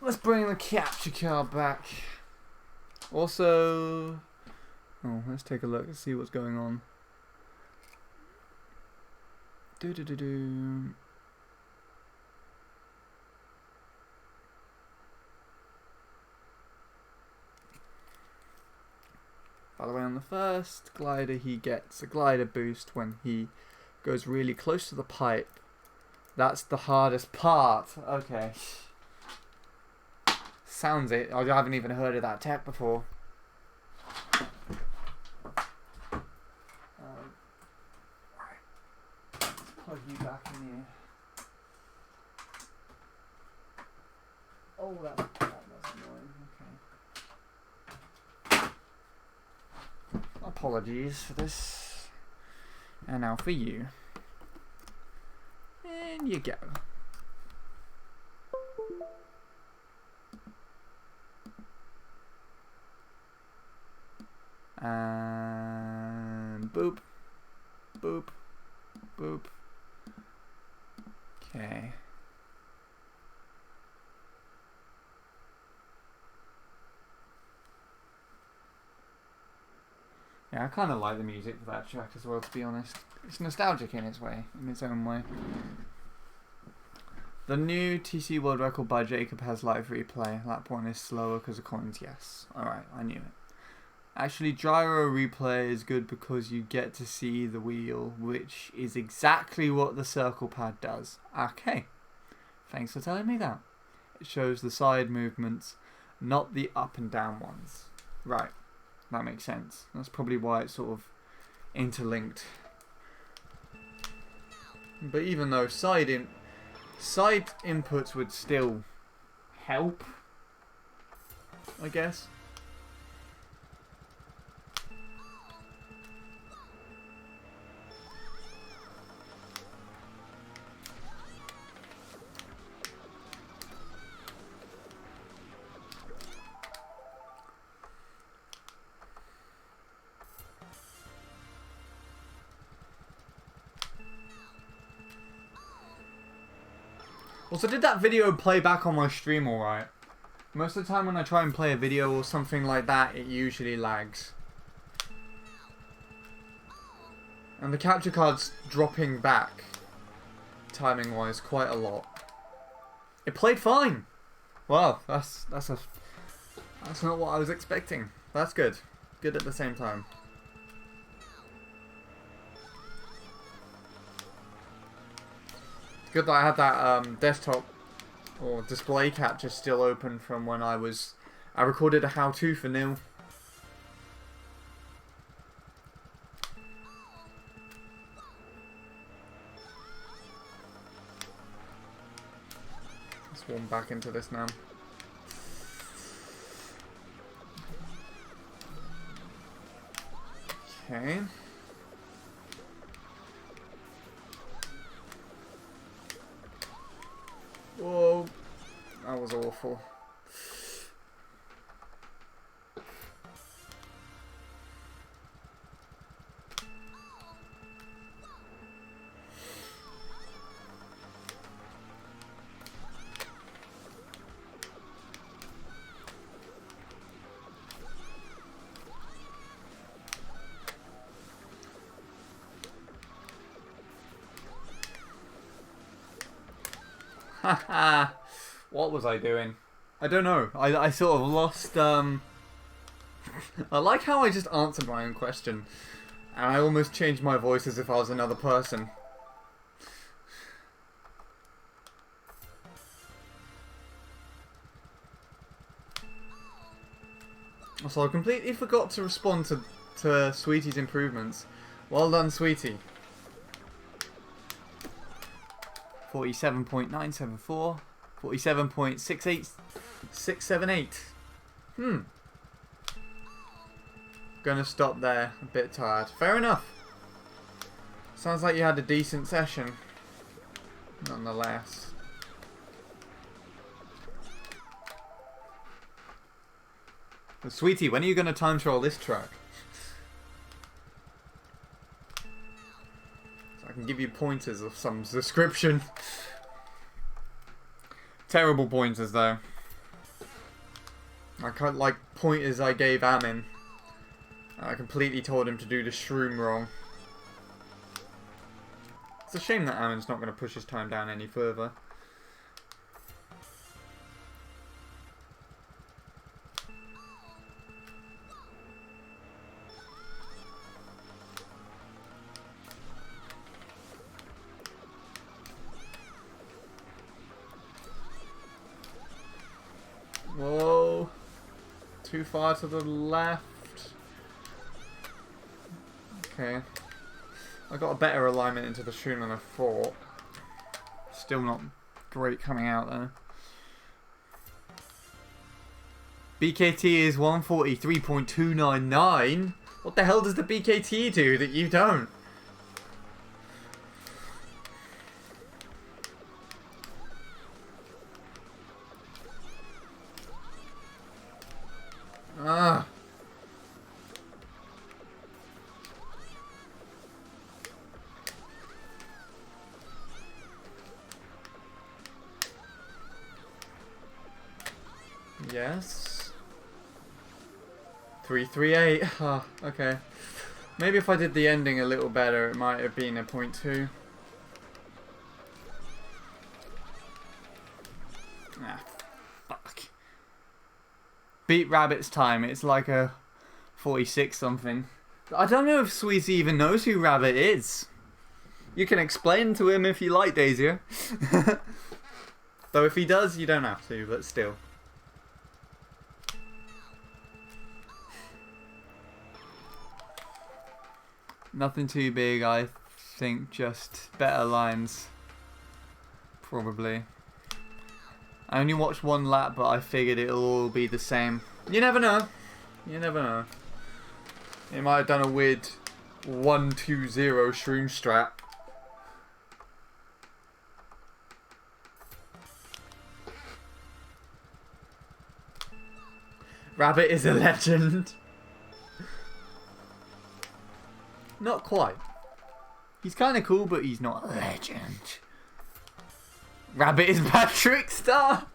let's bring the capture card back. Also, let's take a look and see what's going on. By the way, on the first glider, he gets a glider boost when he goes really close to the pipe. That's the hardest part. Okay. Sounds it. I haven't even heard of that tech before. Let's plug you back in here. Oh, that was annoying. Okay. Apologies for this. And now for you. And you go. And boop. Boop. Boop. Okay. Yeah, I kind of like the music for that track as well, to be honest. It's nostalgic in its way, in its own way. The new TC World Record by Jacob has live replay. That one is slower because of coins, yes. Alright, I knew it. Actually, gyro replay is good because you get to see the wheel, which is exactly what the circle pad does. Okay, thanks for telling me that. It shows the side movements not the up and down ones. Right, that makes sense. That's probably why it's sort of interlinked. But even though side inputs would still help, I guess. Also, did that video play back on my stream alright? Most of the time when I try and play a video or something like that, it usually lags. And the capture card's dropping back, timing wise, quite a lot. It played fine! Wow, that's not what I was expecting. That's good. Good at the same time. Good that I had that desktop or display capture still open from when I recorded a how-to for Nil. Let's warm back into this now. Okay. Whoa, that was awful. Haha, what was I doing? I don't know. I sort of lost, I like how I just answered my own question. And I almost changed my voice as if I was another person. So I completely forgot to respond to Sweetie's improvements. Well done, Sweetie. 47.974, 47.68678. Gonna stop there. A bit tired. Fair enough. Sounds like you had a decent session. Nonetheless. But Sweetie, when are you gonna time trial this track? I can give you pointers of some description. Terrible pointers though. I can't like pointers I gave Amin. I completely told him to do the shroom wrong. It's a shame that Amin's not going to push his time down any further. Whoa. Too far to the left. Okay. I got a better alignment into the shroom than I thought. Still not great coming out though. BKT is 143.299. What the hell does the BKT do that you don't? Ah. Yes. 338. Ah, okay. Maybe if I did the ending a little better, it might have been a 0.2. Ah, fuck. Beat Rabbit's time. It's like a 46 something. I don't know if Sweetie even knows who Rabbit is. You can explain to him if you like, Daisy. Though if he does, you don't have to, but still. Nothing too big, I think, just better lines. Probably. I only watched one lap, but I figured it'll all be the same. You never know. You never know. He might have done a weird 1-2-0 shroom strat. Rabbit is a legend. Not quite. He's kind of cool, but he's not a legend. Rabbit is Patrick Star.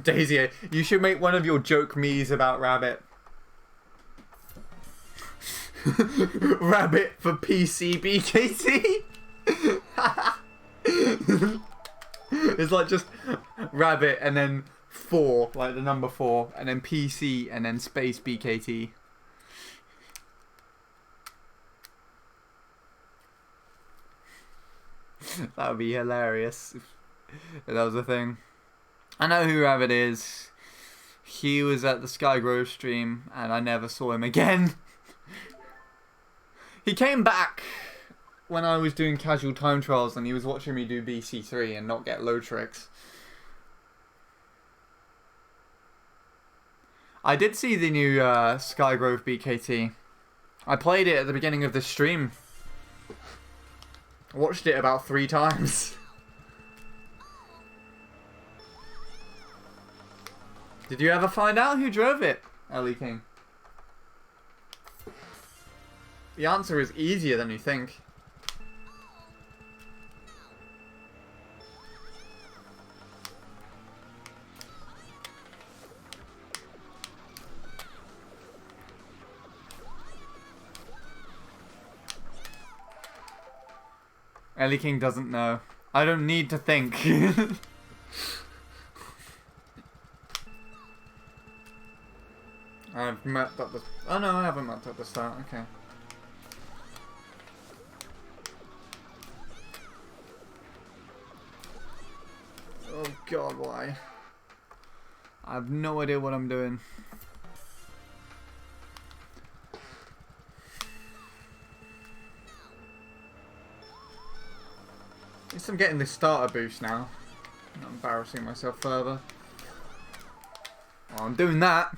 Daisy, you should make one of your joke me's about Rabbit. Rabbit for PC BKT. It's like just Rabbit and then 4, like the number 4, and then PC and then space BKT. That would be hilarious if that was a thing. I know who Rabbit is. He was at the Skygrove stream and I never saw him again. He came back when I was doing casual time trials and he was watching me do BC3 and not get low tricks. I did see the new Skygrove BKT. I played it at the beginning of the stream. I watched it about 3 times. Did you ever find out who drove it, Ellie King? The answer is easier than you think. Ellie King doesn't know. I don't need to think. I've mapped up the... Oh no, I haven't mapped up the start. Okay. Oh god, why? I have no idea what I'm doing. At least I'm getting this starter boost now. I'm not embarrassing myself further. Oh, I'm doing that.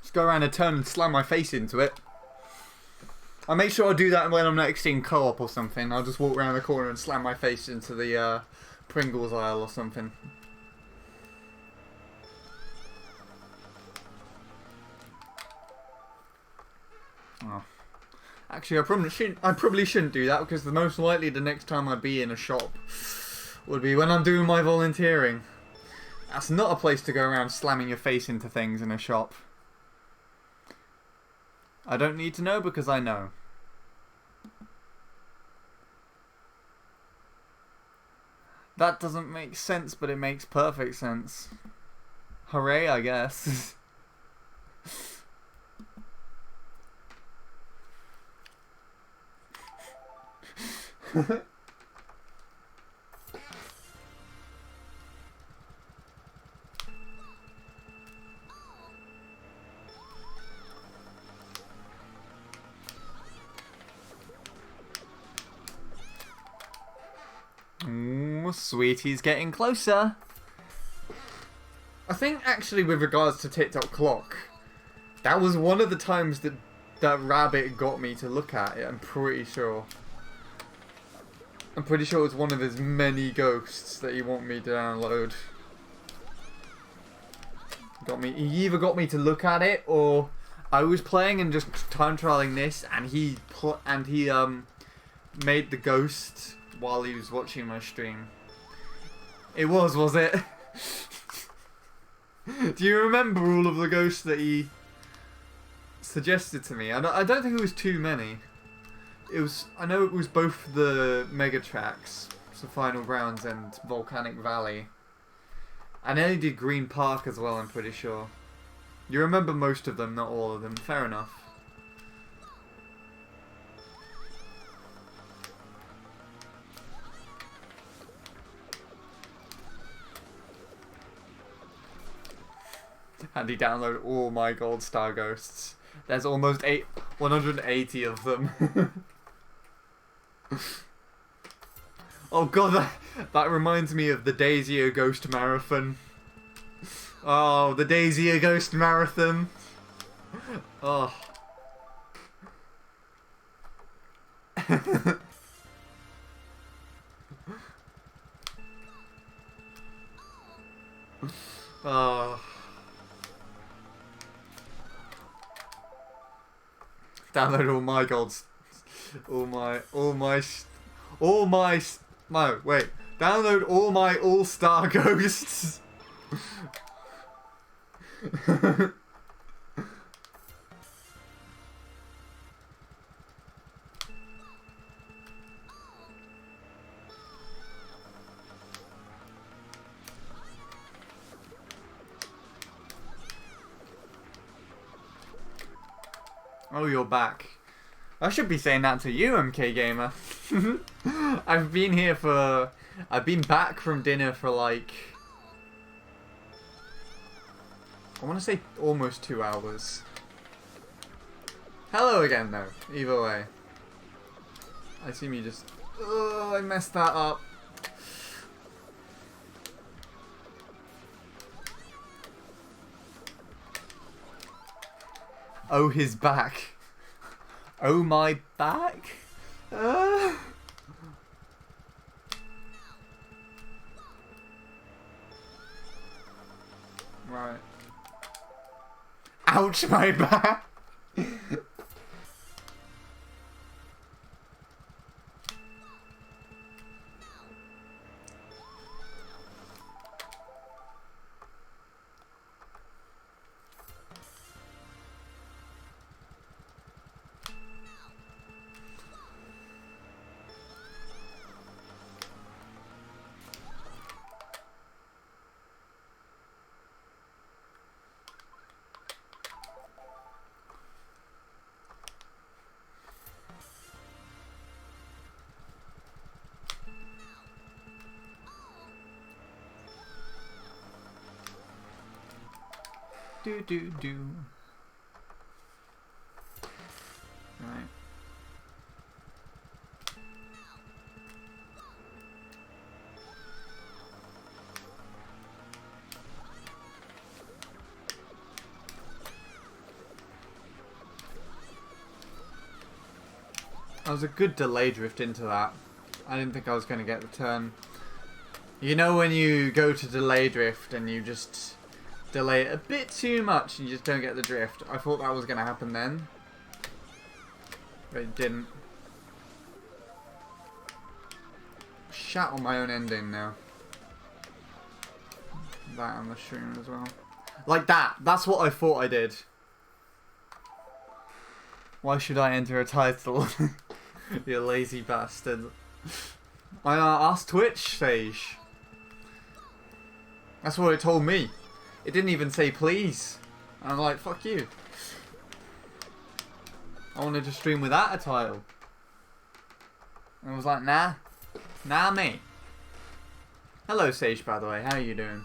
Just go around a turn and slam my face into it. I'll make sure I do that when I'm next in co-op or something. I'll just walk around the corner and slam my face into the Pringles aisle or something. Oh. Actually, I probably shouldn't do that because the most likely the next time I'd be in a shop would be when I'm doing my volunteering. That's not a place to go around slamming your face into things in a shop. I don't need to know because I know. That doesn't make sense, but it makes perfect sense. Hooray, I guess. Ooh, sweetie's getting closer. I think actually with regards to TikTok clock, that was one of the times that Rabbit got me to look at it, I'm pretty sure. I'm pretty sure it was one of his many ghosts that he wanted me to download. He either got me to look at it, or I was playing and just time trialing this, and he made the ghost while he was watching my stream. It was it? Do you remember all of the ghosts that he suggested to me? I don't think it was too many. I know it was both the mega tracks, so Final Grounds and Volcanic Valley. And then he did Green Park as well, I'm pretty sure. You remember most of them, not all of them. Fair enough. Handy download all my gold star ghosts. There's almost 180 of them. Oh god, that reminds me of the Daisy Ghost Marathon. Oh, the Daisy Ghost Marathon. Oh. Oh. Download all my golds. No, wait. Download all my all-star ghosts. Oh, you're back. I should be saying that to you, MK Gamer. I've been back from dinner for like, I want to say almost 2 hours. Hello again, though. Either way. I assume you just... Oh, I messed that up. Oh, his back. Oh, my back? Right. Ouch, my back! Do. Right. That was a good delay drift into that. I didn't think I was going to get the turn. You know when you go to delay drift and you just delay it a bit too much and you just don't get the drift? I thought that was going to happen then. But it didn't. Shat on my own ending now. That on the stream as well. Like that. That's what I thought I did. Why should I enter a title? You lazy bastard. I asked Twitch, Sage. That's what it told me. It didn't even say please. And I'm like, fuck you. I wanted to stream without a title. And I was like, nah. Nah, mate. Hello, Sage, by the way. How are you doing?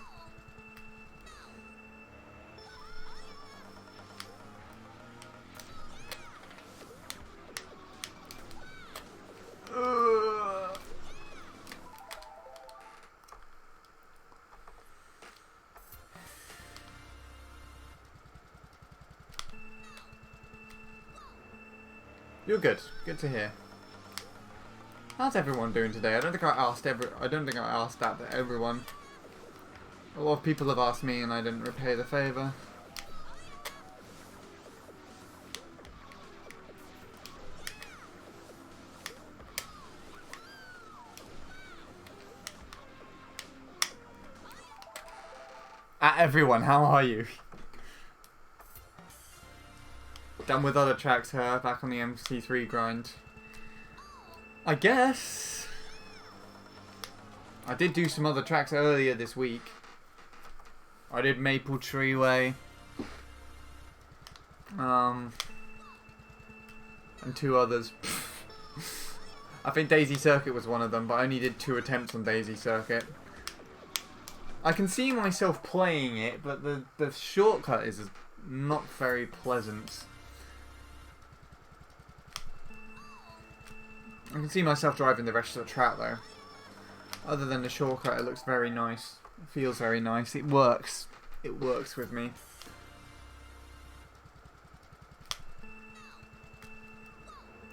You're good. Good to hear. How's everyone doing today? I don't think I asked that to everyone. A lot of people have asked me and I didn't repay the favour. Everyone, how are you? Done with other tracks here, back on the MC3 grind. I guess. I did do some other tracks earlier this week. I did Maple Tree Way. And 2 others. I think Daisy Circuit was one of them, but I only did 2 attempts on Daisy Circuit. I can see myself playing it, but the shortcut is not very pleasant. I can see myself driving the rest of the track though. Other than the shortcut, it looks very nice. It feels very nice. It works. It works with me.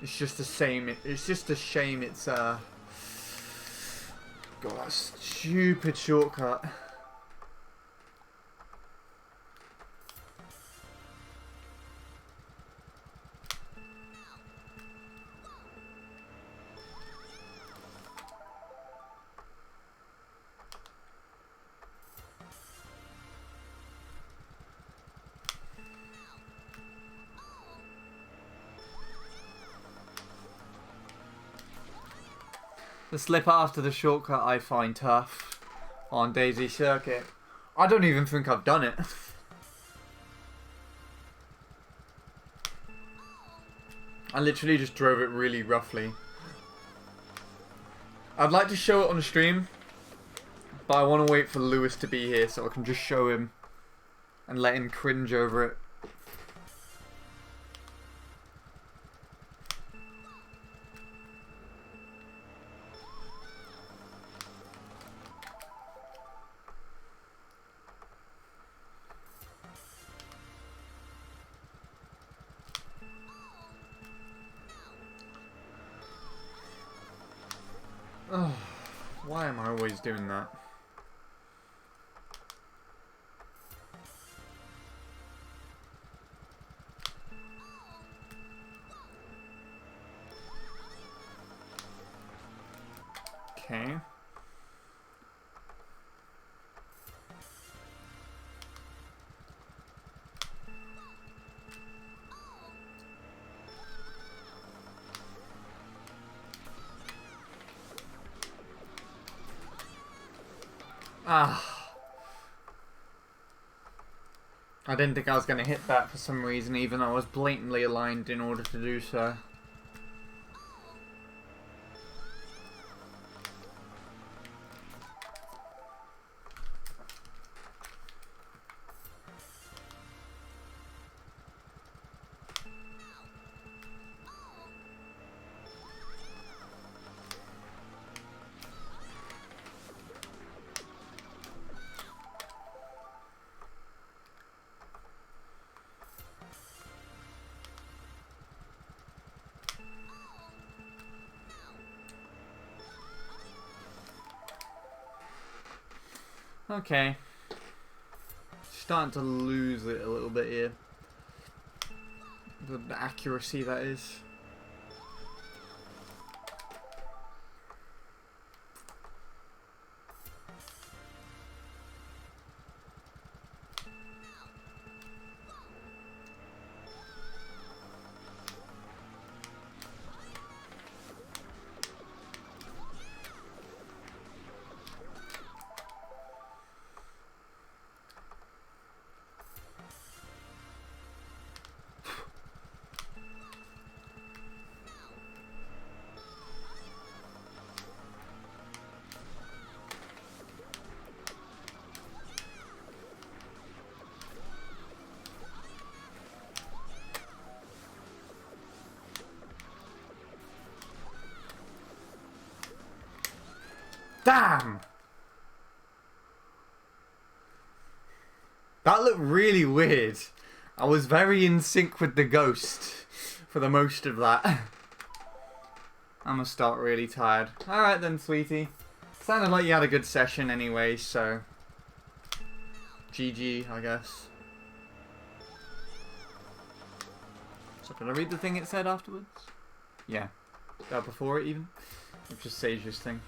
It's just a shame. It's just a shame. It's God, that stupid shortcut. The slip after the shortcut I find tough on Daisy Circuit. I don't even think I've done it. I literally just drove it really roughly. I'd like to show it on the stream, but I want to wait for Lewis to be here so I can just show him and let him cringe over it. Oh, why am I always doing that? Okay. Ah. I didn't think I was going to hit that for some reason, even though I was blatantly aligned in order to do so. Okay. Starting to lose it a little bit here. The accuracy, that is. Damn! That looked really weird. I was very in sync with the ghost for the most of that. I'm gonna start really tired. Alright then, sweetie. Sounded like you had a good session anyway, so... GG, I guess. So can I read the thing it said afterwards? Yeah. Before it even? It's just Sage's thing.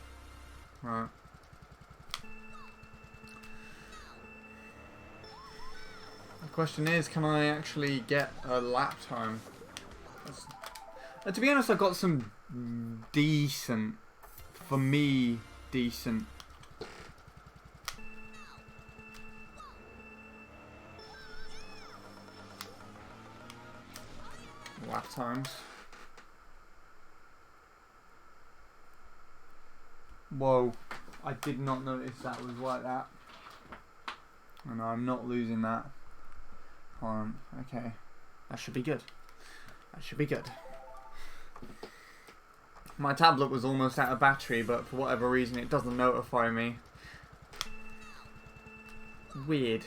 Right. The question is, can I actually get a lap time? To be honest, I got some decent, for me, decent lap times. Whoa, I did not notice that was like that. And I'm not losing that. Hold on. Okay. That should be good. That should be good. My tablet was almost out of battery, but for whatever reason it doesn't notify me. Weird.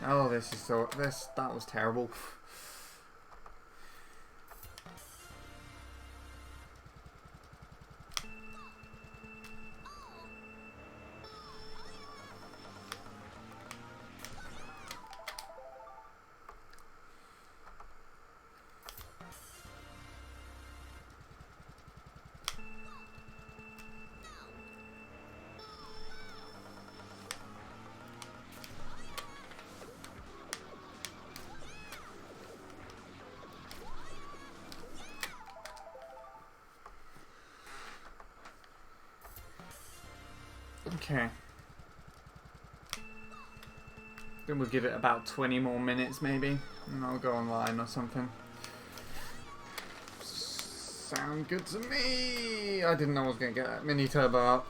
Oh, this is so... That was terrible. Okay. Then we'll give it about 20 more minutes maybe, and I'll go online or something. Sound good to me! I didn't know I was going to get that mini turbo up.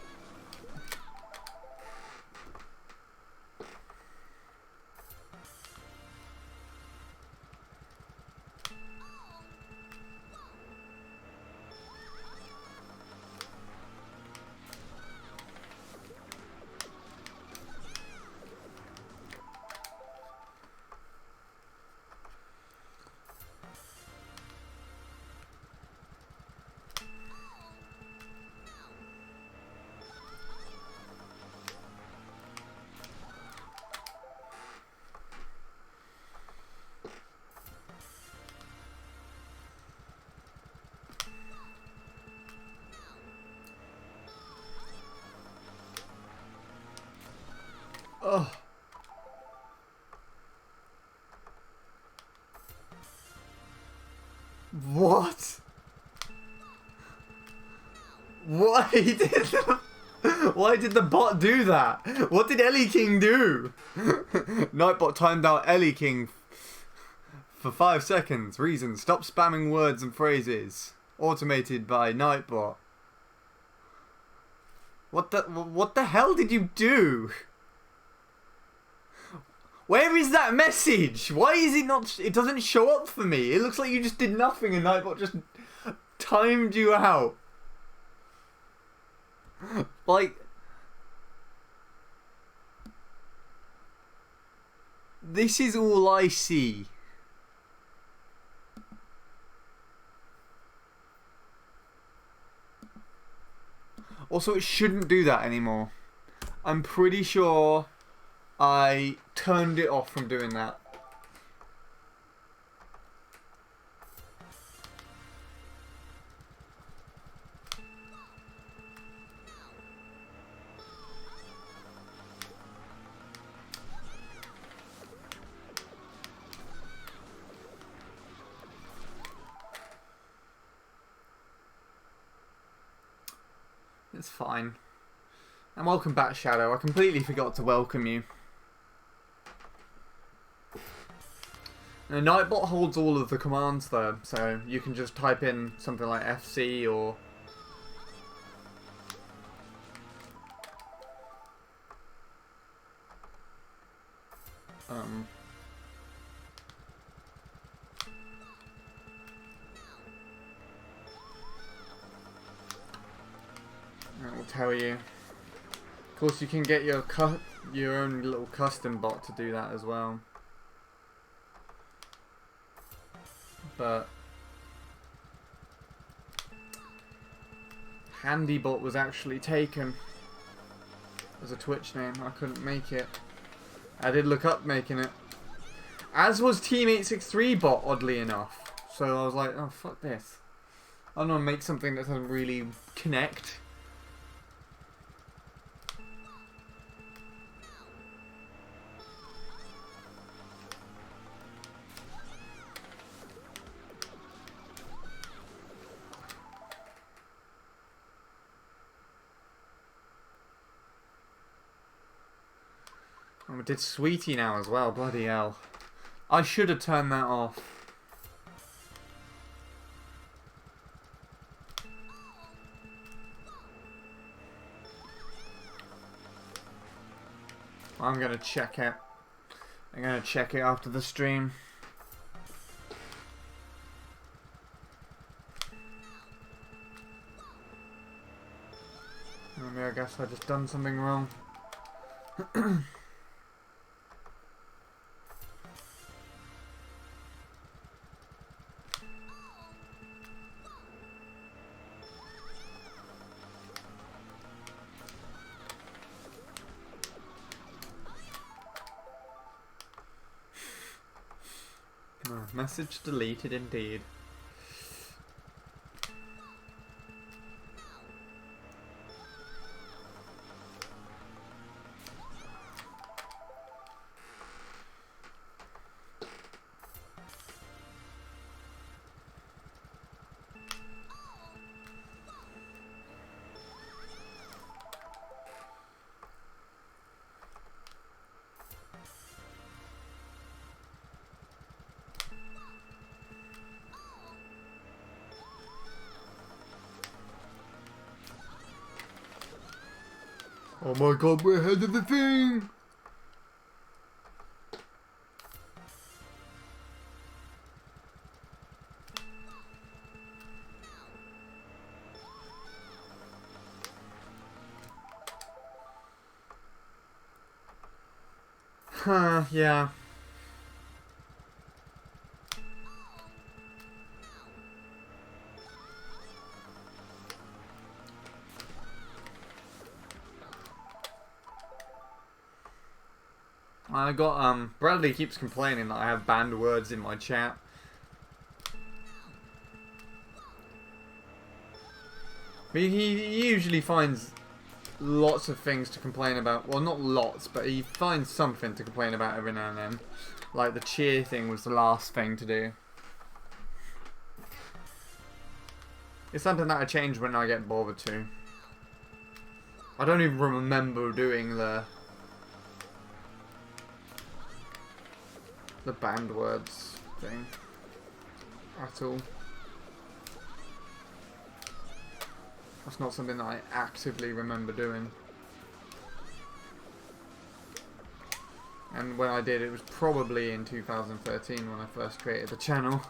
Ugh. What? Why did the bot do that? What did Ellie King do? Nightbot timed out Ellie King for 5 seconds. Reason: stop spamming words and phrases. Automated by Nightbot. What the hell did you do? Where is that message? Why is it not... It doesn't show up for me. It looks like you just did nothing and Nightbot just timed you out. Like... This is all I see. Also, it shouldn't do that anymore. I'm pretty sure I turned it off from doing that. It's fine. And welcome back, Shadow. I completely forgot to welcome you. Now, Nightbot holds all of the commands there, so you can just type in something like FC or... It will tell you. Of course, you can get your own little custom bot to do that as well. But Handybot was actually taken as a Twitch name. I couldn't make it. I did look up making it. As was Team863 bot, oddly enough. So I was like, oh fuck this. I don't want to make something that doesn't really connect. Oh, we did Sweetie now as well, bloody hell. I should have turned that off. I'm gonna check it. I'm gonna check it after the stream. Maybe I guess I just done something wrong. Message deleted indeed. Oh my god, we're ahead of the thing! Huh, yeah. I got, Bradley keeps complaining that I have banned words in my chat. But he usually finds lots of things to complain about. Well, not lots, but he finds something to complain about every now and then. Like the cheer thing was the last thing to do. It's something that I change when I get bothered to. I don't even remember doing the banned words thing at all. That's not something that I actively remember doing. And when I did, it was probably in 2013 when I first created the channel.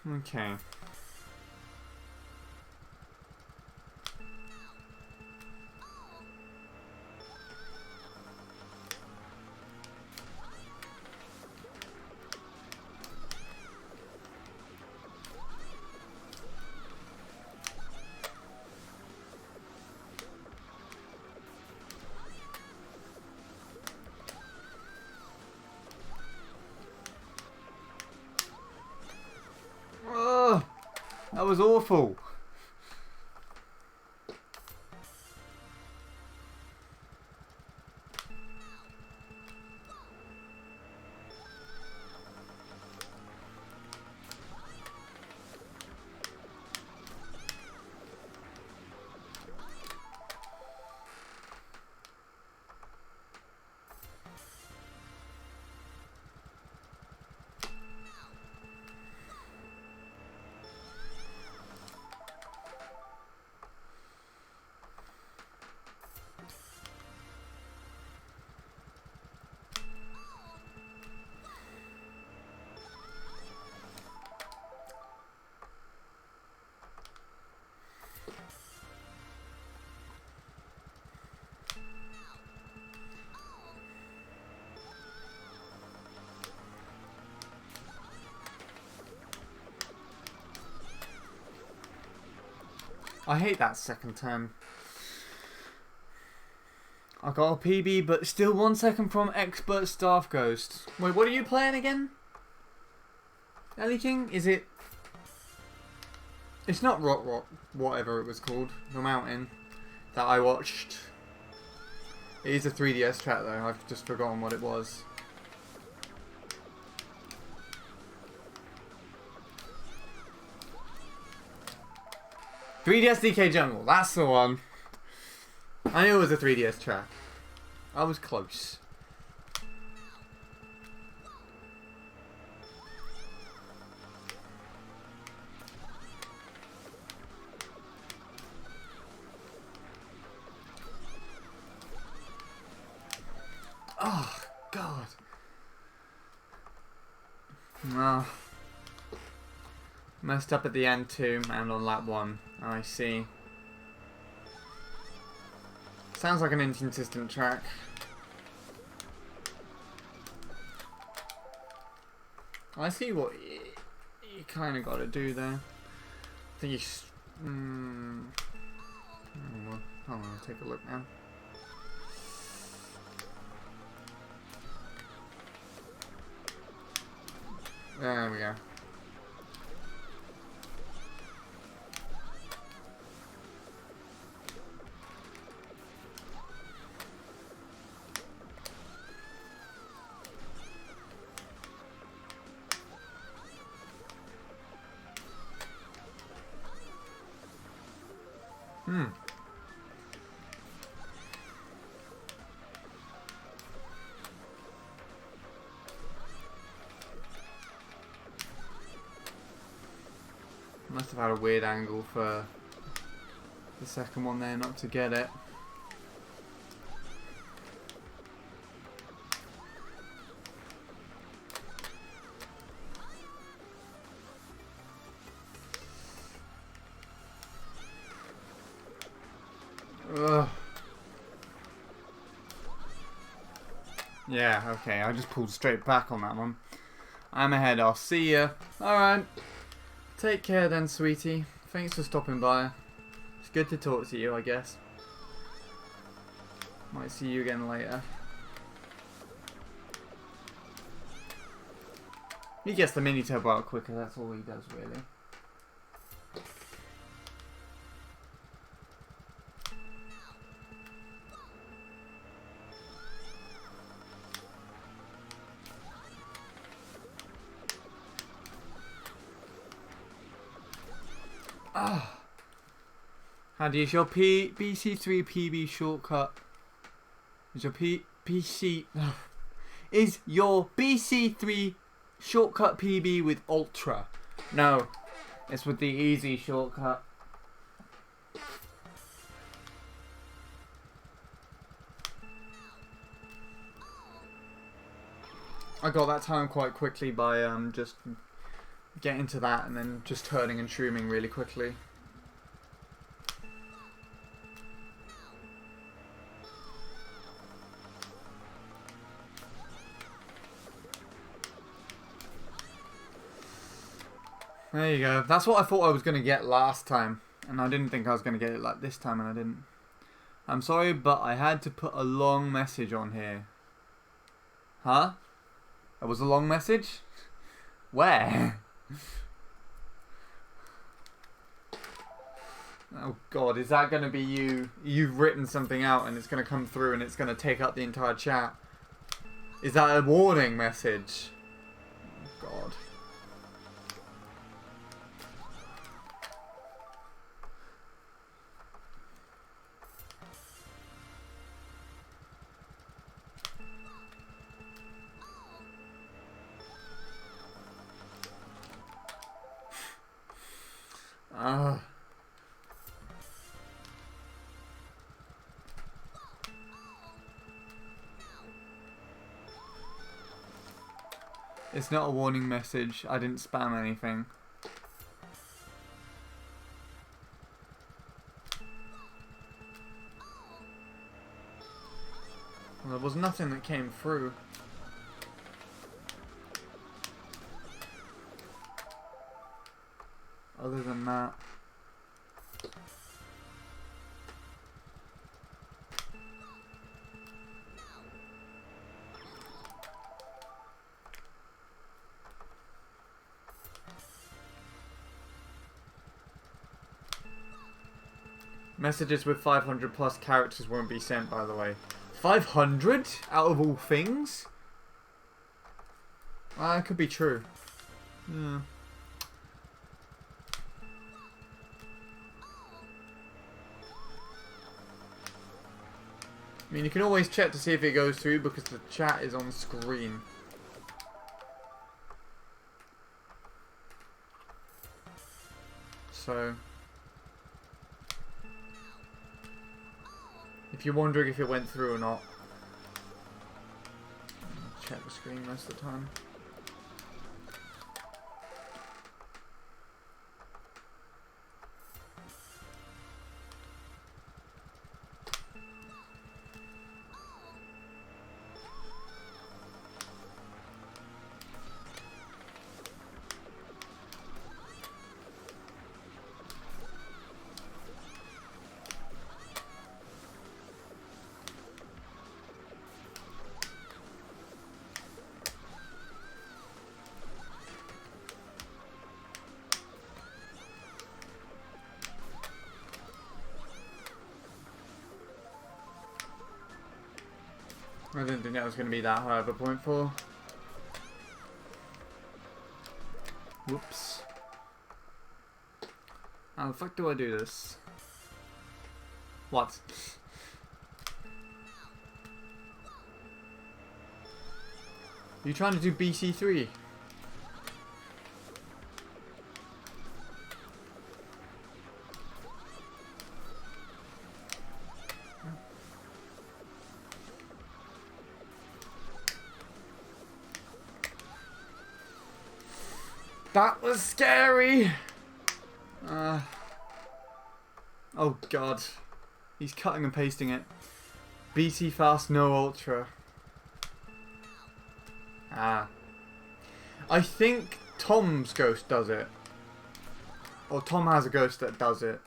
Okay. Oh, that was awful. I hate that second turn. I got a PB, but still 1 second from Expert Staff Ghost. Wait, what are you playing again? Ellie King? Is it... It's not Rock, whatever it was called. The Mountain that I watched. It is a 3DS track though, I've just forgotten what it was. "3DS DK Jungle", that's the one. I knew it was a 3DS track. I was close. Oh, God. No. Messed up at the end too, and on lap 1. I see. Sounds like an inconsistent track. I see what you kind of got to do there. I think you... Hold on, I'll take a look now. There we go. Must have had a weird angle for the second one there not to get it. Ugh. Yeah, okay, I just pulled straight back on that one. I'm ahead, I'll see ya. Alright. Take care then, sweetie. Thanks for stopping by. It's good to talk to you, I guess. Might see you again later. He gets the mini turbo out quicker, that's all he does really. Ah. How do you use your BC3 PB shortcut? Is your Is your BC3 shortcut PB with Ultra? No, it's with the easy shortcut. I got that time quite quickly by just getting to that and then just turning and shrooming really quickly. There you go. That's what I thought I was going to get last time. And I didn't think I was going to get it like this time, and I didn't. I'm sorry, but I had to put a long message on here. Huh? That was a long message? Where? Oh God, is that going to be you? You've written something out and it's going to come through and it's going to take up the entire chat. Is that a warning message? Oh God. It's not a warning message. I didn't spam anything. Well, there was nothing that came through. Other than that. Messages with 500 plus characters won't be sent, by the way. 500 out of all things? That could be true. Yeah. I mean, you can always check to see if it goes through because the chat is on screen. So, if you're wondering if it went through or not, check the screen most of the time. I didn't think that was going to be that high of a point for. Whoops. How the fuck do I do this? What? Are you trying to do BC3? That was scary! Oh god. He's cutting and pasting it. BT fast, no ultra. I think Tom's ghost does it. Or Tom has a ghost that does it.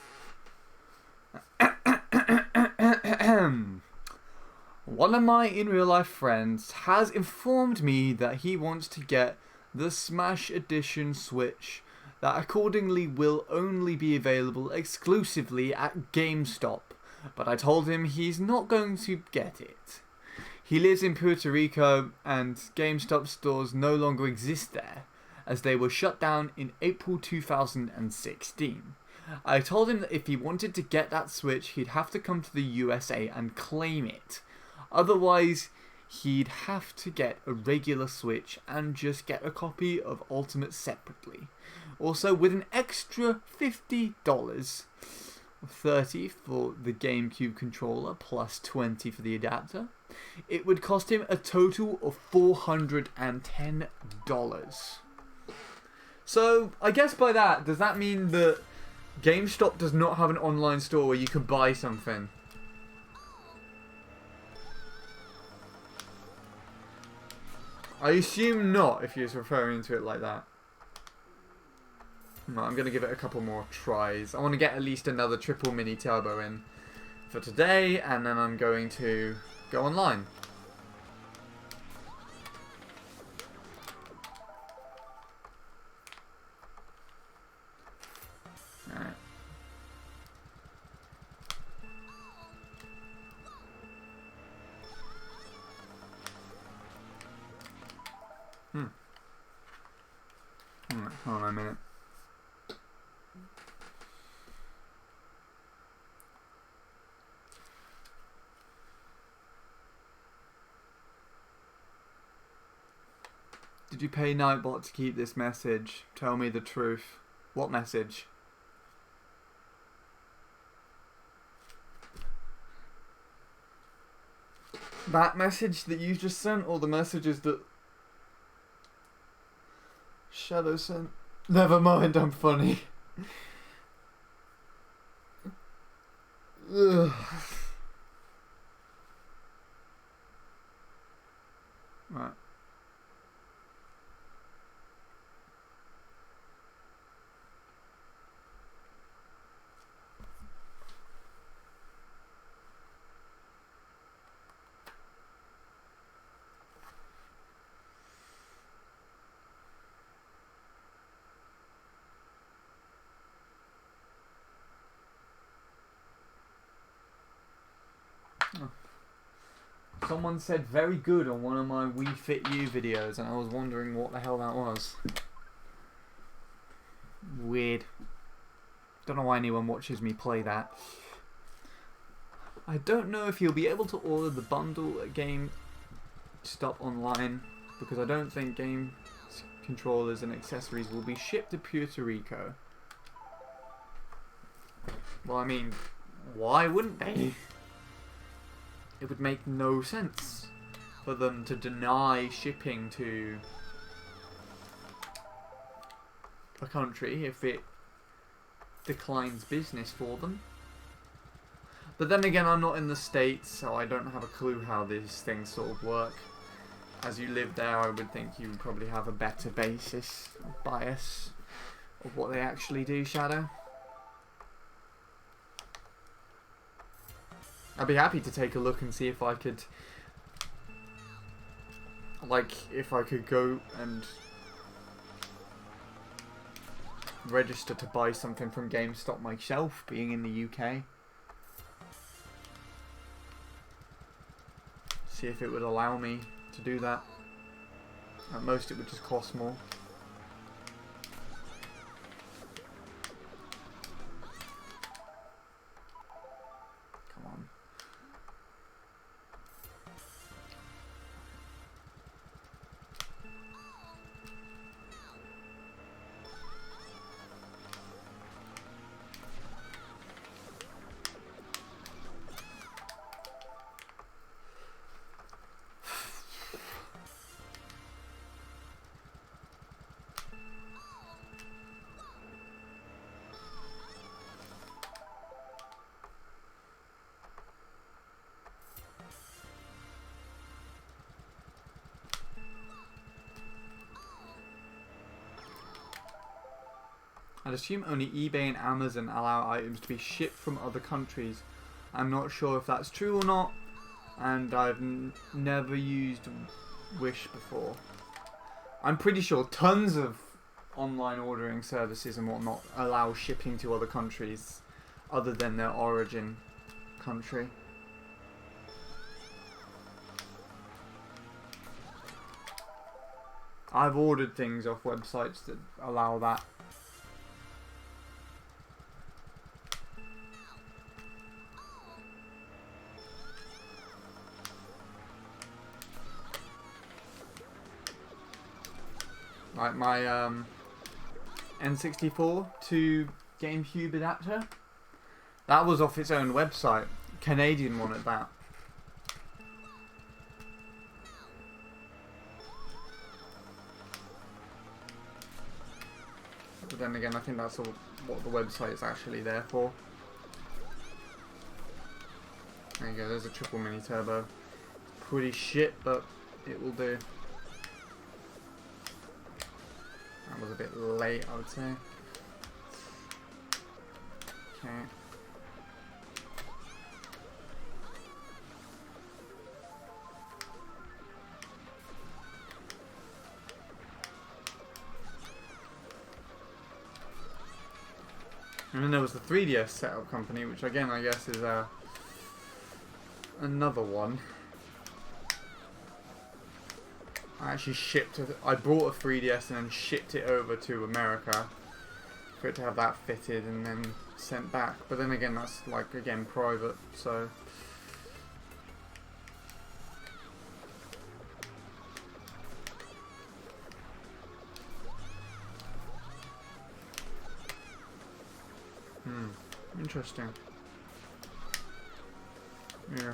One of my in real life friends has informed me that he wants to get the Smash Edition Switch that accordingly will only be available exclusively at GameStop, but I told him he's not going to get it. He lives in Puerto Rico and GameStop stores no longer exist there, as they were shut down in April 2016. I told him that if he wanted to get that Switch, he'd have to come to the USA and claim it. Otherwise, he'd have to get a regular Switch and just get a copy of Ultimate separately. Also, with an extra $50, $30 for the GameCube controller plus $20 for the adapter, it would cost him a total of $410. So, I guess by that, does that mean that GameStop does not have an online store where you can buy something? I assume not, if you're referring to it like that. No, I'm going to give it a couple more tries. I want to get at least another triple mini turbo in for today, and then I'm going to go online. Alright. Hold on a minute. Did you pay Nightbot to keep this message? Tell me the truth. What message? That message that you just sent, or the messages that Shadow sent? Never mind, I'm funny. Ugh. Right. Someone said very good on one of my Wii Fit U videos, and I was wondering what the hell that was. Weird. Don't know why anyone watches me play that. I don't know if you'll be able to order the bundle at GameStop online, because I don't think game controllers and accessories will be shipped to Puerto Rico. Well, I mean, why wouldn't they? It would make no sense for them to deny shipping to a country if it declines business for them. But then again, I'm not in the States, so I don't have a clue how these things sort of work. As you live there, I would think you would probably have a better bias of what they actually do, Shadow. I'd be happy to take a look and see if I could, go and register to buy something from GameStop myself, being in the UK. See if it would allow me to do that. At most it would just cost more. Come on. I'd assume only eBay and Amazon allow items to be shipped from other countries. I'm not sure if that's true or not, and I've never used Wish before. I'm pretty sure tons of online ordering services and whatnot allow shipping to other countries other than their origin country. I've ordered things off websites that allow that. Like my N64 to GameCube adapter, that was off its own website. Canadian one at that. But then again, I think that's all what the website is actually there for. There you go, there's a triple mini turbo. Pretty shit, but it will do. That was a bit late, I would say. Okay. And then there was the 3DS setup company, which again I guess is another one. I actually I brought a 3DS and then shipped it over to America for it to have that fitted and then sent back. But then again, that's like, again, private, so... Interesting. Yeah.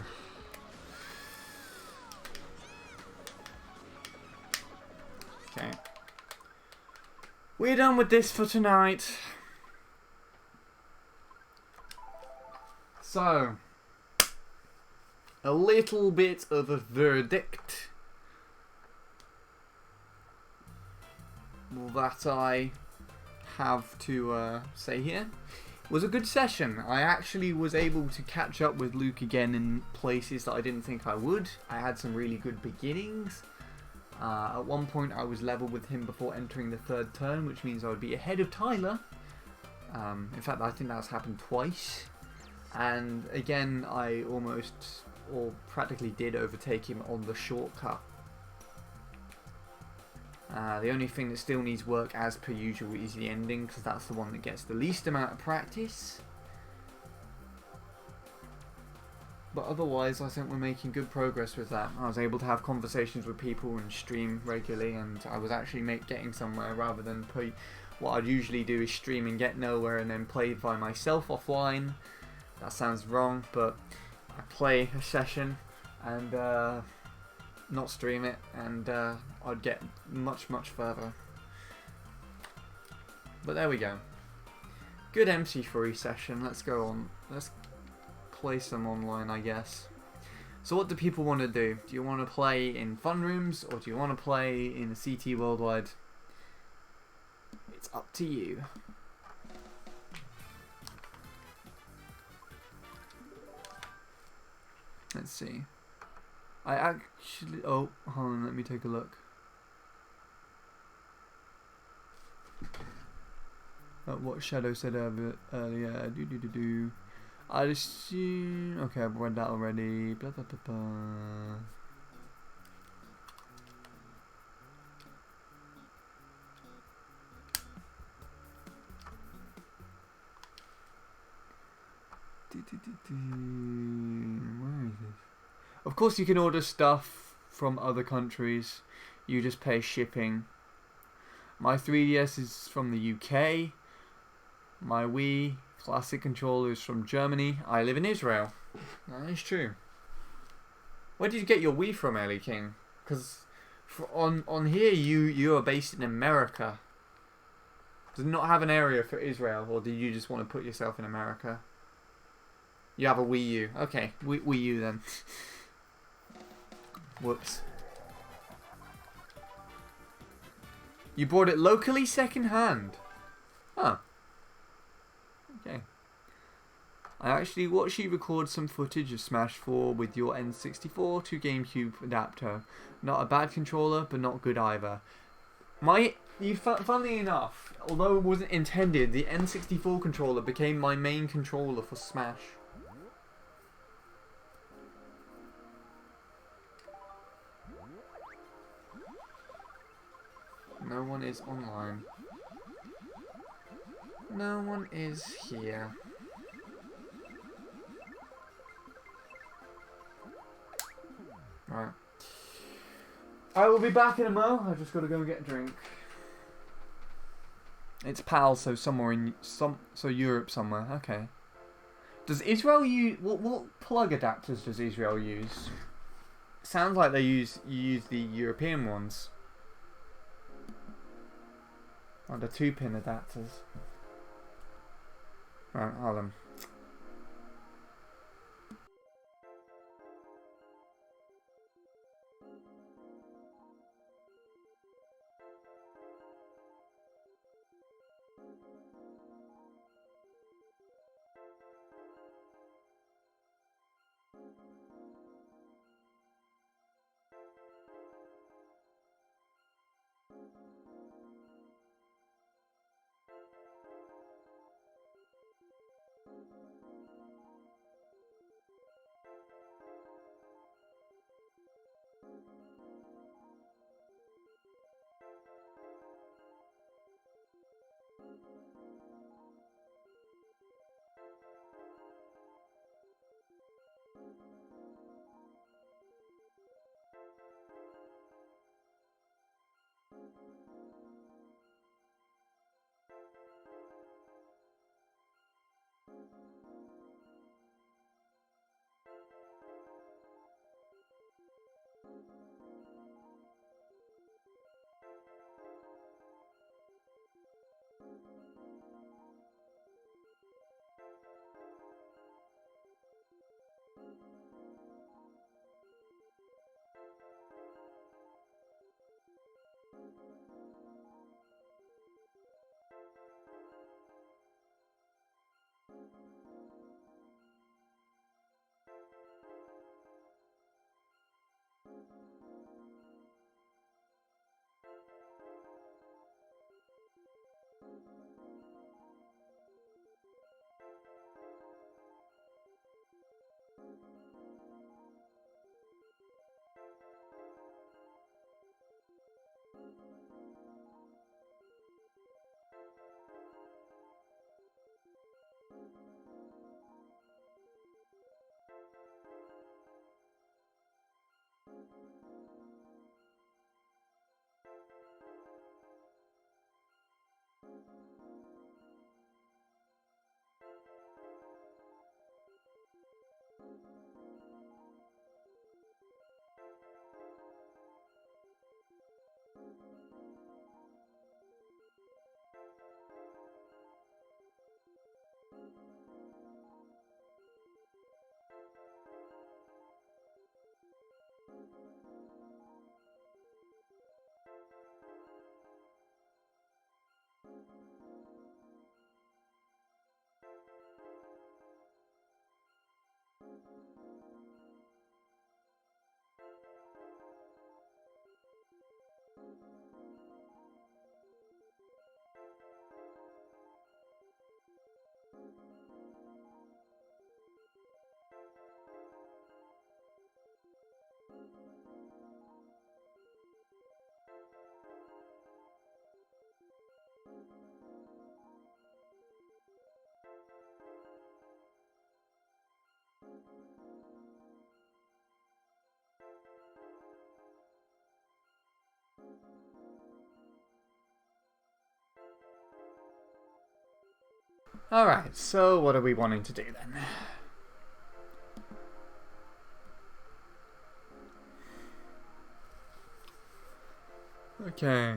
Okay. We're done with this for tonight. So, a little bit of a verdict that I have to say here. It was a good session. I actually was able to catch up with Luke again in places that I didn't think I would. I had some really good beginnings. At one point I was level with him before entering the third turn, which means I would be ahead of Tyler. In fact, I think that's happened twice. And again, I almost or practically did overtake him on the shortcut. The only thing that still needs work as per usual is the ending, because that's the one that gets the least amount of practice. But otherwise, I think we're making good progress with that. I was able to have conversations with people and stream regularly, and I was actually getting somewhere rather than what I'd usually do is stream and get nowhere and then play by myself offline. That sounds wrong, but I play a session and not stream it, and I'd get much further. But there we go. Good MC3 session. Let's go on. Let's play some online, I guess. So what do people want to do? Do you want to play in fun rooms, or do you want to play in the CT Worldwide? It's up to you. Let's see. I actually... Oh, hold on, let me take a look. What Shadow said earlier. I assume... Okay, I've read that already. Blah, blah, blah, blah. Where is this? Of course you can order stuff from other countries. You just pay shipping. My 3DS is from the UK. My Wii Classic controller is from Germany. I live in Israel. That is true. Where did you get your Wii from, Ellie King? Because on here you are based in America. Does it not have an area for Israel, or do you just want to put yourself in America? You have a Wii U. Okay, Wii U then. Whoops. You bought it locally second-hand? Huh. Okay. I actually watched you record some footage of Smash 4 with your N64 to GameCube adapter. Not a bad controller, but not good either. Funnily enough, although it wasn't intended, the N64 controller became my main controller for Smash. No one is online. No one is here. Right. I will be back in a mo. I've just got to go and get a drink. It's PAL, so somewhere in Europe somewhere. Okay. Does Israel use what plug adapters does Israel use? Sounds like you use the European ones. Oh, the 2-pin adapters. Right, hold on. Alright, so what are we wanting to do then? Okay.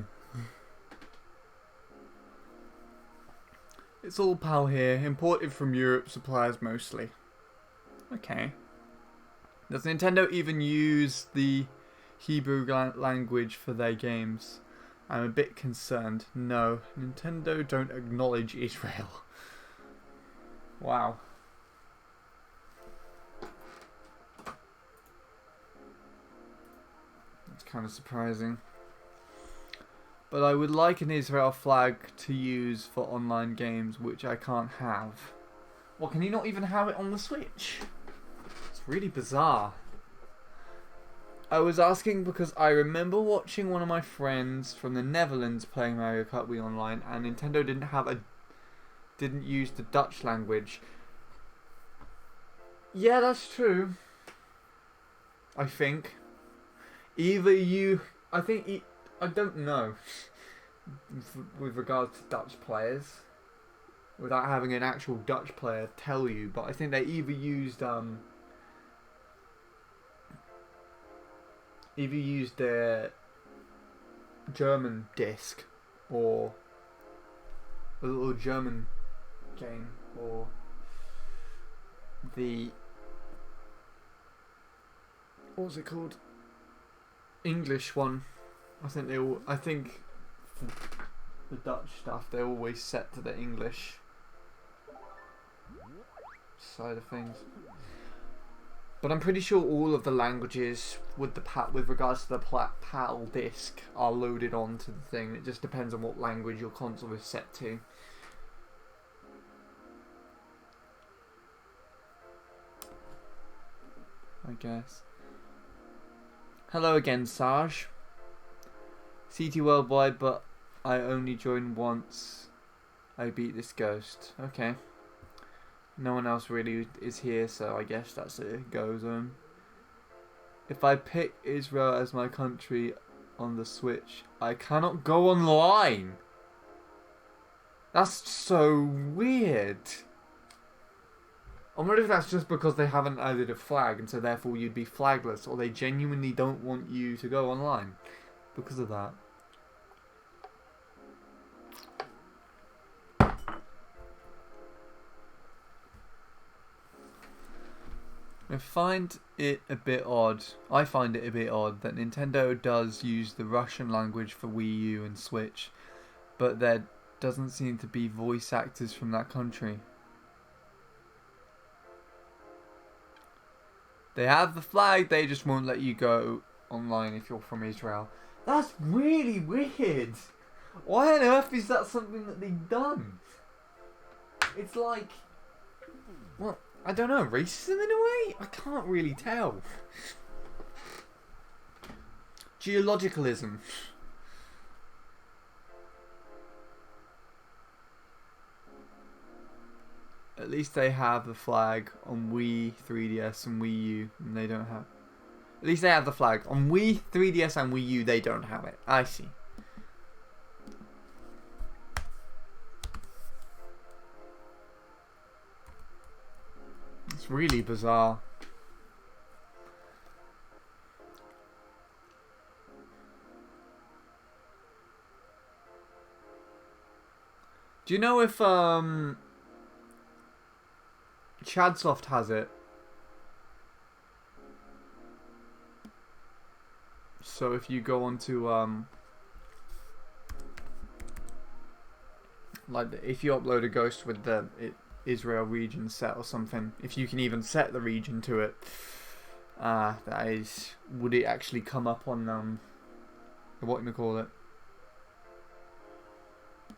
It's all PAL here, imported from Europe, suppliers mostly. Okay. Does Nintendo even use the Hebrew language for their games? I'm a bit concerned. No, Nintendo don't acknowledge Israel. Wow. That's kind of surprising. But I would like an Israel flag to use for online games, which I can't have. Well, can you not even have it on the Switch? It's really bizarre. I was asking because I remember watching one of my friends from the Netherlands playing Mario Kart Wii Online, and Nintendo didn't use the Dutch language. Yeah, that's true. I think. I don't know. With regards to Dutch players, without having an actual Dutch player tell you, but I think they either used their German disc or a little German game, or the, what was it called? English one. I think the Dutch stuff, they're always set to the English side of things. But I'm pretty sure all of the languages with regards to the PAL disc are loaded onto the thing. It just depends on what language your console is set to. I guess. Hello again, Sarge. CT Worldwide, but I only joined once I beat this ghost. Okay. No one else really is here, so I guess that's a go zone. If I pick Israel as my country on the Switch, I cannot go online. That's so weird. I wonder if that's just because they haven't added a flag, and so therefore you'd be flagless, or they genuinely don't want you to go online because of that. I find it a bit odd that Nintendo does use the Russian language for Wii U and Switch, but there doesn't seem to be voice actors from that country. They have the flag, they just won't let you go online if you're from Israel. That's really weird. Why on earth is that something that they've done? It's like, well, I don't know, racism in a way? I can't really tell. Geologicalism. At least they have the flag on Wii, 3DS and Wii U, and they don't have... At least they have the flag. On Wii, 3DS and Wii U, they don't have it. I see. It's really bizarre. Do you know if Chadsoft has it? So if you go onto like if you upload a ghost with the Israel region set or something, if you can even set the region to it, that is, would it actually come up on what you call it?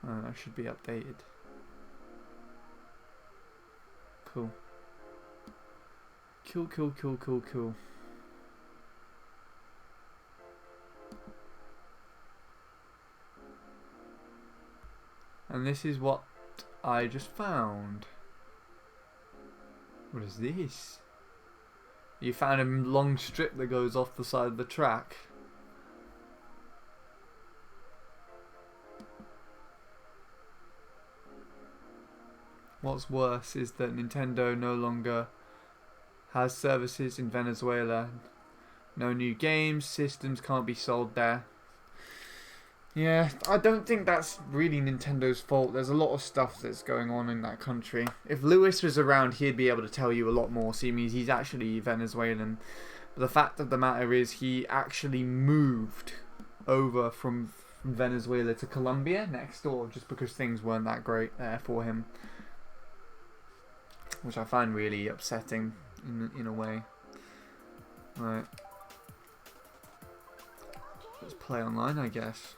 That should be updated. Cool. Cool. And this is what I just found. What is this? You found a long strip that goes off the side of the track. What's worse is that Nintendo no longer has services in Venezuela. No new games, systems can't be sold there. Yeah, I don't think that's really Nintendo's fault. There's a lot of stuff that's going on in that country. If Lewis was around, he'd be able to tell you a lot more, seeing he's actually Venezuelan. But the fact of the matter is, he actually moved over from Venezuela to Colombia next door just because things weren't that great there for him. Which I find really upsetting in a way. Right. Let's play online, I guess.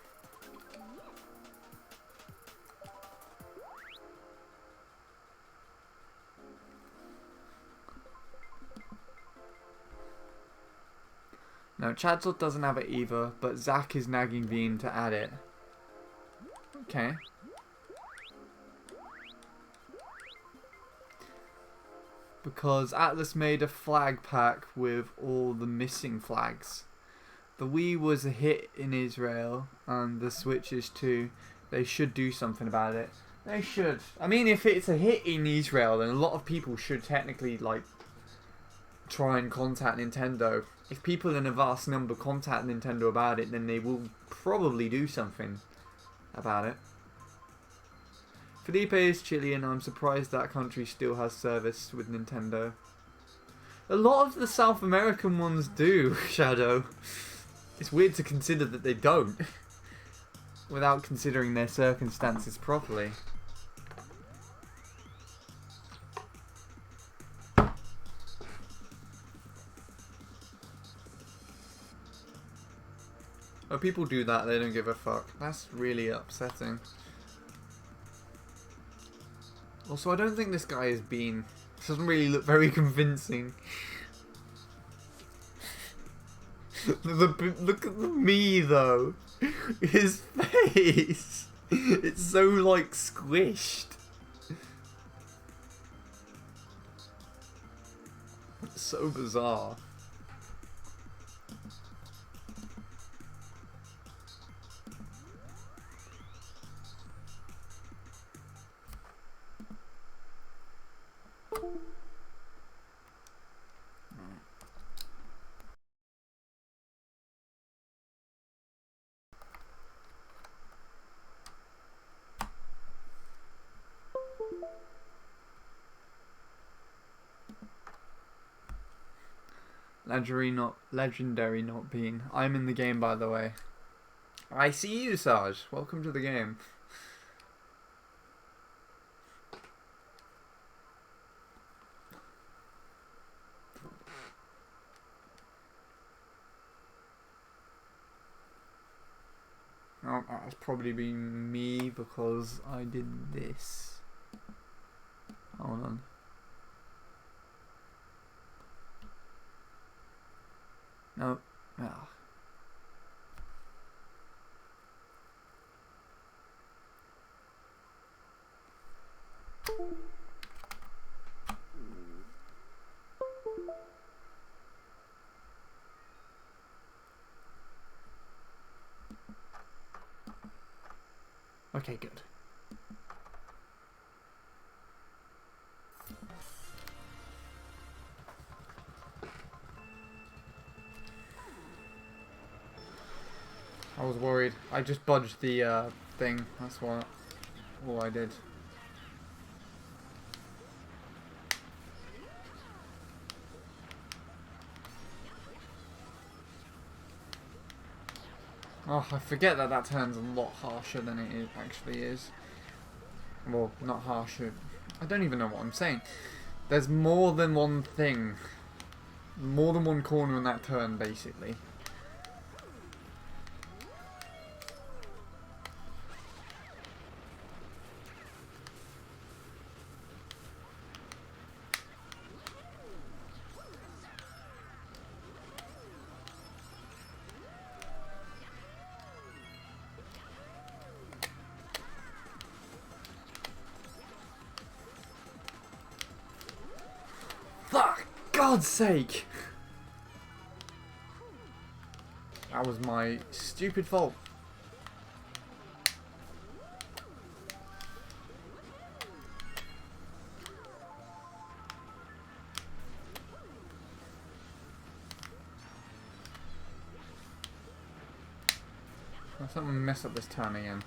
No, Chadsel doesn't have it either, but Zach is nagging Veen to add it. Okay. Because Atlas made a flag pack with all the missing flags. The Wii was a hit in Israel, and the Switch is too. They should do something about it. They should. I mean, if it's a hit in Israel, then a lot of people should technically, like, try and contact Nintendo. If people in a vast number contact Nintendo about it, then they will probably do something about it. Felipe is Chilean. I'm surprised that country still has service with Nintendo. A lot of the South American ones do, Shadow. It's weird to consider that they don't, without considering their circumstances properly. Oh, people do that, they don't give a fuck. That's really upsetting. Also, I don't think this guy has been... doesn't really look very convincing. Look at me, though. His face. It's so, like, squished. It's so bizarre. Legendary not being. I'm in the game, by the way. I see you, Sarge. Welcome to the game. Oh, that's probably been me because I did this. Hold on. No. Ah. Okay, good. I was worried. I just budged the thing. That's what all I did. Oh, I forget that that turn's a lot harsher than it actually is. Well, not harsher. I don't even know what I'm saying. There's more than one thing. More than one corner in that turn, basically. Fuck! God's sake! That was my stupid fault. Oh, someone mess up this turn again.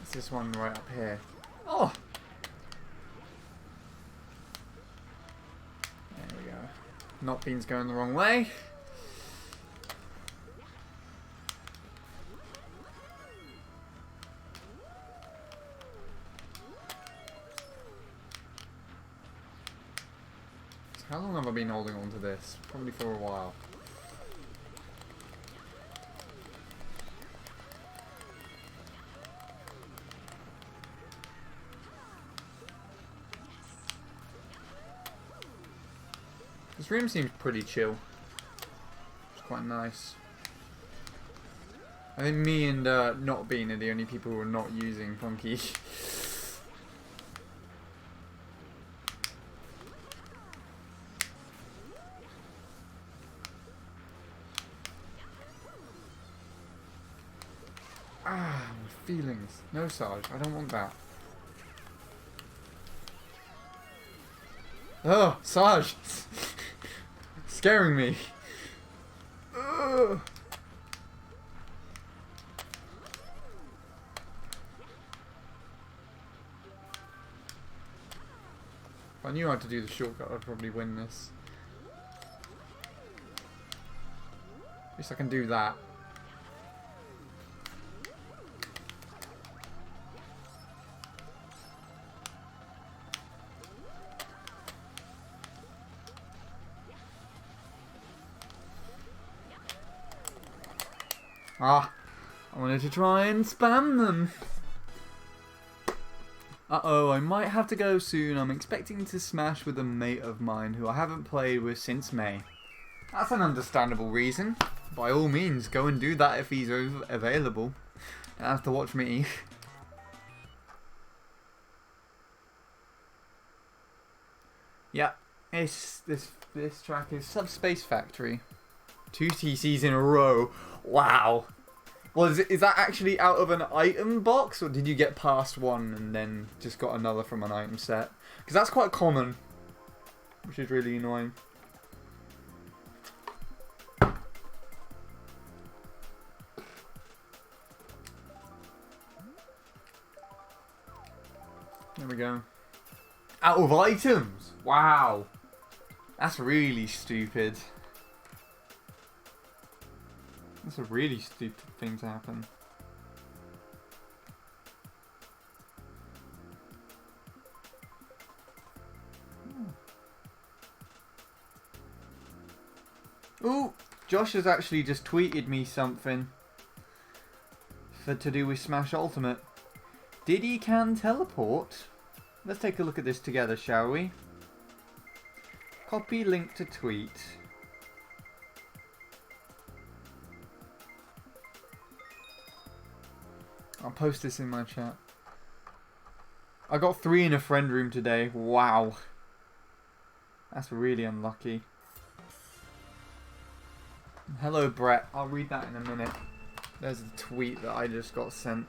It's this one right up here. Oh! There we go. Not beans going the wrong way. So how long have I been holding on to this? Probably for a while. This room seems pretty chill. It's quite nice. I think me and Not Bean are the only people who are not using Punky. Ah, my feelings. No, Sarge, I don't want that. Oh, Sarge! Scaring me. Ugh. If I knew how to do the shortcut, I'd probably win this. At least I can do that. Ah, I wanted to try and spam them. Uh-oh, I might have to go soon. I'm expecting to smash with a mate of mine who I haven't played with since May. That's an understandable reason. By all means, go and do that if he's available. Don't have to watch me. Yeah, this track is Subspace Factory. 2 TCs in a row. Wow. Well, is that actually out of an item box, or did you get past one and then just got another from an item set? Because that's quite common, which is really annoying. There we go. Out of items! Wow. That's really stupid. That's a really stupid thing to happen. Ooh, Josh has actually just tweeted me something to do with Smash Ultimate. Diddy can teleport. Let's take a look at this together, shall we? Copy link to tweet. I'll post this in my chat. I got 3 in a friend room today. Wow. That's really unlucky. Hello, Brett. I'll read that in a minute. There's a tweet that I just got sent.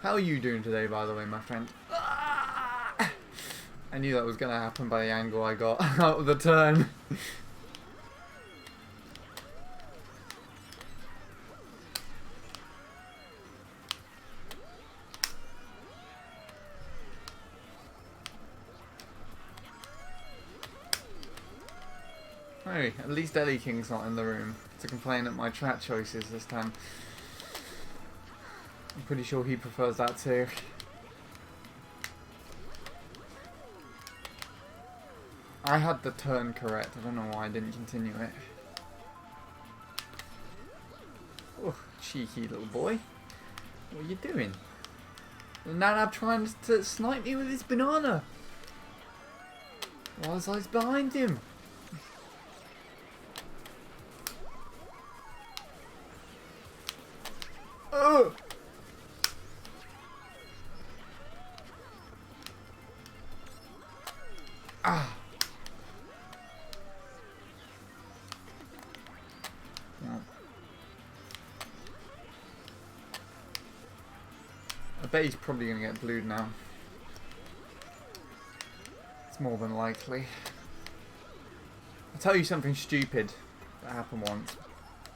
How are you doing today, by the way, my friend? Ah! I knew that was going to happen by the angle I got out of the turn. Hey, at least Ellie King's not in the room to complain at my chat choices this time. I'm pretty sure he prefers that too. I had the turn correct. I don't know why I didn't continue it. Oh, cheeky little boy. What are you doing? Nanab trying to snipe me with his banana. While I was behind him. Oh! Ah! Well, I bet he's probably going to get blued now. It's more than likely. I'll tell you something stupid that happened once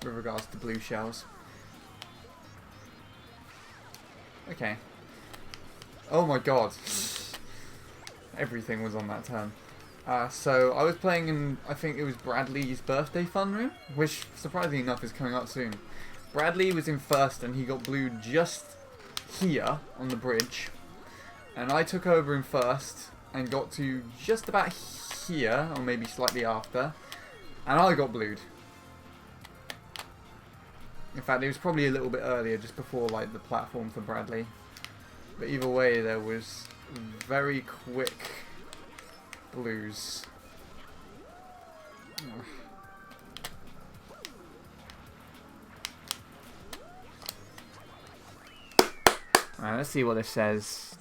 with regards to blue shells. Okay. Oh my god. Everything was on that turn. So I was playing in, I think it was Bradley's birthday fun room, which surprisingly enough is coming up soon. Bradley was in first and he got blued just here on the bridge. And I took over in first and got to just about here, or maybe slightly after. And I got blued. In fact, it was probably a little bit earlier, just before like the platform for Bradley. But either way, there was very quick blues. Alright, let's see what this says.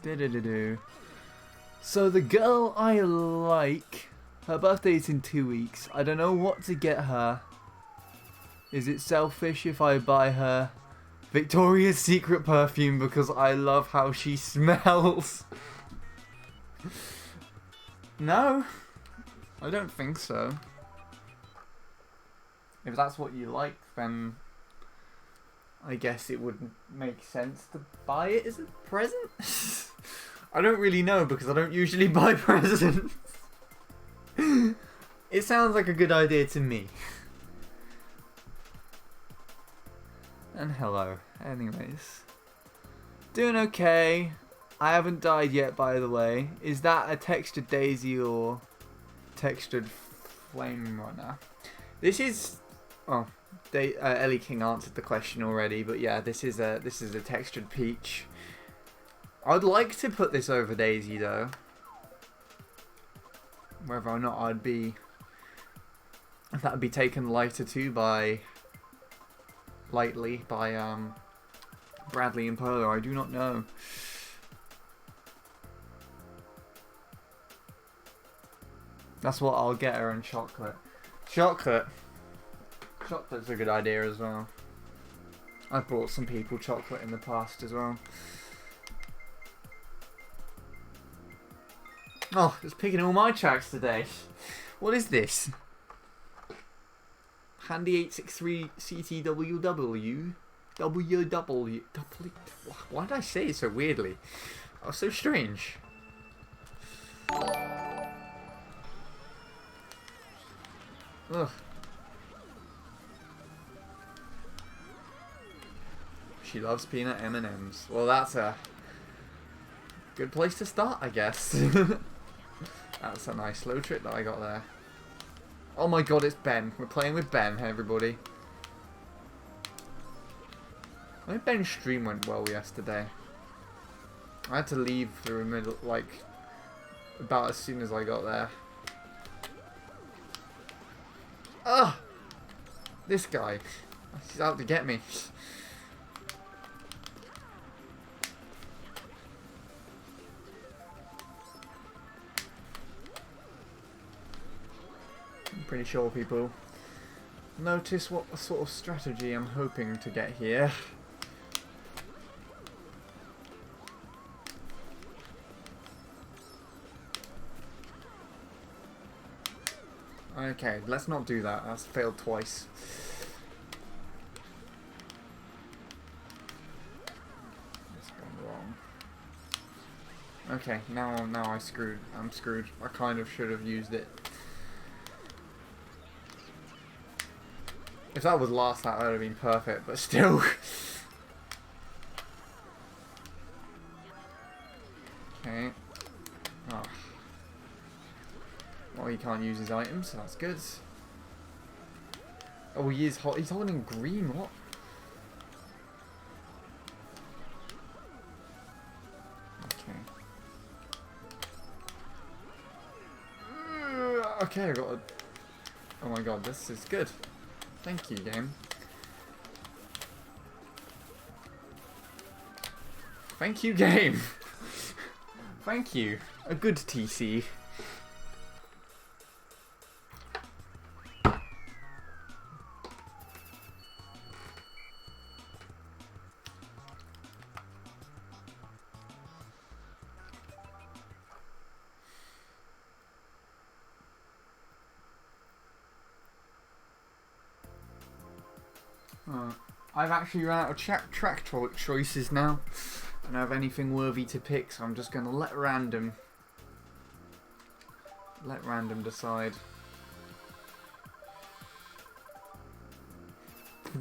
So the girl I like, her birthday's in 2 weeks. I don't know what to get her. Is it selfish if I buy her Victoria's Secret perfume because I love how she smells? No, I don't think so. If that's what you like, then I guess it would make sense to buy it as a present. I don't really know because I don't usually buy presents. It sounds like a good idea to me. And hello. Anyways. Doing okay. I haven't died yet, by the way. Is that a textured daisy or textured flame runner? This is... Oh, Ellie King answered the question already, but yeah, this is a textured peach. I'd like to put this over daisy though. Whether or not I'd be... If that would be taken lighter too by... Lightly by Bradley and Polo, I do not know. That's what I'll get her, and chocolate. Chocolate's a good idea as well. I've bought some people chocolate in the past as well. Oh, it's picking all my tracks today. What is this? Handy 863 CTWW. WW. Why did I say it so weirdly? Oh, so strange. Ugh. She loves peanut M&Ms. Well, that's a good place to start, I guess. That's a nice slow trick that I got there. Oh my god, it's Ben. We're playing with Ben, everybody. I think Ben's stream went well yesterday. I had to leave through the middle, like, about as soon as I got there. Ugh! This guy. He's out to get me. I'm pretty sure people notice what sort of strategy I'm hoping to get here. Okay, let's not do that. That's failed twice. That's gone wrong. Okay, now I'm screwed. I kind of should have used it. If that was last, that would have been perfect, but still. Okay. Oh. Well, he can't use his items, so that's good. Oh, he's holding green, what? Okay. Okay, I got a... Oh my god, this is good. Thank you, game. Thank you, game. Thank you. A good TC. I've actually run out of track choices now. I don't have anything worthy to pick, so I'm just going to let random decide.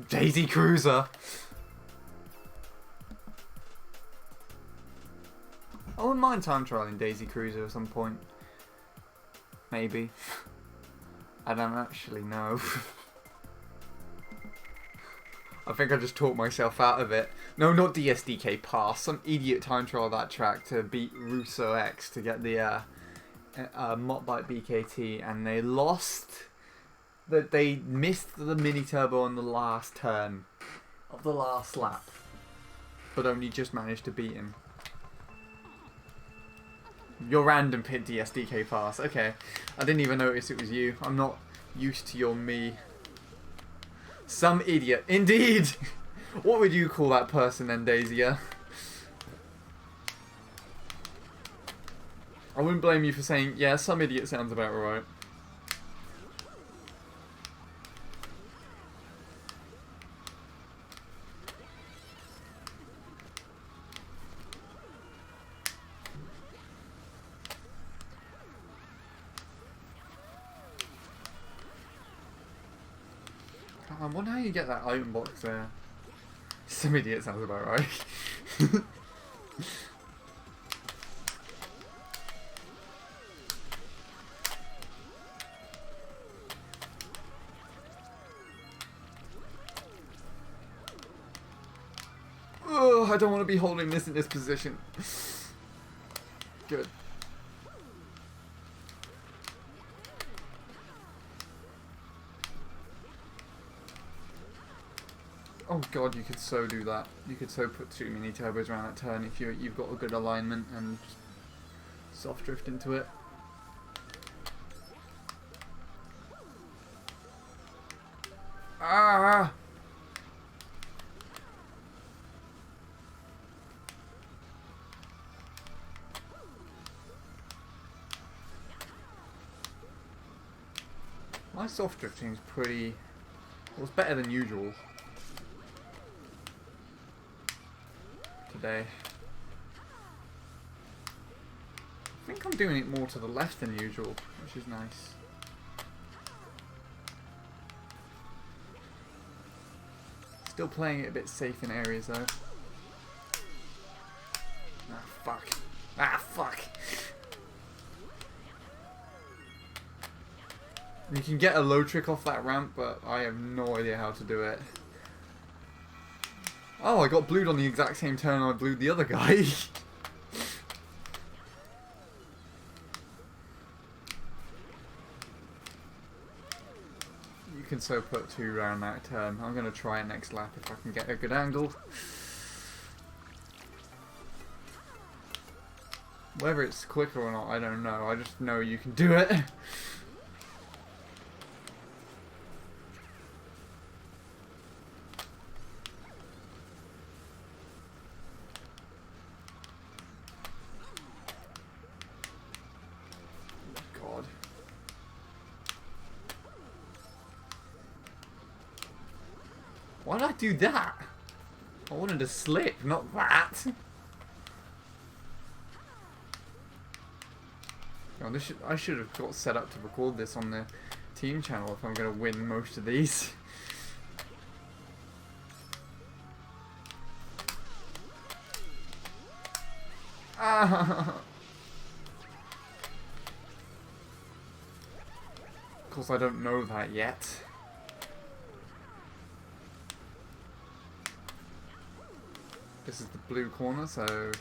Daisy Cruiser. I wouldn't mind time trialing Daisy Cruiser at some point. Maybe. I don't actually know. I think I just talked myself out of it. No, not DSDK Pass. Some idiot time trial that track to beat Russo X to get the Motbike BKT, and they lost. That they missed the mini turbo on the last turn of the last lap, but only just managed to beat him. Your random pit DSDK Pass. Okay, I didn't even notice it was you. I'm not used to your me. Some idiot. Indeed! What would you call that person then, Daisy? I wouldn't blame you for saying, yeah, some idiot sounds about right. I wonder how you get that item box there. Some idiot sounds about right. Oh, I don't want to be holding this in this position. Good. Oh god, you could so do that. You could so put 2 mini turbos around that turn if you've got a good alignment and soft drift into it. Ah! My soft drifting is pretty... well, it's better than usual. Today. I think I'm doing it more to the left than usual, which is nice. Still playing it a bit safe in areas though. Ah, fuck. Ah, fuck. You can get a low trick off that ramp, but I have no idea how to do it. Oh, I got blued on the exact same turn I blued the other guy. You can so put 2 around that turn. I'm going to try it next lap if I can get a good angle. Whether it's quicker or not, I don't know. I just know you can do it. Why did I do that? I wanted to slip, not that. Oh, I should have got set up to record this on the team channel if I'm going to win most of these. Ah. Of course, I don't know that yet. This is the blue corner, so...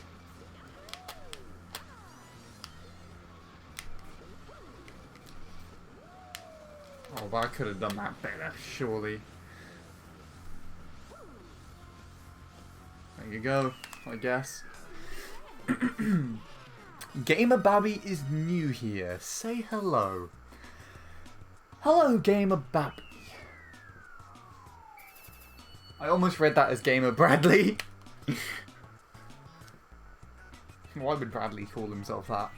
oh, but I could have done that better, surely. There you go, I guess. Gamer Babby is new here. Say hello. Hello, Gamer Babby. I almost read that as Gamer Bradley. Why would Bradley call himself that?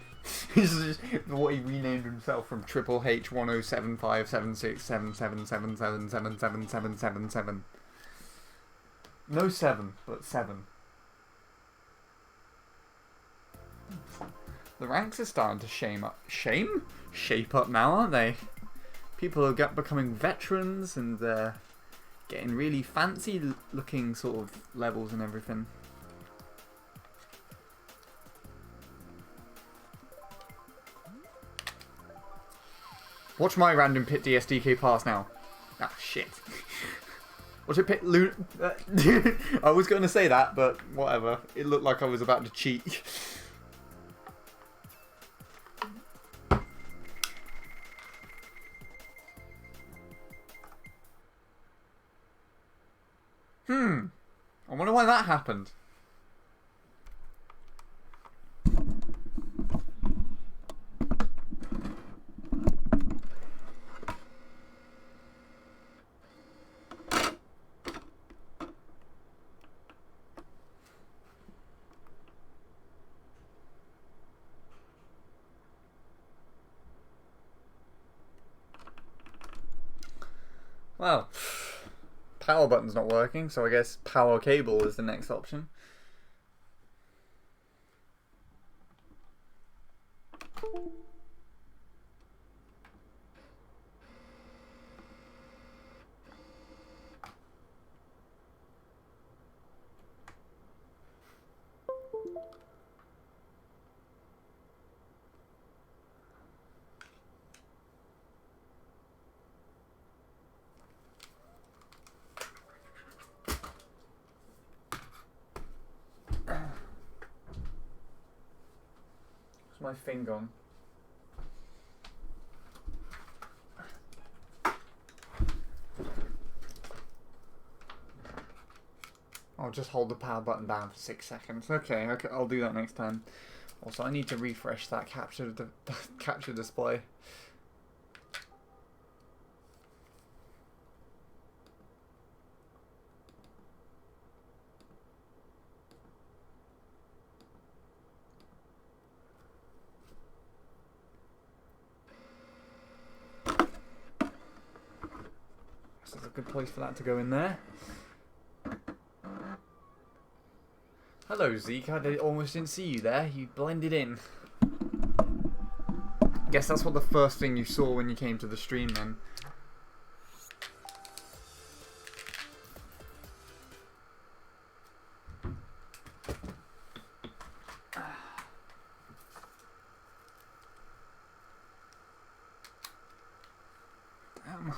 This is just what he renamed himself from Triple H 10757677777777. No 7, but 7. The ranks are starting to shape up now, aren't they? People are becoming veterans and they're getting really fancy looking sort of levels and everything. Watch my random pit DSDK pass now. Ah, shit. Watch it pit I was going to say that, but whatever. It looked like I was about to cheat. I wonder why that happened. Well, power button's not working, so I guess power cable is the next option. My thing gone. I'll just hold the power button down for 6 seconds. Okay, I'll do that next time. Also, I need to refresh that capture display. That's a good place for that to go in there. Hello Zeke, I almost didn't see you there. You blended in. Guess that's what the first thing you saw when you came to the stream then. Damn.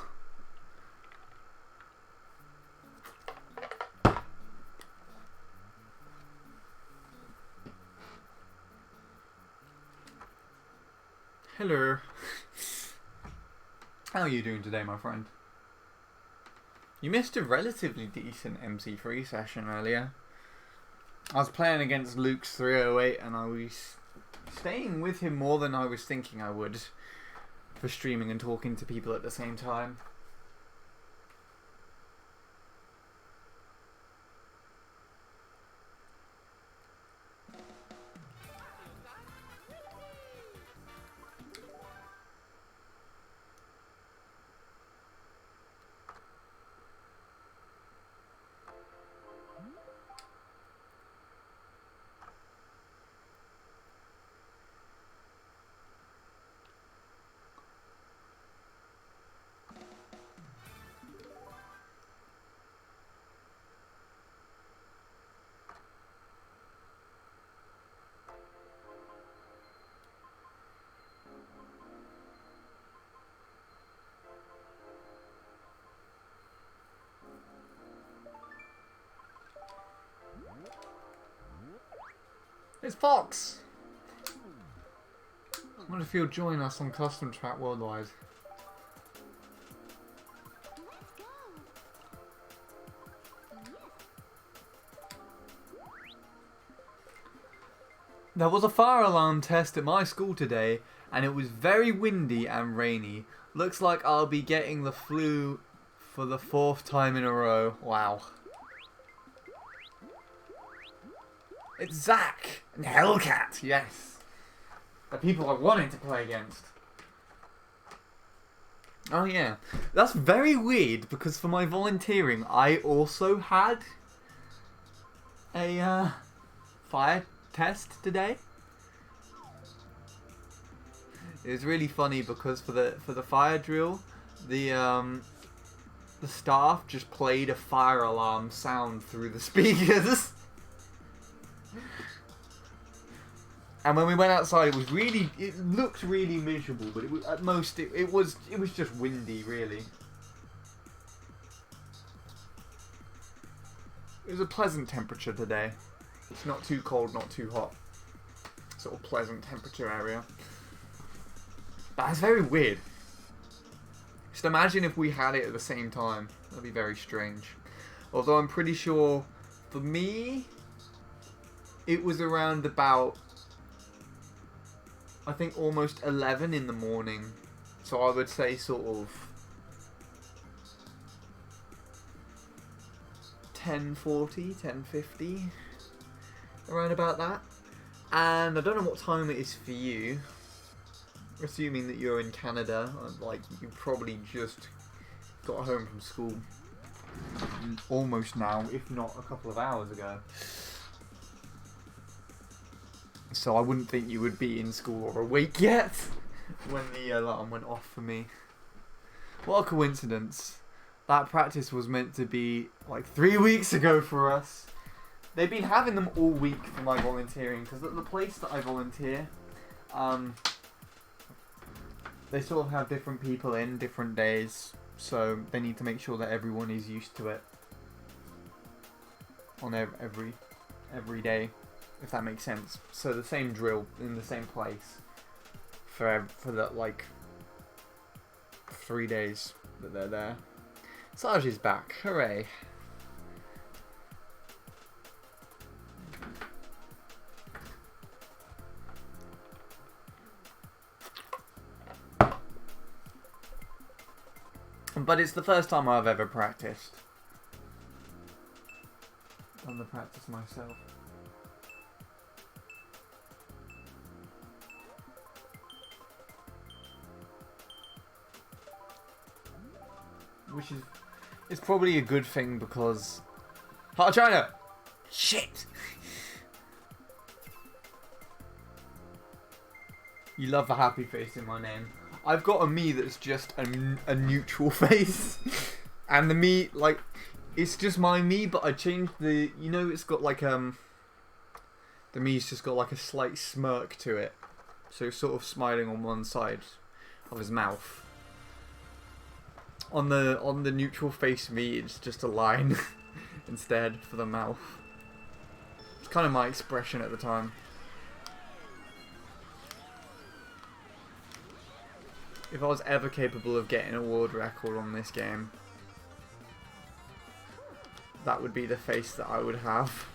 Hello. How are you doing today, my friend? You missed a relatively decent MC3 session earlier. I was playing against Luke's 308 and I was staying with him more than I was thinking I would for streaming and talking to people at the same time. It's Fox! I wonder if he'll join us on Custom Track Worldwide. There was a fire alarm test at my school today and it was very windy and rainy. Looks like I'll be getting the flu for the 4th time in a row. Wow. It's Zach and Hellcat, yes. The people I wanted to play against. Oh yeah. That's very weird because for my volunteering I also had a fire test today. It was really funny because for the fire drill, the staff just played a fire alarm sound through the speakers. And when we went outside, it looked really miserable, but it was, at most it was just windy, really. It was a pleasant temperature today. It's not too cold, not too hot. Sort of pleasant temperature area. But that's very weird. Just imagine if we had it at the same time. That'd be very strange. Although I'm pretty sure, for me, it was around about, I think, almost 11 in the morning. So I would say sort of 10:40, 10:50, around about that. And I don't know what time it is for you. Assuming that you're in Canada, like you probably just got home from school almost now, if not a couple of hours ago. So I wouldn't think you would be in school or awake yet when the alarm went off for me. What a coincidence. That practice was meant to be like 3 weeks ago for us. They've been having them all week for my volunteering, because at the place that I volunteer, they sort of have different people in different days, so they need to make sure that everyone is used to it on every day, if that makes sense. So the same drill in the same place for that, like 3 days that they're there. Sarge is back, hooray! But it's the first time I've ever practiced. Done the practice myself. Which is, it's probably a good thing because... Heart of China! Shit! You love the happy face in my name. I've got a me that's just a neutral face. And the me, like, it's just my me, but I changed the, you know, it's got like, the me's just got like a slight smirk to it. So it's sort of smiling on one side of his mouth. On the neutral face me, it's just a line instead for the mouth. It's kind of my expression at the time. If I was ever capable of getting a world record on this game, that would be the face that I would have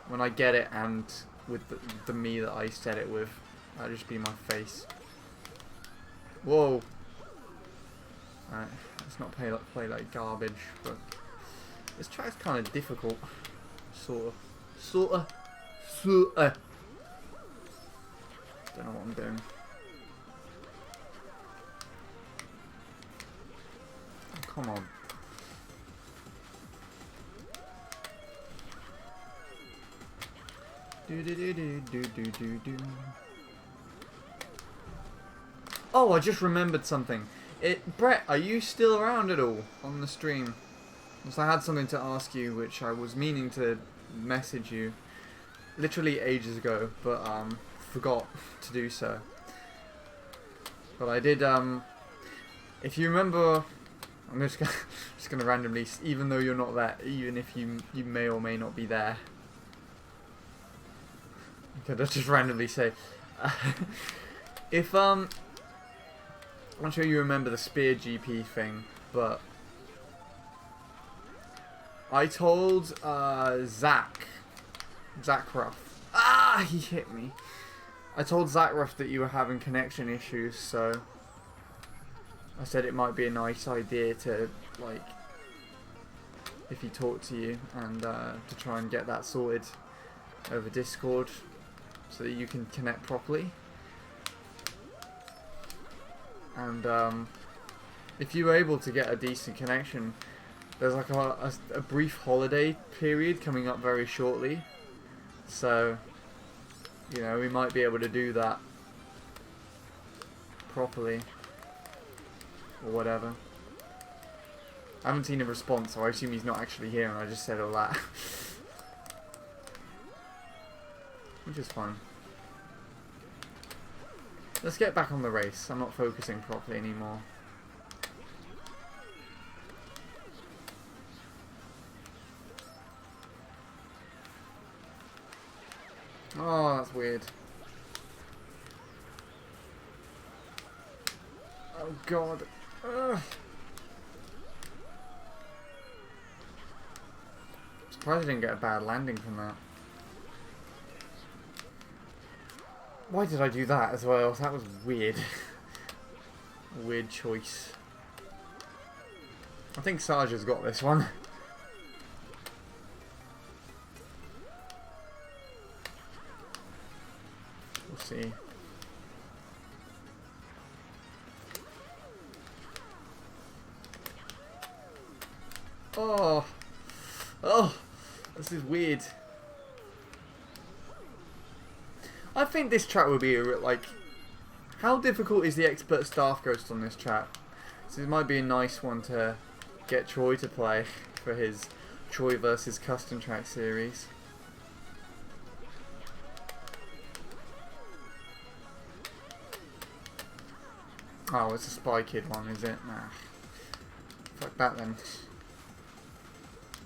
when I get it, and with the me that I set it with, that'd just be my face. Whoa! Alright, let's not play like garbage, but this track's kind of difficult. Sorta. Don't know what I'm doing. Come on. Oh, I just remembered something. Brett, are you still around at all on the stream? Because I had something to ask you, which I was meaning to message you literally ages ago, but forgot to do so. But I did. If you remember. I'm just gonna randomly, even though you're not there, even if you may or may not be there. Okay, let's just randomly say, if I'm not sure you remember the Spear GP thing, but I told Zach Ruff. Ah, he hit me. I told Zach Ruff that you were having connection issues, so I said it might be a nice idea to, like, if he talked to you, and to try and get that sorted over Discord so that you can connect properly. And if you were able to get a decent connection, there's like a brief holiday period coming up very shortly. So, you know, we might be able to do that properly. Or whatever. I haven't seen a response, so I assume he's not actually here and I just said all that. Which is fine. Let's get back on the race. I'm not focusing properly anymore. Oh, that's weird. Oh god. Ugh. Surprised I didn't get a bad landing from that. Why did I do that as well? That was weird. Weird choice. I think Sarge has got this one. We'll see. Oh. Oh. This is weird. I think this track would be like... How difficult is the Expert Staff Ghost on this track? So this might be a nice one to get Troy to play for his Troy versus Custom Track series. Oh, it's a Spy Kid one, is it? Nah. Fuck that then.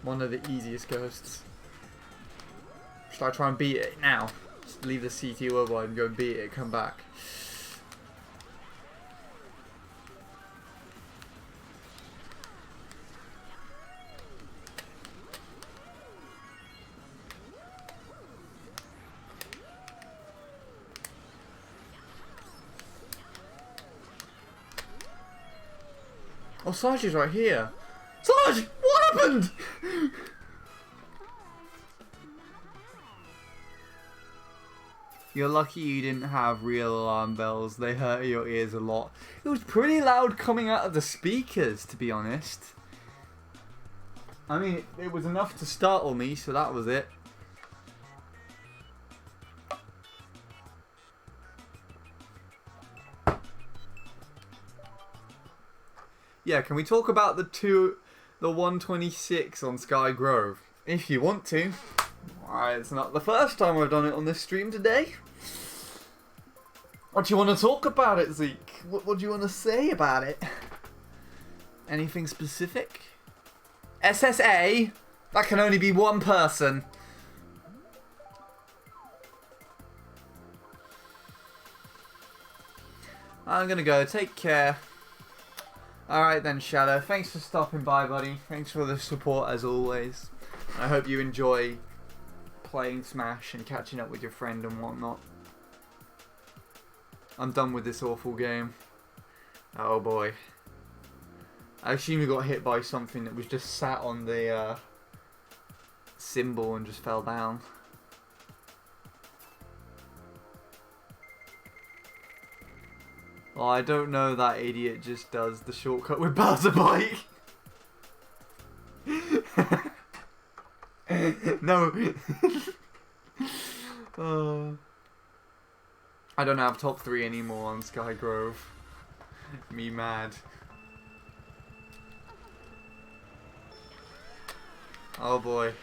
One of the easiest ghosts. Should I try and beat it now? Just leave the CT worldwide and go and beat it, come back. Oh, Sarge is right here. Sarge! What happened? You're lucky you didn't have real alarm bells. They hurt your ears a lot. It was pretty loud coming out of the speakers, to be honest. I mean, it was enough to startle me, so that was it. Yeah, can we talk about the 126 on Sky Grove? If you want to. Alright, it's not the first time I've done it on this stream today. What do you want to talk about it, Zeke? What do you want to say about it? Anything specific? SSA? That can only be one person. I'm gonna go. Take care. Alright then, Shadow. Thanks for stopping by, buddy. Thanks for the support as always. I hope you enjoy playing Smash and catching up with your friend and whatnot. I'm done with this awful game. Oh boy. I assume you got hit by something that was just sat on the symbol and just fell down. Oh, I don't know, that idiot just does the shortcut with Bowser Bike. No. I don't have top 3 anymore on Sky Grove. Me mad. Oh boy.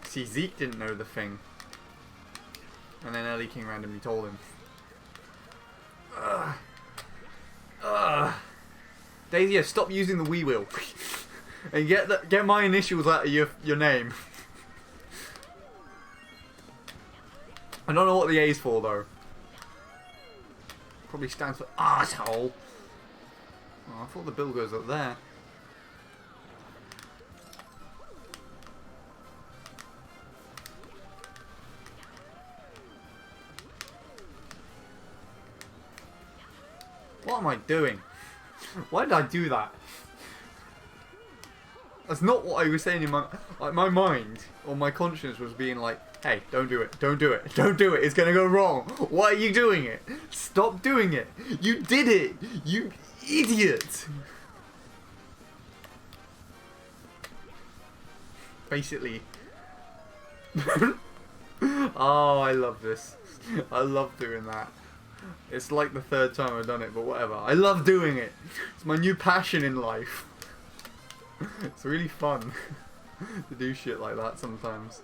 See, Zeke didn't know the thing. And then Ellie King randomly told him. Daisy, stop using the Wii wheel. And get my initials out of your name. I don't know what the A's for though. Probably stands for arsehole. Oh, I thought the bill goes up there. What am I doing? Why did I do that? That's not what I was saying in my mind or my conscience was being like, hey, don't do it, don't do it, don't do it, it's gonna go wrong. Why are you doing it? Stop doing it. You did it, you idiot. Basically. Oh, I love this. I love doing that. It's like the third time I've done it, but whatever. I love doing it. It's my new passion in life. It's really fun to do shit like that sometimes.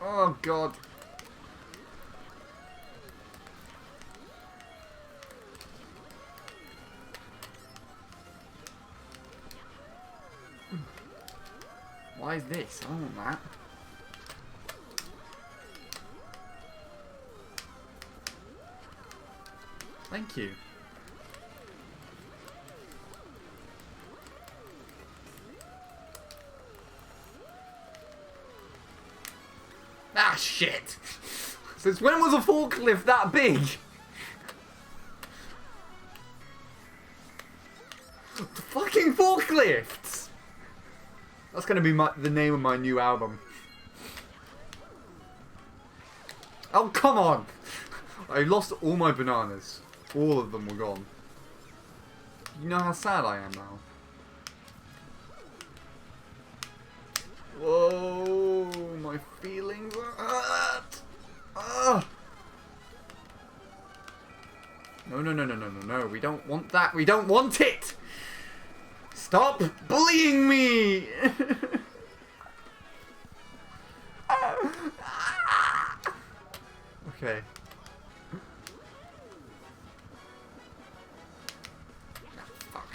Oh god. Why is this? I want that. Thank you. Ah, shit! Since when was a forklift that big? Fucking forklifts! That's gonna be the name of my new album. Oh, come on! I lost all my bananas. All of them were gone. You know how sad I am now? Whoa, my feelings are hurt! Ah! No, no, no, no, no, no, no. We don't want that. We don't want it! Stop bullying me! Okay. Fuck.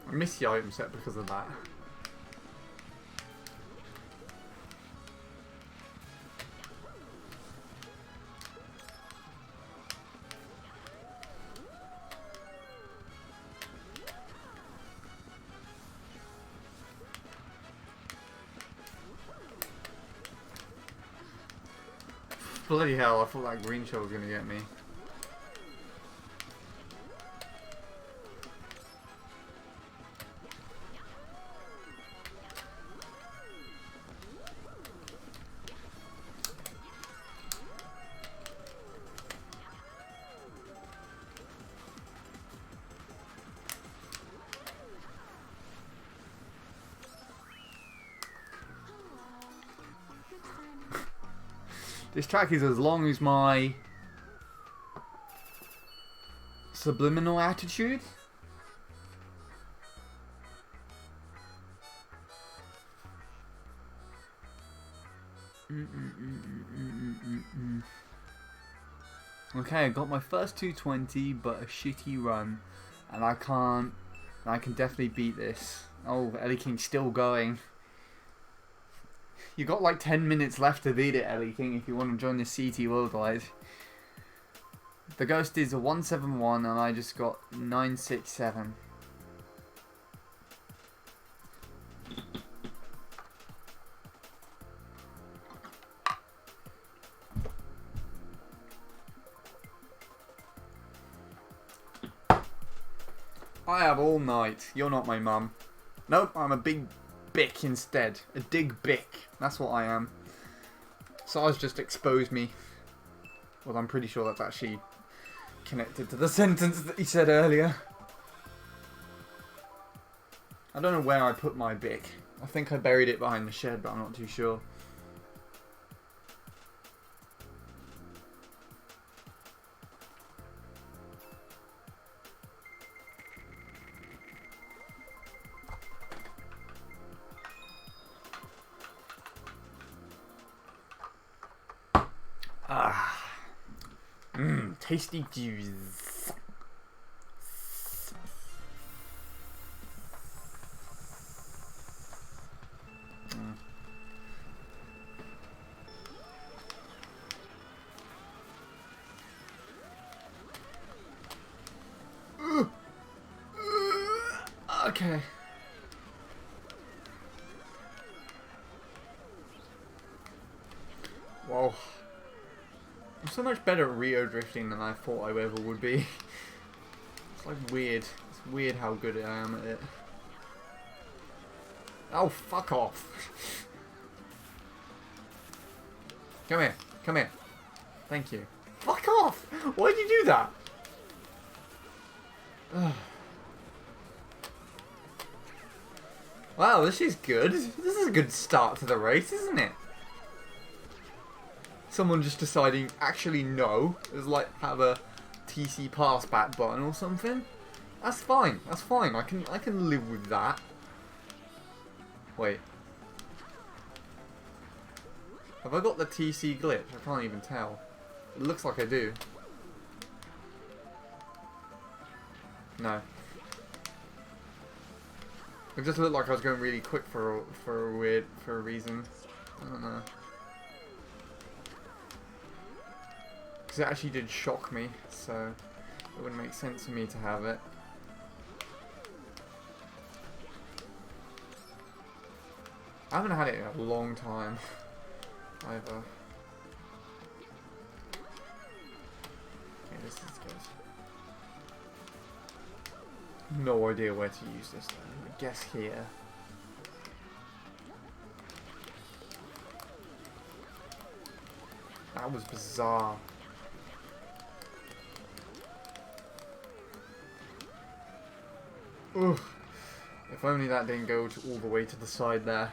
I miss the item set because of that. Bloody hell, I thought that green shell was gonna get me. This track is as long as my subliminal attitude. Okay, I got my first 220, but a shitty run, and I can definitely beat this. Oh, Ellie King's still going. You got like 10 minutes left to beat it, Ellie King, if you want to join the CT Worldwide. The ghost is a 171 and I just got 967. I have all night. You're not my mum. Nope, I'm a big bick instead. A dig bick. That's what I am. Sars just exposed me. Well, I'm pretty sure that's actually connected to the sentence that he said earlier. I don't know where I put my bick. I think I buried it behind the shed, but I'm not too sure. Tasty juice. Okay. Whoa. so much better at Rio drifting than I thought I ever would be. It's like weird. It's weird how good I am at it. Oh, fuck off. Come here. Come here. Thank you. Fuck off! Why'd you do that? Wow, this is good. This is a good start to the race, isn't it? Someone just deciding, actually no. It's like have a TC pass back button or something. That's fine. That's fine. I can live with that. Wait. Have I got the TC glitch? I can't even tell. It looks like I do. No. It just looked like I was going really quick for a reason. I don't know. Because it actually did shock me, so it wouldn't make sense for me to have it. I haven't had it in a long time, either. Okay, this is good. No idea where to use this though. I guess here. That was bizarre. Oof. If only that didn't go all the way to the side there.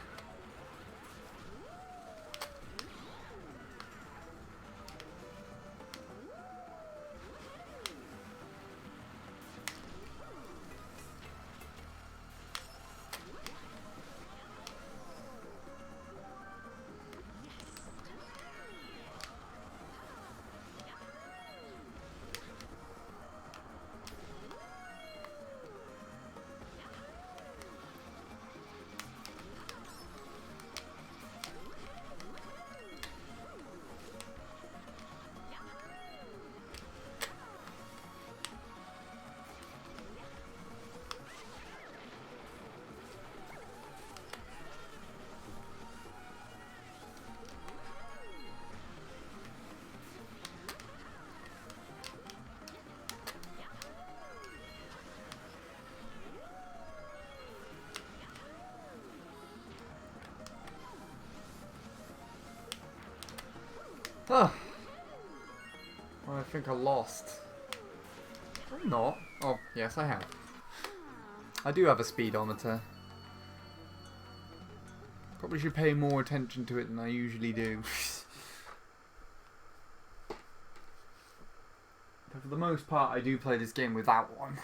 Oh. I think I lost. I'm not. Oh, yes I have. I do have a speedometer. Probably should pay more attention to it than I usually do. But for the most part, I do play this game without one.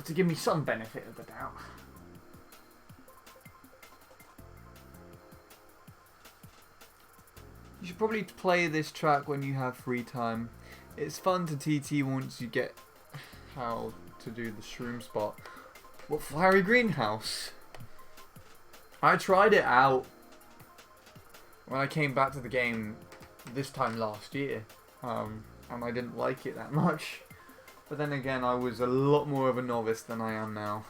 To give me some benefit of the doubt. You should probably play this track when you have free time. It's fun to TT once you get how to do the shroom spot. What, Flowery Greenhouse? I tried it out when I came back to the game this time last year. And I didn't like it that much. But then again, I was a lot more of a novice than I am now.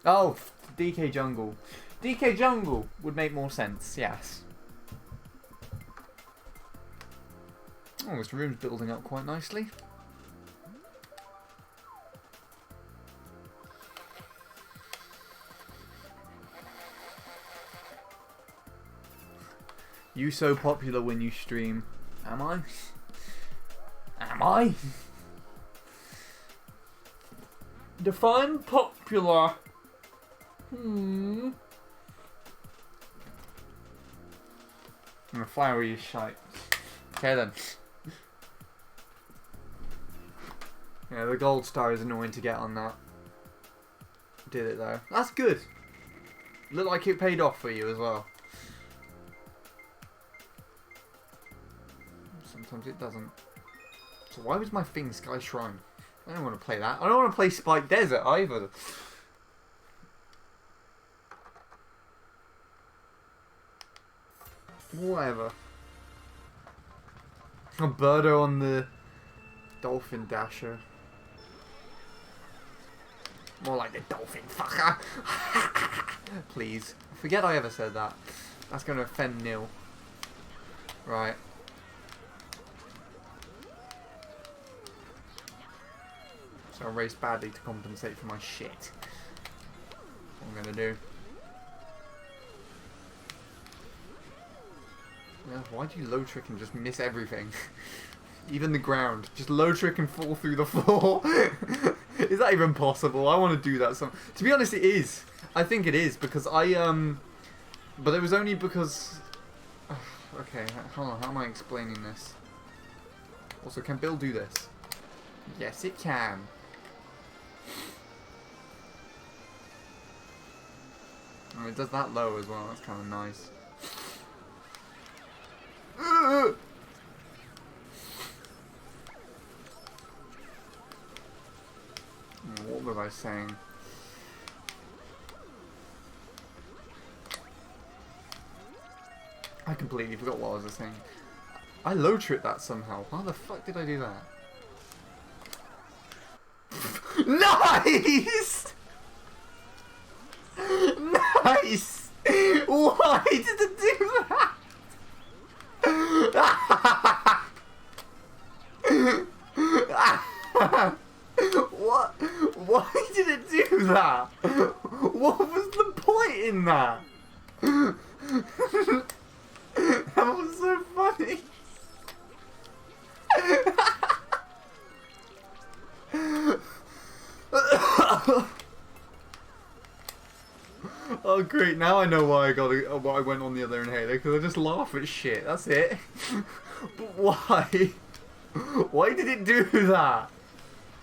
Oh, DK Jungle. DK Jungle would make more sense, yes. Oh, this room's building up quite nicely. You so popular when you stream. Am I? Am I? Define popular. I'm a flowery shite. Okay then. Yeah, the gold star is annoying to get on that. Did it though. That's good. Looked like it paid off for you as well. Sometimes it doesn't. So why was my thing Sky Shrine? I don't want to play that. I don't want to play Spike Desert either. Whatever. A birdo on the Dolphin Dasher. More like the Dolphin Fucker. Please. Forget I ever said that. That's going to offend Neil. Right. So I'll race badly to compensate for my shit. What I'm gonna do. Yeah, why do you low trick and just miss everything? Even the ground. Just low trick and fall through the floor. Is that even possible? I want to do that. To be honest, it is. I think it is because but it was only because. Okay, hold on. How am I explaining this? Also, can Bill do this? Yes, it can. Oh, it does that low as well. That's kind of nice. What was I saying? I completely forgot what I was saying. I low tripped that somehow. How the fuck did I do that? Nice! Nice! Why did it do that? What? Why did it do that? What was the point in that? That was so funny. Oh great! Now I know why why I went on the other inhaler, because I just laugh at shit. That's it. But why? Why did it do that?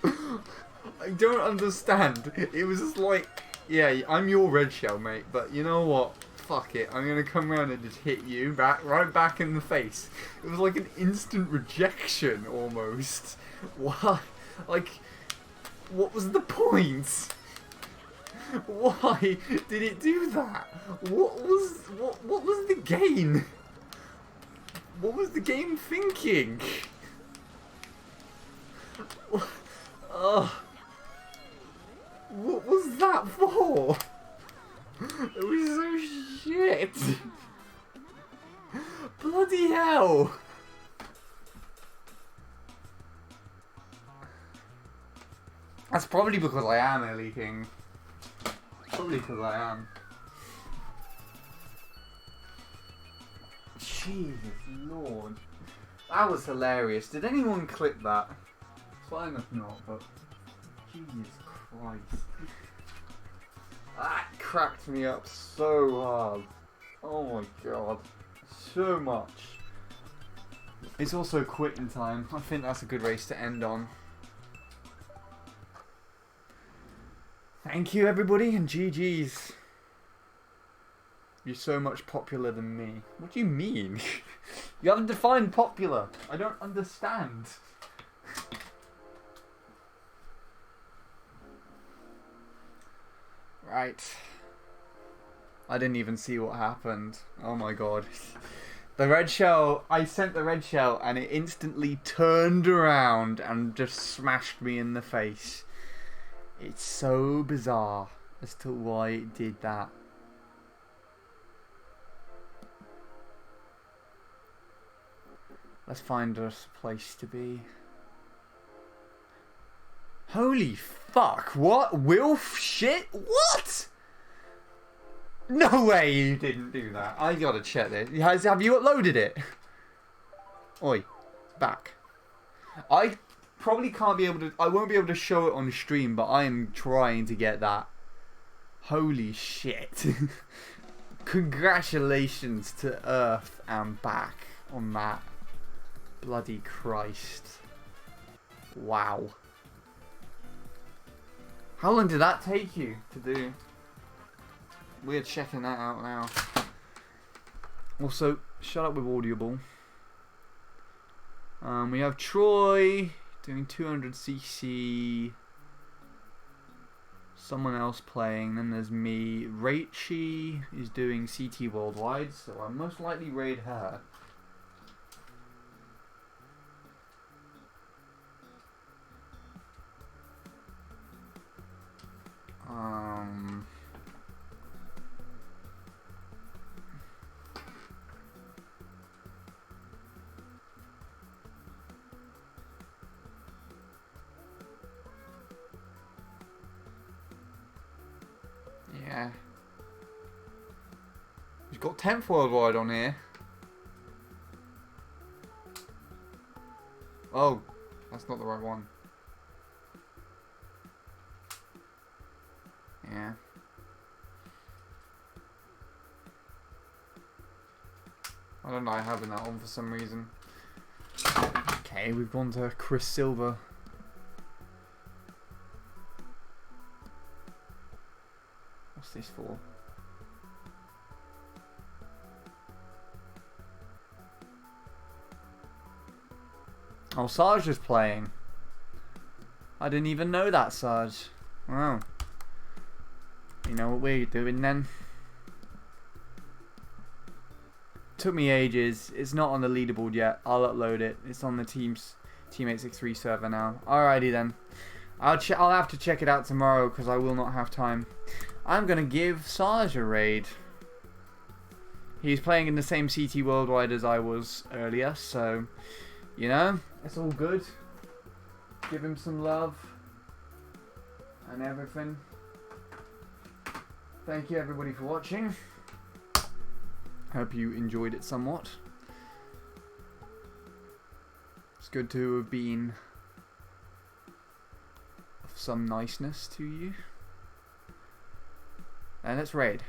I don't understand. It was just like, yeah, I'm your red shell, mate. But you know what? Fuck it. I'm gonna come around and just hit you right back in the face. It was like an instant rejection almost. Why? Like, what was the point? Why did it do that? What was the gain? What was the game thinking? What was that for? It was so shit. Bloody hell. That's probably because I am a leaking. Probably because I am. Jesus Lord. That was hilarious. Did anyone clip that? Fine if not, but Jesus Christ. That cracked me up so hard. Oh my god. So much. It's also quitting time. I think that's a good race to end on. Thank you everybody and GG's. You're so much popular than me. What do you mean? You haven't defined popular. I don't understand. Right. I didn't even see what happened. Oh my god. The red shell, I sent the red shell and it instantly turned around and just smashed me in the face. It's so bizarre as to why it did that. Let's find us a place to be. Holy fuck, what? Wilf shit? What? No way you didn't do that. I gotta check this. Have you uploaded it? Oi, back. I probably can't be able to, I won't be able to show it on stream, but I am trying to get that. Holy shit. Congratulations to Earth and back on that. Bloody Christ. Wow. How long did that take you to do? We're checking that out now. Also, shut up with Audible. We have Troy doing 200cc. Someone else playing. Then there's me. Raichi is doing CT Worldwide, so I'll most likely raid her. Yeah. We've got 10th worldwide on here. Oh, that's not the right one. Yeah. I don't like having that on for some reason. Okay, we've gone to Chris Silver. What's this for? Oh, Sarge is playing. I didn't even know that, Sarge. Wow. You know what we're doing then? Took me ages. It's not on the leaderboard yet. I'll upload it. It's on the Team 863 server now. Alrighty then. I'll have to check it out tomorrow because I will not have time. I'm gonna give Sarge a raid. He's playing in the same CT Worldwide as I was earlier, so you know, it's all good. Give him some love and everything. Thank you everybody for watching. Hope you enjoyed it somewhat. It's good to have been of some niceness to you. And let's raid.